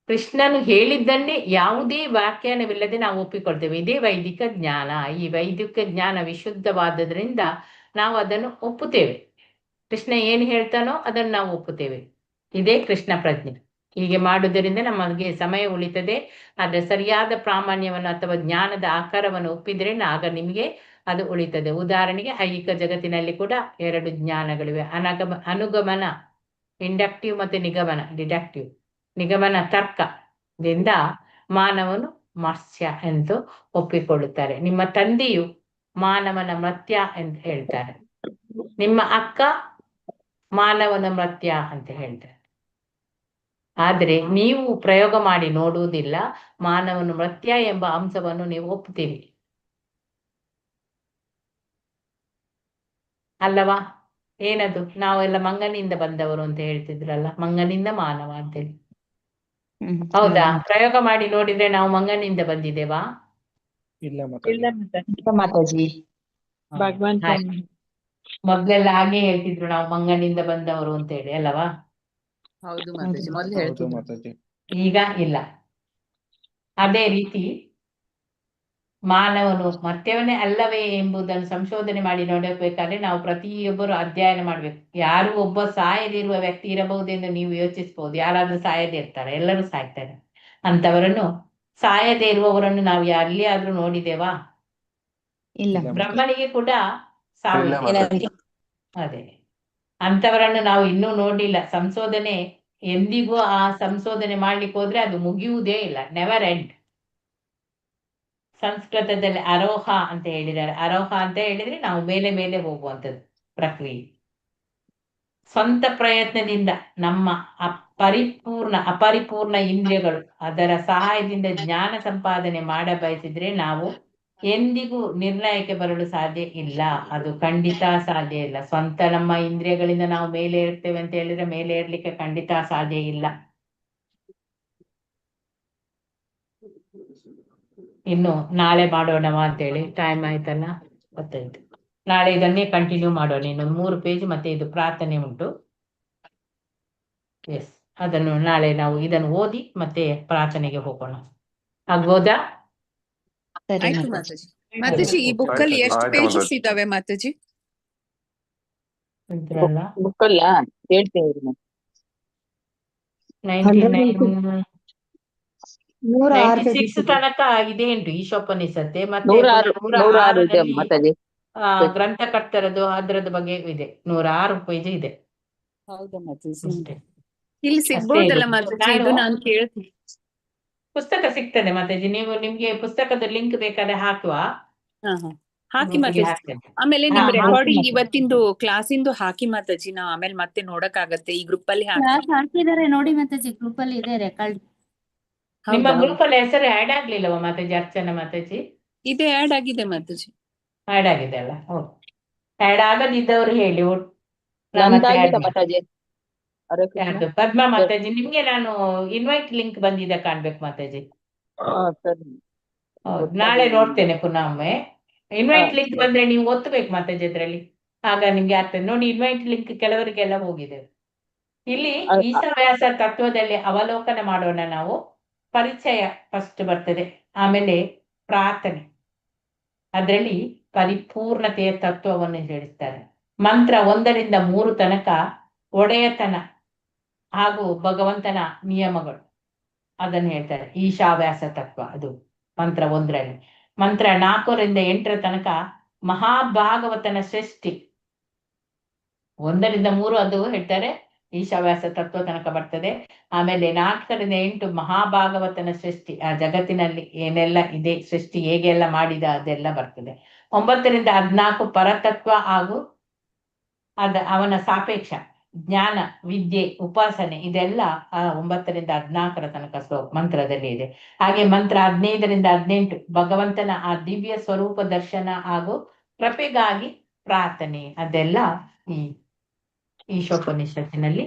ಕೃಷ್ಣನು ಹೇಳಿದ್ದನ್ನೇ ಯಾವುದೇ ವ್ಯಾಖ್ಯಾನವಿಲ್ಲದೆ ನಾವು ಒಪ್ಪಿಕೊಳ್ತೇವೆ. ಇದೇ ವೈದಿಕ ಜ್ಞಾನ. ಈ ವೈದಿಕ ಜ್ಞಾನ ವಿಶುದ್ಧವಾದದ್ರಿಂದ ನಾವು ಅದನ್ನು ಒಪ್ಪುತ್ತೇವೆ. ಕೃಷ್ಣ ಏನು ಹೇಳ್ತಾನೋ ಅದನ್ನು ನಾವು ಒಪ್ಪುತ್ತೇವೆ. ಇದೇ ಕೃಷ್ಣ ಪ್ರಜ್ಞೆ. ಹೀಗೆ ಮಾಡುವುದರಿಂದ ನಮಗೆ ಸಮಯ ಉಳಿತದೆ. ಆದರೆ ಸರಿಯಾದ ಪ್ರಾಮಾಣ್ಯವನ್ನು ಅಥವಾ ಜ್ಞಾನದ ಆಕಾರವನ್ನು ಒಪ್ಪಿದ್ರೆ ಆಗ ನಿಮಗೆ ಅದು ಉಳಿತದೆ. ಉದಾಹರಣೆಗೆ ಐಹಿಕ ಜಗತ್ತಿನಲ್ಲಿ ಕೂಡ ಎರಡು ಜ್ಞಾನಗಳಿವೆ. ಅನುಗಮನ ಇಂಡಕ್ಟಿವ್ ಮತ್ತು ನಿಗಮನ ಡಿಡಕ್ಟಿವ್. ನಿಗಮನ ತರ್ಕದಿಂದ ಮಾನವನು ಮರ್ತ್ಯ ಎಂದು ಒಪ್ಪಿಕೊಳ್ಳುತ್ತಾರೆ. ನಿಮ್ಮ ತಂದೆಯು ಮಾನವನ ಮರ್ತ್ಯ ಅಂತ ಹೇಳ್ತಾರೆ. ನಿಮ್ಮ ಅಕ್ಕ ಮಾನವನ ಮರ್ತ್ಯ ಅಂತ ಹೇಳ್ತಾರೆ. ಆದ್ರೆ ನೀವು ಪ್ರಯೋಗ ಮಾಡಿ ನೋಡುವುದಿಲ್ಲ. ಮಾನವನು ಮರ್ತ್ಯ ಎಂಬ ಅಂಶವನ್ನು ನೀವು ಒಪ್ಪುತ್ತೀರಿ ಅಲ್ಲವಾ? ಏನದು? ನಾವೆಲ್ಲ ಮಂಗನಿಂದ ಬಂದವರು ಅಂತ ಹೇಳ್ತಿದ್ರಲ್ಲ, ಮಂಗನಿಂದ ಮಾನವ ಅಂತೇಳಿ. ಹೌದಾ? ಪ್ರಯೋಗ ಮಾಡಿ ನೋಡಿದ್ರೆ ನಾವು ಮಂಗನಿಂದ ಬಂದಿದ್ದೇವಾ? ಇಲ್ಲ ಮಾತಾಜಿ. ಮೊದ್ಲೆಲ್ಲ ಹಾಗೆ ಹೇಳ್ತಿದ್ರು, ನಾವು ಮಂಗನಿಂದ ಬಂದವರು ಅಂತ ಹೇಳಿ ಅಲ್ಲವಾ? ಹೌದು ಮಾತಾಜಿ, ಮೊದಲು ಹೇಳ್ತಿದ್ರು. ಈಗ ಇಲ್ಲ. ಅದೇ ರೀತಿ ಮಾನವನು ಮರ್ತ್ಯವನೇ ಅಲ್ಲವೇ ಎಂಬುದನ್ನು ಸಂಶೋಧನೆ ಮಾಡಿ ನೋಡಬೇಕಾದ್ರೆ ನಾವು ಪ್ರತಿಯೊಬ್ಬರು ಅಧ್ಯಯನ ಮಾಡ್ಬೇಕು. ಯಾರು ಒಬ್ಬ ಸಾಯದಿರುವ ವ್ಯಕ್ತಿ ಇರಬಹುದೆಂದು ನೀವು ಯೋಚಿಸಬಹುದು. ಯಾರಾದ್ರೂ ಸಾಯದೇ ಇರ್ತಾರೆ? ಎಲ್ಲರೂ ಸಾಯ್ತಾರೆ. ಅಂತವರನ್ನು, ಸಾಯದೇ ಇರುವವರನ್ನು ನಾವು ಎಲ್ಲಿಯಾದ್ರೂ ನೋಡಿದೇವಾ? ಇಲ್ಲ. ಬ್ರಹ್ಮನಿಗೆ ಕೂಡ ಸಾವು ಇಲ್ಲ ಇದೆ. ಮಾತಾಜಿ. ಅದೇ, ಅಂತವರನ್ನು ನಾವು ಇನ್ನೂ ನೋಡಿಲ್ಲ. ಸಂಶೋಧನೆ ಎಂದಿಗೂ ಆ ಸಂಶೋಧನೆ ಮಾಡ್ಲಿಕ್ಕೆ ಹೋದ್ರೆ ಅದು ಮುಗಿಯುವುದೇ ಇಲ್ಲ, ನೆವರ್ ಎಂಡ್. ಸಂಸ್ಕೃತದಲ್ಲಿ ಅರೋಹ ಅಂತ ಹೇಳಿದ್ದಾರೆ. ಅರೋಹ ಅಂತ ಹೇಳಿದ್ರೆ ನಾವು ಮೇಲೆ ಮೇಲೆ ಹೋಗುವಂಥದ್ದು ಪ್ರಕ್ರಿಯೆ. ಸ್ವಂತ ಪ್ರಯತ್ನದಿಂದ ನಮ್ಮ ಅಪರಿಪೂರ್ಣ ಇಂದ್ರಿಯಗಳು ಅದರ ಸಹಾಯದಿಂದ ಜ್ಞಾನ ಸಂಪಾದನೆ ಮಾಡ ಬಯಸಿದ್ರೆ ನಾವು ಎಂದಿಗೂ ನಿರ್ಣಯಕ್ಕೆ ಬರಲು ಸಾಧ್ಯ ಇಲ್ಲ. ಅದು ಖಂಡಿತ ಸಾಧ್ಯ ಇಲ್ಲ. ಸ್ವಂತ ನಮ್ಮ ಇಂದ್ರಿಯಗಳಿಂದ ನಾವು ಮೇಲೆ ಇರ್ತೇವೆ ಅಂತ ಹೇಳಿದ್ರೆ ಮೇಲೆ ಏರ್ಲಿಕ್ಕೆ ಖಂಡಿತ ಸಾಧ್ಯ ಇಲ್ಲ. ಇನ್ನು ನಾಳೆ ಮಾಡೋಣವಾ ಅಂತೇಳಿ, ಟೈಮ್ ಆಯ್ತಲ್ಲ, ಗೊತ್ತಾಯ್ತು. ನಾಳೆ ಇದನ್ನೇ ಕಂಟಿನ್ಯೂ ಮಾಡೋಣ. ಇನ್ನೊಂದು 3 ಪೇಜ್ ಮತ್ತೆ ಇದು ಪ್ರಾರ್ಥನೆ ಉಂಟು. ಎಸ್, ಅದನ್ನು ನಾಳೆ ನಾವು ಇದನ್ನು ಓದಿ ಮತ್ತೆ ಪ್ರಾರ್ಥನೆಗೆ ಹೋಗೋಣ. ಆಗ್ಬೋದಾ? ಸರಿ ಆಯ್ತು ಮಾತಾಜಿ. ಮಾತಾಜಿ. ಮಾತಾಜಿ, ಈ ಬುಕ್ ಅಲ್ಲಿ ಎಷ್ಟು ಆಯ್ತು ಪೇಜಸ್ ಮಾತಾಜಿ. ಇದಾವೆ ಮಾತಾಜಿ? ಇದ್ರಲ್ಲ ಬುಕ್ಕಲ್ಲ ಹೇಳ್ತೀನಿ ಇರಿ ನಾನು. 96 pages ಇದೆ. ತನಕ ಇದೆ ಉಂಟು ಈಶೋಪನಿಷತ್ತೆ. ಮತ್ತೆ 106 106 ಇದೆ 106ರಲ್ಲಿ ಮಾತಾಜಿ. ಗ್ರಂಥಕರ್ತರದು ಅದ್ರದ್ದು ಬಗ್ಗೆ ಇದೆ. 106 ಪೇಜ್ ಇದೆ ಹೌದಾ ಮಾತಾಜಿ? ಅಷ್ಟೇ. ಇಲ್ಲಿ ಅಷ್ಟೇ ಸಿಗ್ಬಹುದಲ್ಲ ಇದೆ. ಮಾತಾಜಿ? ಇದು ನಾನು ಕೇಳ್ತೀನಿ. ಪುಸ್ತಕ ಸಿಗ್ತದೆ ಮಾತಾಜಿ. ನಿಮ್ಗೆ ಪುಸ್ತಕದ ಲಿಂಕ್ ಬೇಕಾದ್ರೆ ಹಾಕುವ. ಹಾ ಹಾ, ಹಾಕಿ ಗ್ರೂಪಿಗೆ ಮಾತಾಜಿ. ಹಾಕ್ತೇನೆ. ಆಮೇಲೆ ಹಾ, ನಿಮ್ ಹಾಕಿ ರೆಕಾರ್ಡಿಂಗ್ ಮಾತಾಜಿ. ಇವತ್ತಿಂದು ಕ್ಲಾಸಿಂದು ಹಾಕಿ ಮಾತಾಜಿ. ನಾವ್ ಆಮೇಲೆ ಮತ್ತೆ ನೋಡಕ್ ಆಗತ್ತೆ. ಈ ಗ್ರೂಪ್ ಅಲ್ಲಿ ಹಾಕಿ. ಕ್ಲಾಸ್ ಹಾಕಿದ್ದಾರೆ ನೋಡಿ ಮಾತಾಜಿ, ಗ್ರೂಪ್ ಅಲ್ಲಿ ಇದೆ ರೆಕಾರ್ಡ್. ನಿಮ್ಮ ಹೌದಾ? ಗ್ರೂಪ್ ಅಲ್ಲಿ ಹೆಸರು ಆಡ್ ಆಗ್ಲಿಲ್ಲವ ಮಾತಾಜಿ? ಅರ್ಚನಾ ಮಾತಾಜಿ ಇದೆ, ಆಡ್ ಆಗಿದೆ ಮಾತಾಜಿ. ಆಡ್ ಆಗಿದೆ ಅಲ್ಲ? ಆಡ್ ಆಗದಿದ್ದವರು ಹೇಳಿ, ಮತ್ತೆ ನಂದಾಗಿದೆ ಆಡ್ ಮಾಡಿ. ಮಾತಾಜಿ. ಹರೇ ಕೃಷ್ಣ. ಯಾರ್ದು? ಪದ್ಮಾ ಮಾತಾಜಿ, ನಿಮ್ಗೆ ನಾನು ಇನ್ವೈಟ್ ಲಿಂಕ್ ಬಂದಿದೆ ಕಾಣ್ಬೇಕು ಮಾತಾಜಿ. ಹಾ ಸರಿ. ಹೌದು, ನಾಳೆ ನೋಡ್ತೇನೆ ಪುನಃ ಒಮ್ಮೆ. ಇನ್ವೈಟ್ ಲಿಂಕ್ ಸರಿ. ಬಂದ್ರೆ ನೀವು ಒತ್ತಬೇಕು ಮಾತಾಜಿ ಅದ್ರಲ್ಲಿ, ಆಗ ನಿಮ್ಗೆ ಆಗ್ತದೆ ನೋಡಿ. ಇನ್ವೈಟ್ ಲಿಂಕ್ ಕೆಲವರಿಗೆಲ್ಲ ಹೋಗಿದೆ. ಇಲ್ಲಿ ಈಶಾವ್ಯಾಸ ತತ್ವದಲ್ಲಿ ಅವಲೋಕನ ಮಾಡೋಣ ನಾವು. ಪರಿಚಯ ಫಸ್ಟ್ ಬರ್ತದೆ, ಆಮೇಲೆ ಪ್ರಾರ್ಥನೆ. ಅದರಲ್ಲಿ ಪರಿಪೂರ್ಣತೆಯ ತತ್ವವನ್ನು ಹೇಳಿಸ್ತಾರೆ. ಮಂತ್ರ 1ರಿಂದ 3 ತನಕ ಒಡೆಯತನ ಹಾಗೂ ಭಗವಂತನ ನಿಯಮಗಳು ಅದನ್ನು ಹೇಳ್ತಾರೆ. ಈಶಾವ್ಯಾಸ ತತ್ವ ಅದು ಮಂತ್ರ 1ರಲ್ಲಿ. ಮಂತ್ರ 4ರಿಂದ 8 ತನಕ ಮಹಾಭಾಗವತನ ಸೃಷ್ಟಿ. 1ರಿಂದ 3 ಅದು ಹೇಳ್ತಾರೆ, ಈಶಾವ್ಯಾಸ ತತ್ವ ತನಕ ಬರ್ತದೆ. ಆಮೇಲೆ 4ರಿಂದ 8 ಮಹಾಭಾಗವತನ ಸೃಷ್ಟಿ, ಆ ಜಗತ್ತಿನಲ್ಲಿ ಏನೆಲ್ಲ ಇದೆ, ಸೃಷ್ಟಿ ಹೇಗೆಲ್ಲ ಮಾಡಿದ ಅದೆಲ್ಲ ಬರ್ತದೆ. 9ರಿಂದ 14 ಪರತತ್ವ ಹಾಗೂ ಅವನ ಸಾಪೇಕ್ಷ ಜ್ಞಾನ, ವಿದ್ಯೆ, ಉಪಾಸನೆ, ಇದೆಲ್ಲ 9ರಿಂದ 14 ತನಕ ಮಂತ್ರದಲ್ಲಿ ಇದೆ. ಹಾಗೆ ಮಂತ್ರ 15ರಿಂದ 18 ಭಗವಂತನ ಆ ದಿವ್ಯ ಸ್ವರೂಪ ದರ್ಶನ ಹಾಗೂ ಕೃಪೆಗಾಗಿ ಪ್ರಾರ್ಥನೆ, ಅದೆಲ್ಲ ಈ ಈಶೋಪನಿಷತ್ತಿನಲ್ಲಿ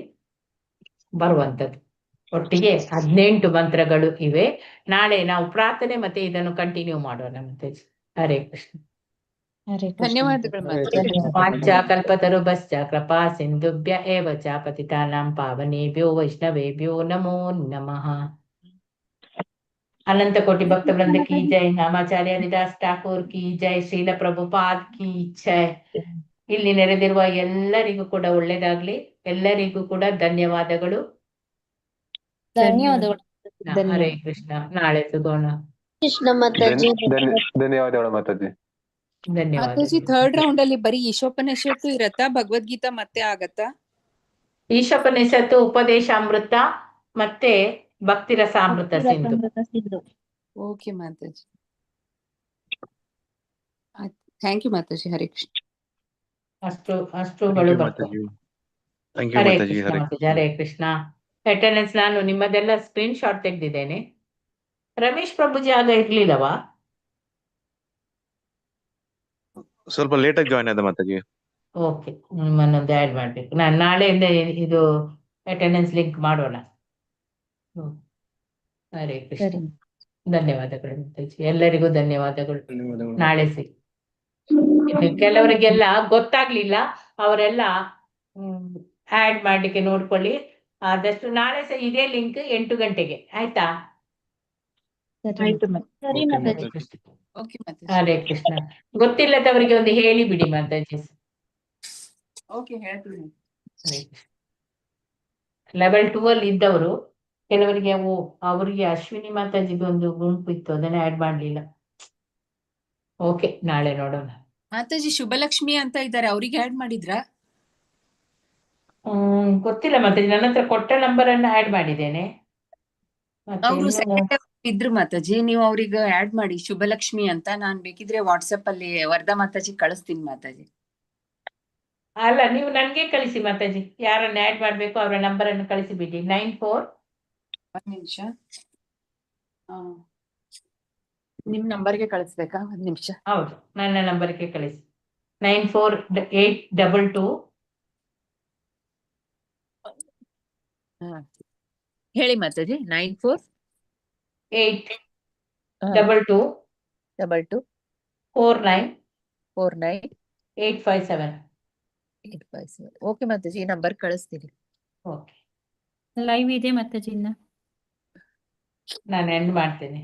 ಬರುವಂಥದ್ದು. ಒಟ್ಟಿಗೆ 18 ಮಂತ್ರಗಳು ಇವೆ. ನಾಳೆ ನಾವು ಪ್ರಾರ್ಥನೆ ಮತ್ತೆ ಇದನ್ನು ಕಂಟಿನ್ಯೂ ಮಾಡೋಣ ಮತ್ತೆ. ಹರೇ ಕೃಷ್ಣ. ಹರೇ ಕೃಷ್ಣ. ಧನ್ಯವಾದಗಳು ಮಾತಾಜಿ. ವಾಂಚ ಕಲ್ಪತರುಭ್ಯಶ್ಚ ಕೃಪಾ ಸಿಂಧುಭ್ಯ ಏವ ಚ ಪತಿತಾನಾಂ ಪಾವನೇಭ್ಯೋ ವೈಷ್ಣವೇಭ್ಯೋ ನಮೋ ನಮಃ. ಅನಂತ ಕೋಟಿ ಭಕ್ತ ವೃಂದ ಕಿ ಜೈ. ನಾಮಾಚಾರ್ಯ ಹರಿದಾಸ್ ಠಾಕೂರ್ ಕಿ ಜೈ. ಶ್ರೀಲ ಪ್ರಭುಪಾದ್ ಕಿ ಜೈ. ಇಲ್ಲಿ ನೆರೆದಿರುವ ಎಲ್ಲರಿಗೂ ಕೂಡ ಒಳ್ಳೇದಾಗ್ಲಿ. ಎಲ್ಲರಿಗೂ ಕೂಡ ಧನ್ಯವಾದಗಳು. ಧನ್ಯವಾದಗಳು. ಹರೇ ಕೃಷ್ಣ. ನಾಳೆ ಸಿಗೋಣ. ಕೃಷ್ಣ ಮಾತಾಜಿ. ಧನ್ಯವಾದಗಳು ಮಾತಾಜಿ. ಧನ್ಯವಾದ. ಮಾತಾಜಿ, ಥರ್ಡ್ ರೌಂಡ್ ಅಲ್ಲಿ ಬರೀ ಈಶೋಪನಿಷತ್ತು ಇರತ್ತಾ? ಭಗವದ್ಗೀತಾ ಮತ್ತೆ ಆಗತ್ತಾ? ಈಶೋಪನಿಷತ್ತು, ಉಪದೇಶಾಮೃತ ಮತ್ತೆ ಭಕ್ತಿರಸಾಮೃತ ಸಿಂಧು. ಸಿಂಧು. ಓಕೆ ಮಾತಾಜಿ. ಥ್ಯಾಂಕ್ ಯು ಮಾತಾಜಿ. ಹರೇ ಕೃಷ್ಣ. ಅಷ್ಟುಗಳು ಬರ್ತವೆ. ಹರೇ ಕೃಷ್ಣ ಮಾತಾಜಿ. ಹರೇ ಕೃಷ್ಣ. ಅಟೆಂಡೆನ್ಸ್ ನಾನು ನಿಮ್ಮದೆಲ್ಲ ಸ್ಕ್ರೀನ್ ಶಾಟ್ ತೆಗೆದಿದ್ದೇನೆ. ರಮೇಶ್ ಪ್ರಭುಜಿ ಆಗ ಇರ್ಲಿಲ್ಲವಾ? ಸ್ವಲ್ಪ ಲೇಟ್ ಆಗಿ ಜಾಯ್ನ್ ಆದ ಮಾತಾಜಿ. ಓಕೆ, ನಿಮ್ಮನ್ನೊಂದು ಆ್ಯಡ್ ಮಾಡ್ಬೇಕು. ನಾನು ನಾಳೆಯಿಂದ ಇದು ಅಟೆಂಡೆನ್ಸ್ ಲಿಂಕ್ ಮಾಡೋಣ. ಹರೇ ಕೃಷ್ಣ. ಧನ್ಯವಾದಗಳು ಮಾತಾಜಿ. ಎಲ್ಲರಿಗೂ ಧನ್ಯವಾದಗಳು. ನಾಳೆ ಸಿಗ್. ಕೆಲವರಿಗೆಲ್ಲ ಗೊತ್ತಾಗ್ಲಿಲ್ಲ, ಅವರೆಲ್ಲ ಆಡ್ ಮಾಡ್ಲಿಕ್ಕೆ ನೋಡ್ಕೊಳ್ಳಿ. ಆದಷ್ಟು ನಾಳೆ ಸಹ ಇದೇ ಲಿಂಕ್ 8 ಗಂಟೆಗೆ, ಆಯ್ತಾ? ಸರಿ ಮಾತಾಜಿ. ಓಕೆ ಮಾತಾಜಿ. ಹರೇ ಕೃಷ್ಣ. ಗೊತ್ತಿಲ್ಲದವರಿಗೆ ಒಂದು ಹೇಳಿ ಬಿಡಿ ಮಾತಾಜಿ. ಓಕೆ ಹೇಳ್ತೀನಿ. ಲೆವೆಲ್ 2 ಅಲ್ಲಿ ಇದ್ದವರು ಕೆಲವರಿಗೆ ಅವರಿಗೆ ಅಶ್ವಿನಿ ಮಾತಾಜಿಗೆ ಒಂದು ಗುಂಪು ಇತ್ತು, ಅದನ್ನ ಆಡ್ ಮಾಡ್ಲಿಲ್ಲ. ಓಕೆ, ನಾಳೆ ನೋಡೋಣ. ಮಾತಾಜಿ ಶುಭಲಕ್ಷ್ಮಿ ಅಂತ ಇದ್ದಾರೆ, ಅವ್ರಿಗೆ ಆಡ್ ಮಾಡಿದ್ರಾ? ಗೊತ್ತಿಲ್ಲ ಮಾತಾಜಿ, ನನ್ನ ಹತ್ರ ಕೊಟ್ಟ ನಂಬರ್ ಅನ್ನ ಆಡ್ ಮಾಡಿದ್ದೇನೆ. ಮತ್ತೆ ಅವರು ಇನ್ನು ಸೆಕೆಂಡ್ ಇದ್ರು ಮಾತಾಜಿ, ನೀವು ಅವ್ರಿಗೆ ಆಡ್ ಮಾಡಿ ಶುಭಲಕ್ಷ್ಮಿ ಅಂತ. ನಾನ್ ಬೇಕಿದ್ರೆ ವಾಟ್ಸಪ್ ಅಲ್ಲಿ ವರದಾ ಮಾತಾಜಿ ಕಳಿಸ್ತೀನಿ ಮಾತಾಜಿ. ಅಲ್ಲ, ನೀವು ನನ್ಗೆ ಕಳಿಸಿ ಮಾತಾಜಿ, ಯಾರನ್ನ ಆಡ್ ಮಾಡ್ಬೇಕು ಅವರ ನಂಬರ್ ಅನ್ನು ಕಳಿಸಿ ಬಿಡಿ. 94 ಒಂದ್ ನಿಮಿಷ, ನಿಮ್ ನಂಬರ್ಗೆ ಕಳಿಸ್ಬೇಕಾ? ಒಂದ್ ನಿಮಿಷ. ಹೌದು, ನನ್ನ ನಂಬರ್ಗೆ ಕಳಿಸಿ. 9482 ಹೇಳಿ ಮಾತಾಜಿ. 9482 822 49 49 857. 857. ಓಕೆ ಮಾತಾಜಿ, ಈ ನಂಬರ್ ಕಳಿಸ್ತೀನಿ. ಓಕೆ, ಲೈವ್ ಇದೆ ಮಾತಾಜಿ, ಇನ್ನ ನಾನು ಎಂಡ್ ಮಾಡ್ತೇನೆ.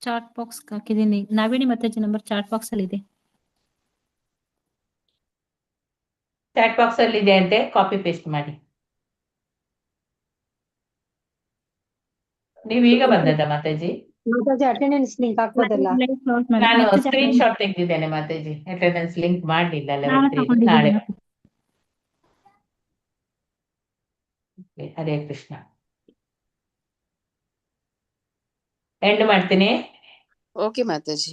ಚಾಟ್ ಬಾಕ್ಸ್ ಹಾಕಿದ್ದೀನಿ. ನಾವಿನಿ ಮಾತಾಜಿ ನಂಬರ್ ಚಾಟ್ ಬಾಕ್ಸ್ ಅಲ್ಲಿ ಇದೆ. ಚಾಟ್ ಬಾಕ್ಸ್ ಅಲ್ಲಿ ಇದೆ ಅಂತೆ, ಕಾಪಿ ಪೇಸ್ಟ್ ಮಾಡಿ. ನೀವು ಈಗ ಬಂದದ ಮಾತಾಜಿ? ಮಾತಾಜಿ ಅಟೆಂಡೆನ್ಸ್ ಲಿಂಕ್ ಹಾಕ್ಬೋದಲ್ಲ? ನಾನು ಸ್ಕ್ರೀನ್ ಶಾಟ್ ತೆಗೆದಿದ್ದೇನೆ ಮಾತಾಜಿ, ಅಟೆಂಡೆನ್ಸ್ ಲಿಂಕ್ ಮಾಡಲಿಲ್ಲ ಲೆವೆಲ್ 3. ನಾಳೆ. ಹರೇ ಕೃಷ್ಣ. ಎಂಡ್ ಮಾಡ್ತೀನಿ. ಓಕೆ ಮಾತಾಜಿ.